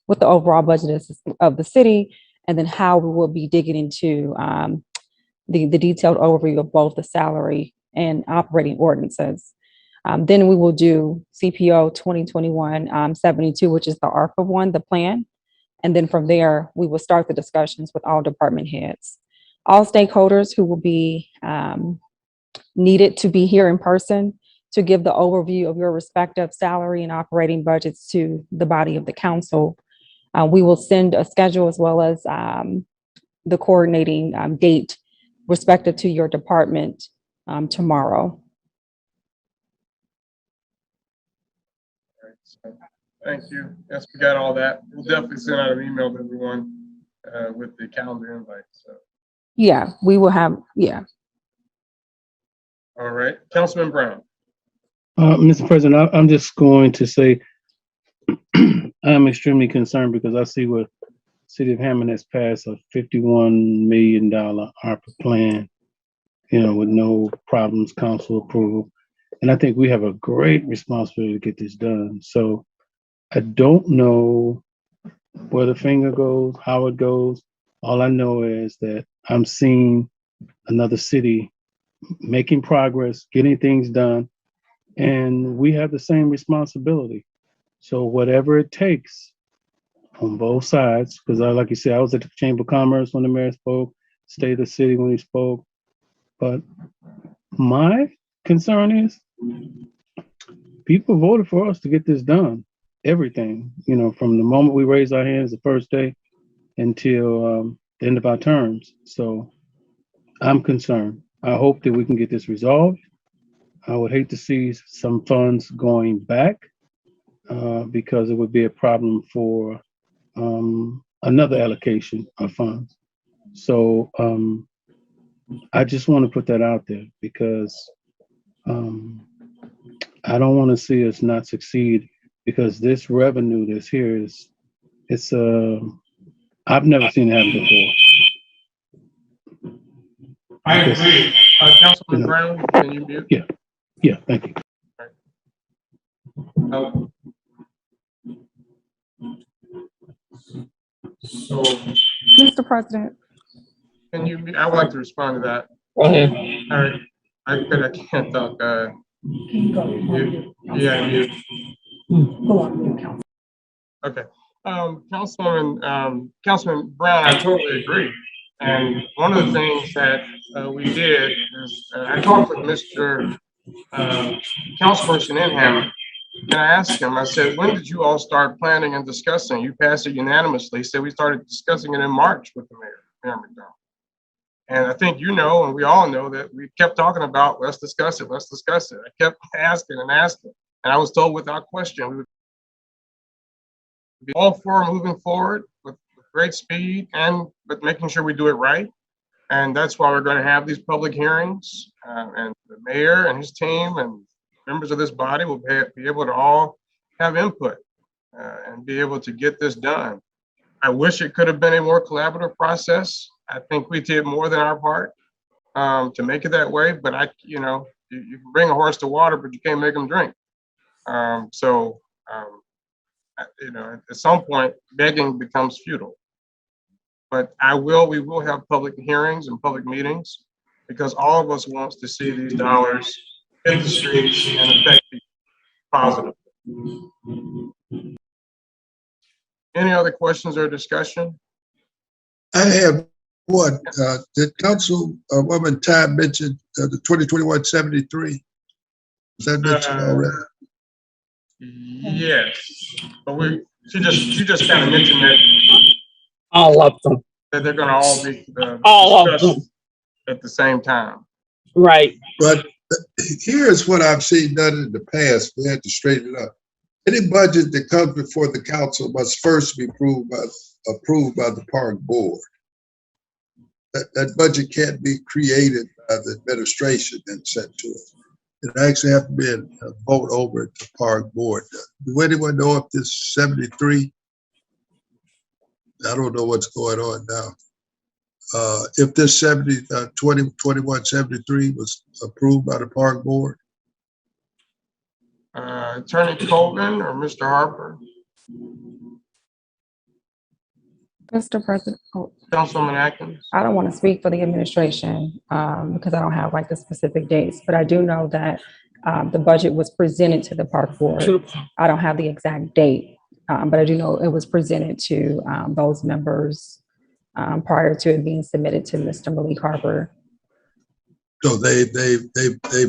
Speaker 4: what the overall budget is of the city, and then how we will be digging into the detailed overview of both the salary and operating ordinances. Then we will do CPO 2021-72, which is the ARPA one, the plan. And then from there, we will start the discussions with all department heads. All stakeholders who will be needed to be here in person to give the overview of your respective salary and operating budgets to the body of the council. We will send a schedule as well as the coordinating date respective to your department tomorrow.
Speaker 1: Thank you. Yes, we got all that. We'll definitely send out an email to everyone with the calendar invite. So.
Speaker 4: Yeah, we will have, yeah.
Speaker 1: All right, Councilman Brown.
Speaker 7: Mr. President, I'm just going to say I'm extremely concerned because I see what City of Hammond has passed a $51 million ARPA plan, with no problems, council approval. And I think we have a great responsibility to get this done. So I don't know where the finger goes, how it goes. All I know is that I'm seeing another city making progress, getting things done, and we have the same responsibility. So whatever it takes on both sides, because like you said, I was at the Chamber of Commerce when the mayor spoke, State of the City when he spoke. But my concern is people voted for us to get this done. Everything, from the moment we raised our hands the first day until the end of our terms. So I'm concerned. I hope that we can get this resolved. I would hate to see some funds going back because it would be a problem for another allocation of funds. So I just want to put that out there because I don't want to see us not succeed because this revenue that's here it's I've never seen it happen before.
Speaker 1: I agree. Councilman Brown, can you mute?
Speaker 7: Yeah, thank you.
Speaker 1: So,
Speaker 4: Mr. President.
Speaker 1: can you? I would like to respond to that.
Speaker 10: Go ahead.
Speaker 1: All right. I can't talk. Okay. Councilman Brown, I totally agree. And one of the things that we did is I talked with Mr. Councilperson Inham, and I asked him, I said, when did you all start planning and discussing? You passed it unanimously. He said we started discussing it in March with the Mayor McDonald. And I think and we all know that we kept talking about, let's discuss it, let's discuss it. I kept asking and asking, and I was told without question, we would be all for moving forward with great speed and with making sure we do it right. And that's why we're going to have these public hearings, and the mayor and his team and members of this body will be able to all have input and be able to get this done. I wish it could have been a more collaborative process. I think we did more than our part to make it that way, but you can bring a horse to water, but you can't make them drink. At some point, begging becomes futile. But we will have public hearings and public meetings because all of us wants to see these dollars hit the streets and affect people positively. Any other questions or discussion?
Speaker 9: I have one. Did Councilwoman Ty mention the 2021-73? Is that mentioned already?
Speaker 1: Yes, but she just kind of mentioned that
Speaker 10: all of them,
Speaker 1: that they're going to all be
Speaker 10: all of them
Speaker 1: at the same time.
Speaker 10: Right.
Speaker 9: But here's what I've seen done in the past. We had to straighten it up. Any budget that comes before the council must first be approved by the park board. That budget can't be created by the administration and sent to it. It actually has to be a vote over at the park board. Do anyone know if this 73? I don't know what's going on now. If this 2021-73 was approved by the park board?
Speaker 1: Attorney Colvin or Mr. Harper?
Speaker 4: Mr. President.
Speaker 1: Councilwoman Atkins?
Speaker 4: I don't want to speak for the administration because I don't have the specific dates, but I do know that the budget was presented to the park board. I don't have the exact date, but I do know it was presented to those members prior to it being submitted to Mr. Malik Harper.
Speaker 9: So they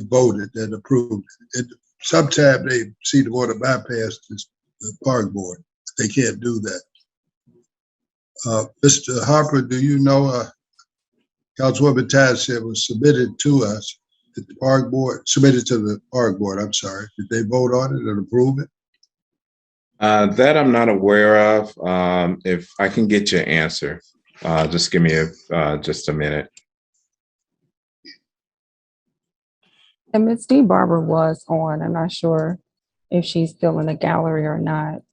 Speaker 9: voted and approved it. Sometimes they see the water bypass the park board. They can't do that. Mr. Harper, do you know, Councilwoman Taz said was submitted to us at the park board, submitted to the park board, I'm sorry. Did they vote on it and approve it?
Speaker 19: That I'm not aware of. If I can get your answer, just give me just a minute.
Speaker 4: And Ms. D. Barber was on. I'm not sure if she's still in the gallery or not.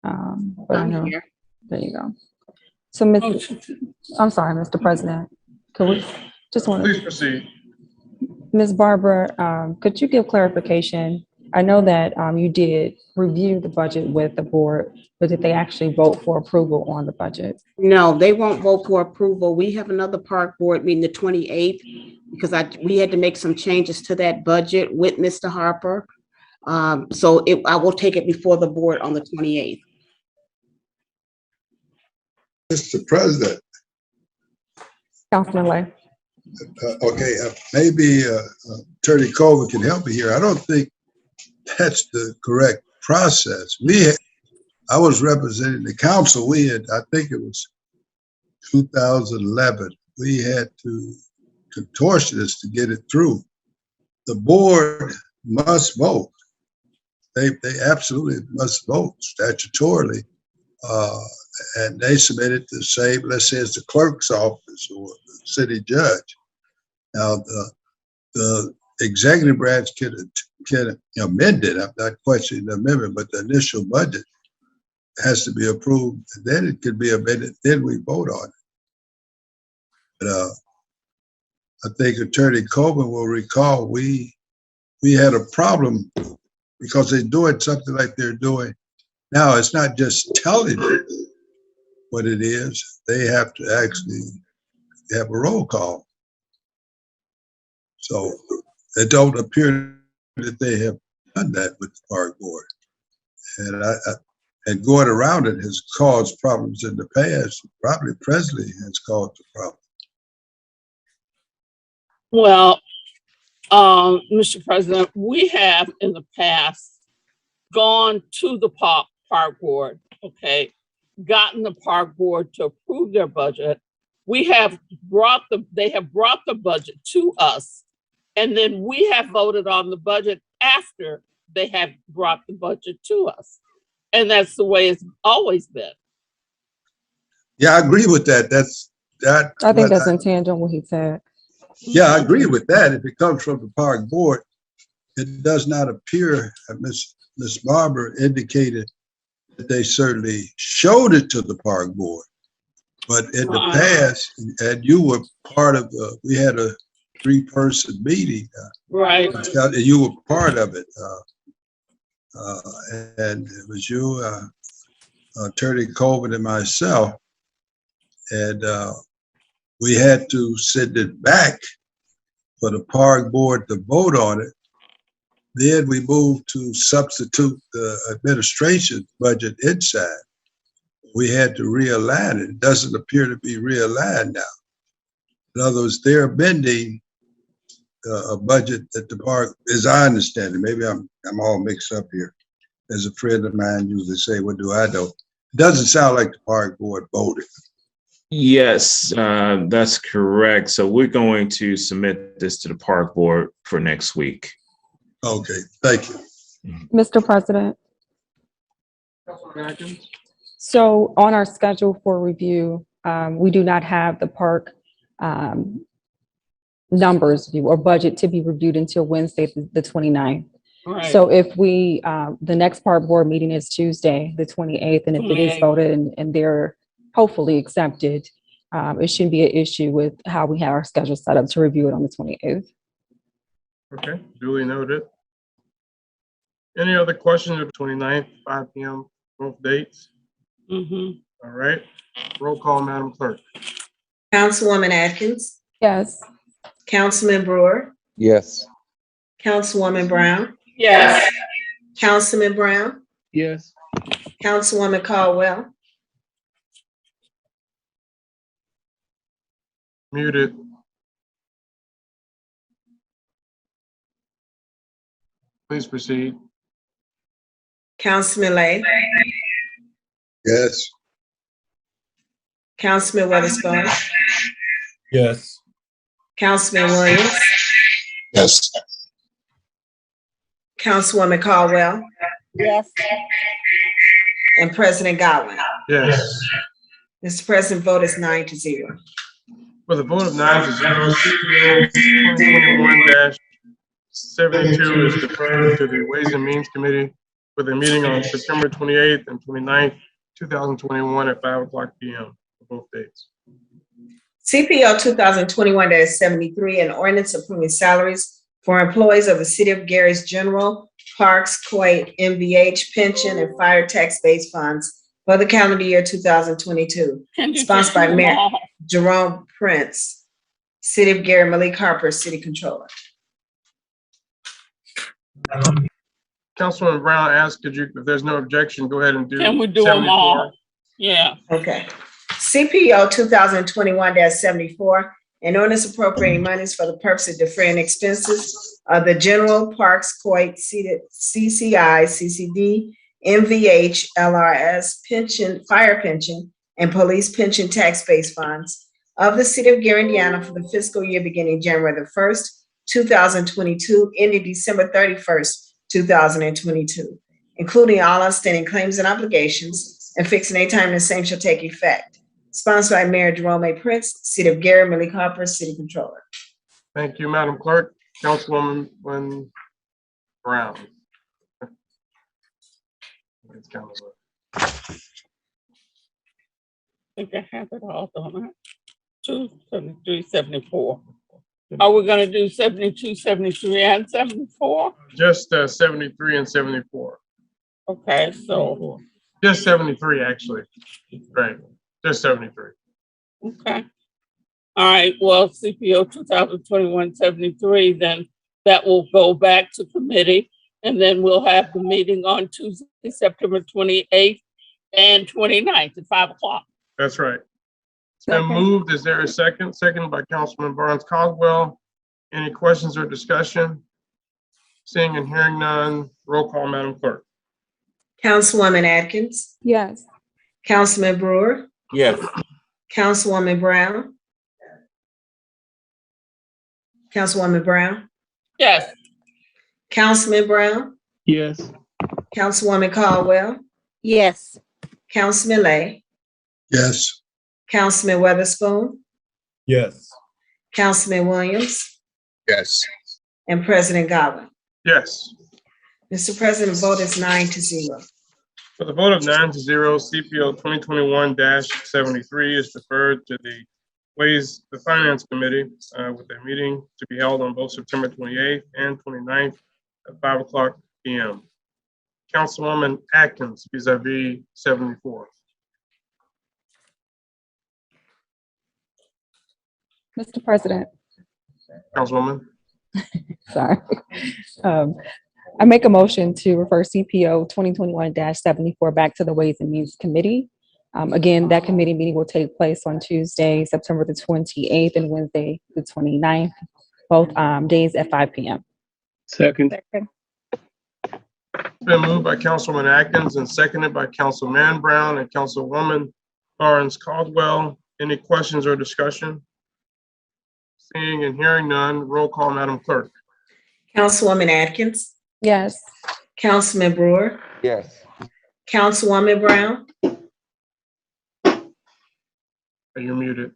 Speaker 4: But I know.
Speaker 22: Here.
Speaker 4: There you go. So, I'm sorry, Mr. President. Could we just want
Speaker 1: Please proceed.
Speaker 4: Ms. Barber, could you give clarification? I know that you did review the budget with the board, but did they actually vote for approval on the budget?
Speaker 14: No, they won't vote for approval. We have another park board meeting the 28th because we had to make some changes to that budget with Mr. Harper. So I will take it before the board on the 28th.
Speaker 9: Mr. President.
Speaker 4: Councilman Lay.
Speaker 9: Okay, maybe Attorney Colvin can help me here. I don't think that's the correct process. I was representing the council. We had, I think it was 2011. We had to contortionists to get it through. The board must vote. They absolutely must vote statutorily. And they submitted the same, let's say it's the clerk's office or the city judge. Now, the executive branch can amend it. I'm not questioning the amendment, but the initial budget has to be approved. And then it could be amended. Then we vote on it. But I think Attorney Colvin will recall we had a problem because they're doing something like they're doing now. It's not just telling you what it is. They have to actually have a roll call. So it don't appear that they have done that with the park board. And and going around it has caused problems in the past. Probably Presley has caused the problem.
Speaker 10: Well, Mr. President, we have in the past gone to the park board, okay, gotten the park board to approve their budget. They have brought the budget to us, and then we have voted on the budget after they have brought the budget to us. And that's the way it's always been.
Speaker 9: Yeah, I agree with that.
Speaker 4: I think that's in tangent what he said.
Speaker 9: Yeah, I agree with that. If it comes from the park board, it does not appear, Ms. Barber indicated that they certainly showed it to the park board. But in the past, and you were part of we had a 3-person meeting.
Speaker 10: Right.
Speaker 9: And you were part of it. And it was you, Attorney Colvin, and myself. And we had to send it back for the park board to vote on it. Then we moved to substitute the administration budget inside. We had to realign it. It doesn't appear to be realigned now. In other words, they're amending a budget that the park, as I understand it, maybe I'm all mixed up here. As a friend of mine usually say, what do I know? It doesn't sound like the park board voted.
Speaker 19: Yes, that's correct. So we're going to submit this to the park board for next week.
Speaker 9: Okay, thank you.
Speaker 4: Mr. President. So on our schedule for review, we do not have the park numbers or budget to be reviewed until Wednesday, the 29th.
Speaker 10: Right.
Speaker 4: So if we, the next park board meeting is Tuesday, the 28th, and if it is voted and they're hopefully accepted, it shouldn't be an issue with how we have our schedule set up to review it on the 28th.
Speaker 1: Okay, duly noted. Any other questions of 29th, 5 p.m., both dates?
Speaker 10: Mm-hmm.
Speaker 1: All right, roll call, Madam Clerk.
Speaker 3: Councilwoman Atkins.
Speaker 4: Yes.
Speaker 3: Councilman Brewer.
Speaker 2: Yes.
Speaker 3: Councilwoman Brown,
Speaker 10: Yes.
Speaker 3: Councilman Brown,
Speaker 7: Yes.
Speaker 3: Councilwoman Caldwell,
Speaker 1: Muted. Please proceed.
Speaker 3: Councilman Lay,
Speaker 9: Yes.
Speaker 3: Councilman Weatherspoon,
Speaker 6: Yes.
Speaker 3: Councilman Williams,
Speaker 8: Yes.
Speaker 3: Councilwoman Caldwell,
Speaker 5: Yes.
Speaker 3: and President Godwin.
Speaker 1: Yes.
Speaker 3: Mr. President, vote is 9-0.
Speaker 1: With a vote of 9-0, CPO 2021-72 is deferred to the Ways and Means Committee with a meeting on September 28th and 29th, 2021 at 5:00 p.m. for both dates.
Speaker 3: CPO 2021-73, an ordinance approving salaries for employees of the City of Gary's General, Parks, Quake, MVH, pension, and fire tax-based funds for the calendar year 2022. Sponsored by Mayor Jerome Prince, City of Gary, Malik Harper, City Controller.
Speaker 1: Councilwoman Brown asked, if there's no objection, go ahead and do.
Speaker 10: Can we do them
Speaker 1: 74.
Speaker 10: all? Yeah.
Speaker 3: Okay. CPO 2021-74, an ordinance appropriating monies for the purpose of deferring expenses of the General, Parks, Quake, CCI, CCD, MVH, LRS, pension, fire pension, and police pension tax-based funds of the City of Gary, Indiana for the fiscal year beginning January the 1st, 2022, ending December 31st, 2022, including all outstanding claims and obligations, and fixing a time the same shall take effect. Sponsored by Mayor Jerome A. Prince, City of Gary, Malik Harper, City Controller.
Speaker 1: Thank you, Madam Clerk. Councilwoman Brown. It's kind of
Speaker 10: I think I have it all, don't I? 273, 74. Are we gonna do 72, 73, and 74?
Speaker 1: just 73 and 74.
Speaker 10: Okay, so,
Speaker 1: Just 73, actually. Right, just 73.
Speaker 10: okay. All right, well, CPO 2021-73, then that will go back to committee. And then we'll have the meeting on Tuesday, September 28th and 29th at 5:00.
Speaker 1: That's right. It's been moved. Is there a second? Second by Councilman Barnes Caldwell. Any questions or discussion? Seeing and hearing none, roll call, Madam Clerk.
Speaker 3: Councilwoman Atkins,
Speaker 4: Yes.
Speaker 3: Councilman Brewer,
Speaker 20: Yes.
Speaker 3: Councilwoman Brown, Councilwoman Brown,
Speaker 10: Yes.
Speaker 3: Councilman Brown,
Speaker 7: Yes.
Speaker 3: Councilwoman Caldwell,
Speaker 5: Yes.
Speaker 3: Councilman Lay,
Speaker 9: Yes.
Speaker 3: Councilman Weatherspoon,
Speaker 6: Yes.
Speaker 3: Councilman Williams,
Speaker 8: Yes.
Speaker 3: and President Godwin.
Speaker 1: Yes.
Speaker 3: Mr. President, vote is 9-0.
Speaker 1: With a vote of 9-0, CPO 2021-73 is deferred to the Finance Committee with a meeting to be held on both September 28th and 29th at 5:00 p.m. Councilwoman Atkins vis-a-vis 74.
Speaker 4: Mr. President,
Speaker 1: Councilwoman.
Speaker 4: sorry. I make a motion to refer CPO 2021-74 back to the Ways and Means Committee. Again, that committee meeting will take place on Tuesday, September the 28th and Wednesday, the 29th, both days at 5 p.m.
Speaker 7: Second.
Speaker 1: It's been moved by Councilwoman Atkins and seconded by Councilman Brown and Councilwoman Barnes Caldwell. Any questions or discussion? Seeing and hearing none, roll call, Madam Clerk.
Speaker 3: Councilwoman Atkins,
Speaker 4: Yes.
Speaker 3: Councilman Brewer,
Speaker 20: Yes.
Speaker 3: Councilwoman Brown,
Speaker 1: You're muted.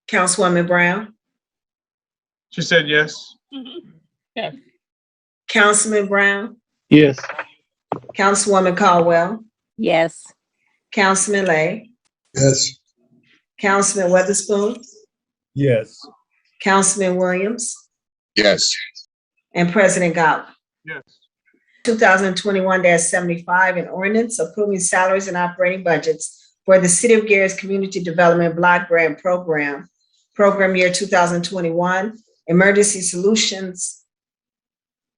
Speaker 3: Councilwoman Brown,
Speaker 1: She said yes.
Speaker 10: Yes.
Speaker 3: Councilman Brown,
Speaker 7: Yes.
Speaker 3: Councilwoman Caldwell,
Speaker 5: Yes.
Speaker 3: Councilman Lay,
Speaker 9: Yes.
Speaker 3: Councilman Weatherspoon,
Speaker 6: Yes.
Speaker 3: Councilman Williams,
Speaker 8: Yes.
Speaker 3: and President Godwin.
Speaker 1: Yes.
Speaker 3: 2021-75, an ordinance approving salaries and operating budgets for the City of Gary's Community Development Block Grant Program program year 2021, Emergency Solutions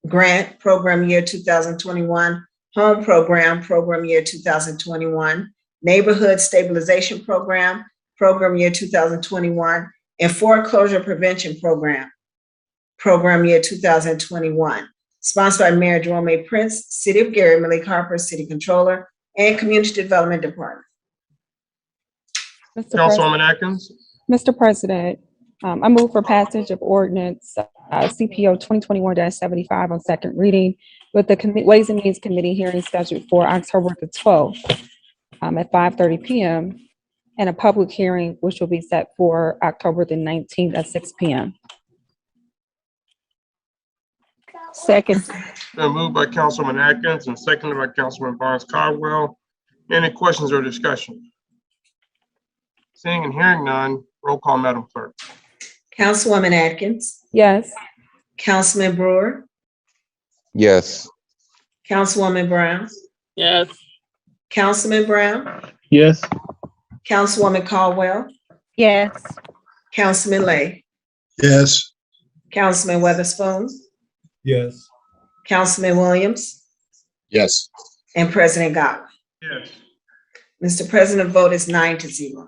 Speaker 3: Grant, program year 2021, Home Program, program year 2021, Neighborhood Stabilization Program, program year 2021, and Foreclosure Prevention Program, program year 2021. Sponsored by Mayor Jerome A. Prince, City of Gary, Malik Harper, City Controller, and Community Development Department.
Speaker 1: Councilwoman Atkins.
Speaker 4: Mr. President, I move for passage of ordinance CPO 2021-75 on second reading with the Ways and Means Committee hearing scheduled for October the 12th at 5:30 p.m. and a public hearing which will be set for October the 19th at 6 p.m.
Speaker 5: Second.
Speaker 1: Been moved by Councilwoman Atkins and seconded by Councilman Barnes Caldwell. Any questions or discussion? Seeing and hearing none, roll call, Madam Clerk.
Speaker 3: Councilwoman Atkins.
Speaker 4: Yes.
Speaker 3: Councilman Brewer.
Speaker 2: Yes.
Speaker 3: Councilwoman Brown.
Speaker 10: Yes.
Speaker 3: Councilman Brown.
Speaker 7: Yes.
Speaker 3: Councilwoman Caldwell.
Speaker 5: Yes.
Speaker 3: Councilman Lay.
Speaker 9: Yes.
Speaker 3: Councilman Weatherspoon.
Speaker 6: Yes.
Speaker 3: Councilman Williams.
Speaker 8: Yes.
Speaker 3: And President Godwin.
Speaker 1: Yes.
Speaker 3: Mr. President, the vote is 9-0.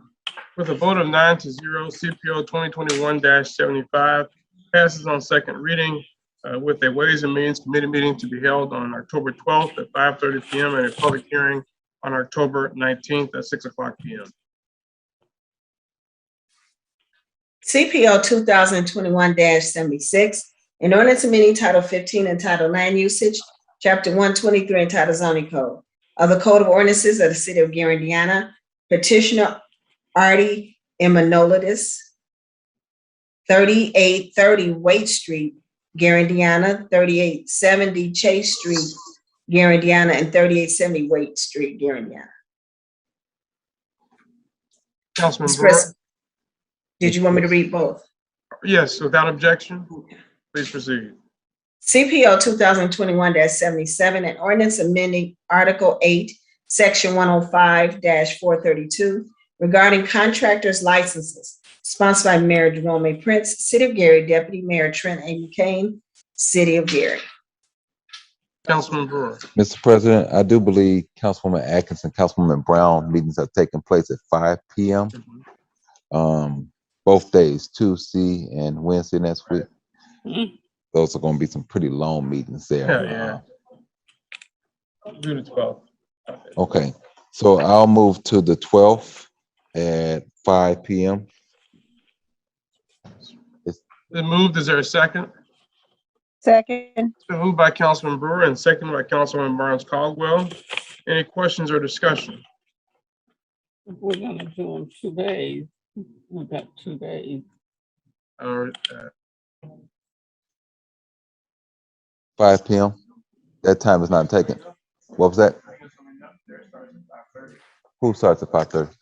Speaker 1: With a vote of 9-0, CPO 2021-75 passes on second reading with a Ways and Means Committee meeting to be held on October 12th at 5:30 p.m. and a public hearing on October 19th at 6 o'clock p.m.
Speaker 3: CPO 2021-76, an ordinance amending Title 15 entitled Land Usage, Chapter 123 entitled Zoning Code of the Code of Ordinances of the City of Gary, Indiana. Petitioner Artie Emanolidis, 3830 Waite Street, Gary, Indiana, 3870 Chase Street, Gary, Indiana, and 3870 Waite Street, Gary, Indiana.
Speaker 1: Councilman
Speaker 3: Mr.
Speaker 1: Brewer.
Speaker 3: President, did you want me to read both?
Speaker 1: Yes, without objection, please proceed.
Speaker 3: CPO 2021-77, an ordinance amending Article 8, Section 105-432 regarding contractors' licenses, sponsored by Mayor Jerome A. Prince, City of Gary, Deputy Mayor Trent A. McCain, City of Gary.
Speaker 1: Councilman Brewer.
Speaker 2: Mr. President, I do believe Councilwoman Atkins and Councilwoman Brown meetings are taking place at 5 p.m. Both days, Tuesday and Wednesday next week. Those are going to be some pretty long meetings there.
Speaker 1: Yeah. Do the 12th.
Speaker 2: Okay, so I'll move to the 12th at 5 p.m.
Speaker 1: Been moved. Is there a second?
Speaker 5: Second.
Speaker 1: It's been moved by Councilman Brewer and seconded by Councilman Barnes Caldwell. Any questions or discussion?
Speaker 10: We're gonna do them 2 days. We got 2 days.
Speaker 2: 5 p.m. That time is not taken. What was that? Who starts at 5:30?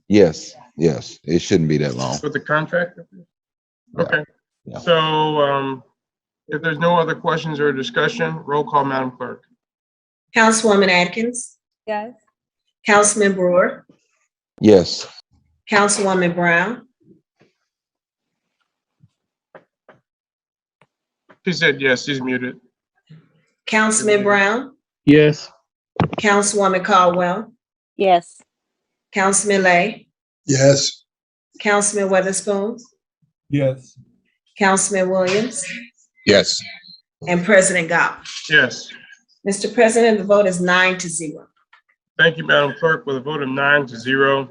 Speaker 2: Yes, it shouldn't be that long.
Speaker 1: With the contract? Okay.
Speaker 2: Yeah.
Speaker 1: So if there's no other questions or discussion, roll call, Madam Clerk.
Speaker 3: Councilwoman Atkins.
Speaker 4: Yes.
Speaker 3: Councilman Brewer.
Speaker 2: Yes.
Speaker 3: Councilwoman Brown.
Speaker 1: She said yes, she's muted.
Speaker 3: Councilman Brown.
Speaker 7: Yes.
Speaker 3: Councilwoman Caldwell.
Speaker 5: Yes.
Speaker 3: Councilman Lay.
Speaker 9: Yes.
Speaker 3: Councilman Weatherspoon.
Speaker 6: Yes.
Speaker 3: Councilman Williams.
Speaker 8: Yes.
Speaker 3: And President Godwin.
Speaker 1: Yes.
Speaker 3: Mr. President, the vote is 9-0.
Speaker 1: Thank you, Madam Clerk. With a vote of 9-0,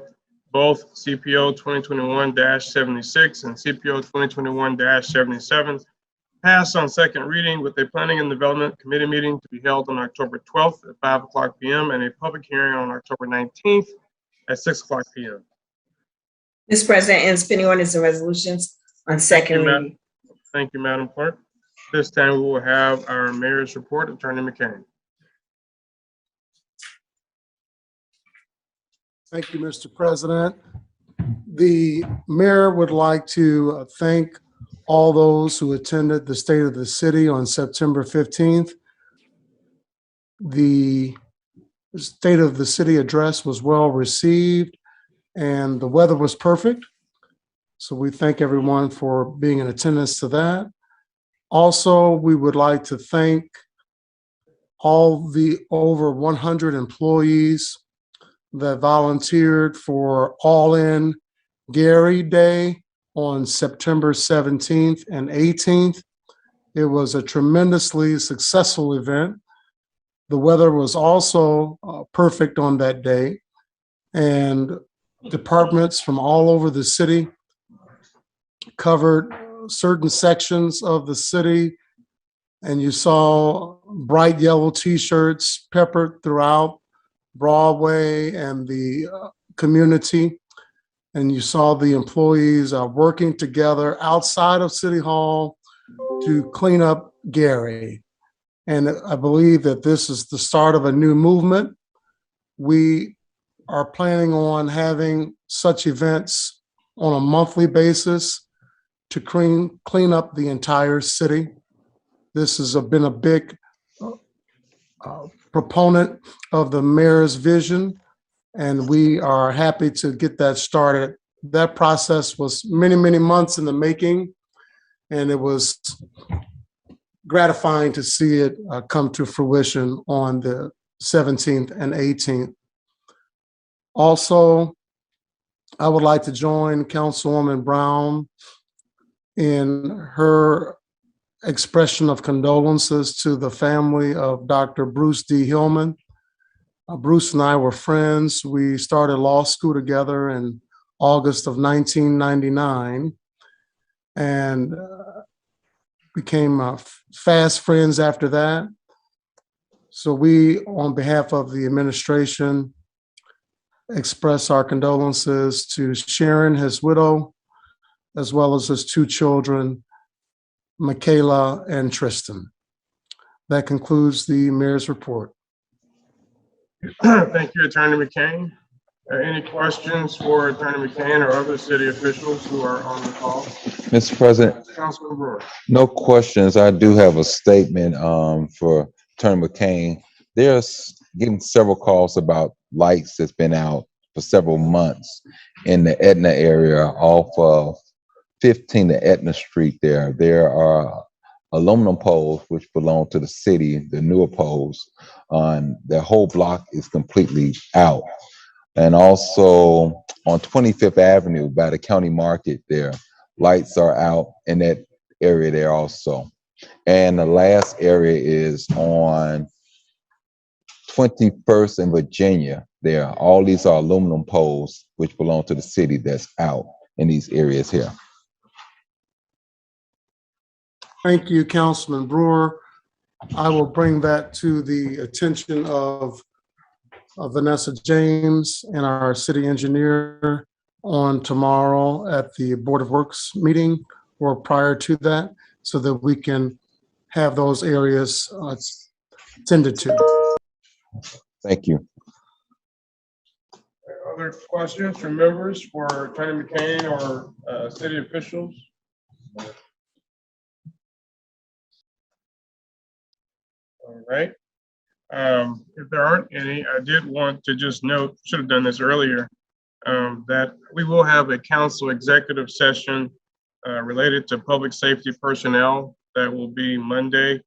Speaker 1: both CPO 2021-76 and CPO 2021-77 passed on second reading with a Planning and Development Committee meeting to be held on October 12th at 5 o'clock p.m. and a public hearing on October 19th at 6 o'clock p.m.
Speaker 3: Mr. President, and spending ordinance and resolutions on second reading.
Speaker 1: Thank you, Madam Clerk. This time we will have our mayor's report, Attorney McCain.
Speaker 15: Thank you, Mr. President. The mayor would like to thank all those who attended the State of the City on September 15th. The State of the City address was well received and the weather was perfect. So we thank everyone for being in attendance to that. Also, we would like to thank all the over 100 employees that volunteered for All In Gary Day on September 17th and 18th. It was a tremendously successful event. The weather was also perfect on that day, and departments from all over the city covered certain sections of the city, and you saw bright yellow t-shirts peppered throughout Broadway and the community. And you saw the employees working together outside of City Hall to clean up Gary. And I believe that this is the start of a new movement. We are planning on having such events on a monthly basis to clean up the entire city. This has been a big proponent of the mayor's vision, and we are happy to get that started. That process was many, many months in the making, and it was gratifying to see it come to fruition on the 17th and 18th. Also, I would like to join Councilwoman Brown in her expression of condolences to the family of Dr. Bruce D. Hillman. Bruce and I were friends. We started law school together in August of 1999 and became fast friends after that. So we, on behalf of the administration, express our condolences to Sharon, his widow, as well as his two children, Michaela and Tristan. That concludes the mayor's report.
Speaker 1: Thank you, Attorney McCain. Any questions for Attorney McCain or other city officials who are on the call?
Speaker 2: Mr. President,
Speaker 1: Councilman Brewer.
Speaker 2: no questions. I do have a statement for Attorney McCain. There's getting several calls about lights that's been out for several months in the Etna area off of 15 to Etna Street there. There are aluminum poles which belong to the city, the newer poles. The whole block is completely out. And also on 25th Avenue by the county market there, lights are out in that area there also. And the last area is on 21st and Virginia there. All these are aluminum poles which belong to the city that's out in these areas here.
Speaker 15: Thank you, Councilman Brewer. I will bring that to the attention of Vanessa James and our city engineer on tomorrow at the Board of Works meeting or prior to that, so that we can have those areas tended to.
Speaker 2: Thank you.
Speaker 1: Other questions from members for Attorney McCain or city officials? All right. If there aren't any, I did want to just note, should have done this earlier, that we will have a council executive session related to public safety personnel. That will be Monday,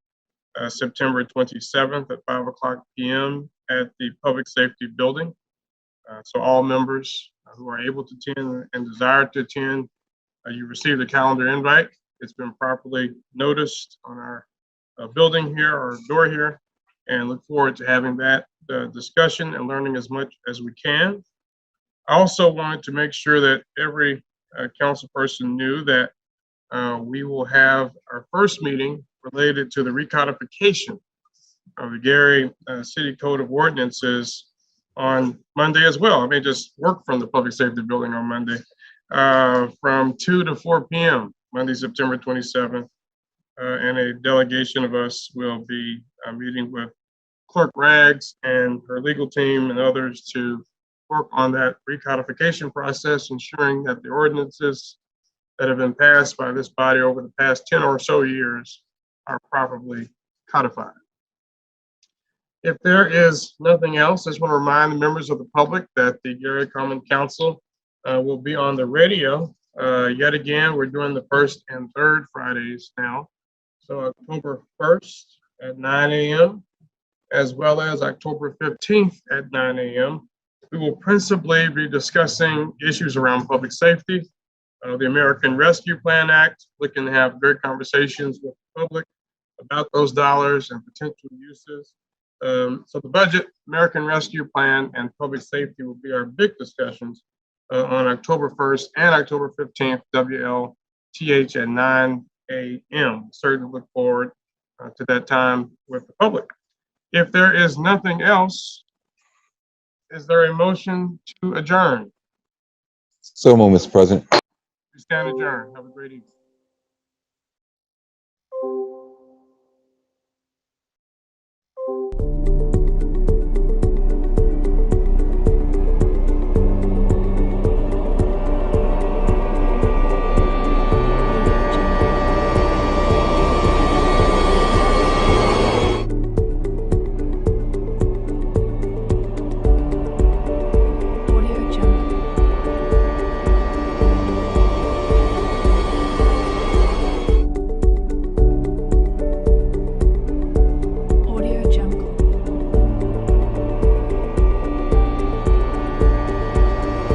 Speaker 1: September 27th at 5:00 p.m. at the Public Safety Building. So all members who are able to attend and desire to attend, you received a calendar invite. It's been properly noticed on our building here or door here, and look forward to having that discussion and learning as much as we can. I also wanted to make sure that every council person knew that we will have our first meeting related to the recodification of the Gary City Code of Ordinances on Monday as well. I may just work from the Public Safety Building on Monday from 2 to 4 p.m., Monday, September 27th. And a delegation of us will be meeting with Clerk Rags and her legal team and others to work on that recodification process, ensuring that the ordinances that have been passed by this body over the past 10 or so years are properly codified. If there is nothing else, I just want to remind the members of the public that the Gary Common Council will be on the radio Yet again, we're doing the first and third Fridays now. So October 1st at 9 a.m., as well as October 15th at 9 a.m. We will principally be discussing issues around public safety, the American Rescue Plan Act, looking to have great conversations with the public about those dollars and potential uses. So the budget, American Rescue Plan, and public safety will be our big discussions on October 1st and October 15th, WLTH at 9 a.m. Certainly look forward to that time with the public. If there is nothing else, is there a motion to adjourn?
Speaker 2: So moved, Mr. President.
Speaker 1: We stand adjourned. Have a great evening.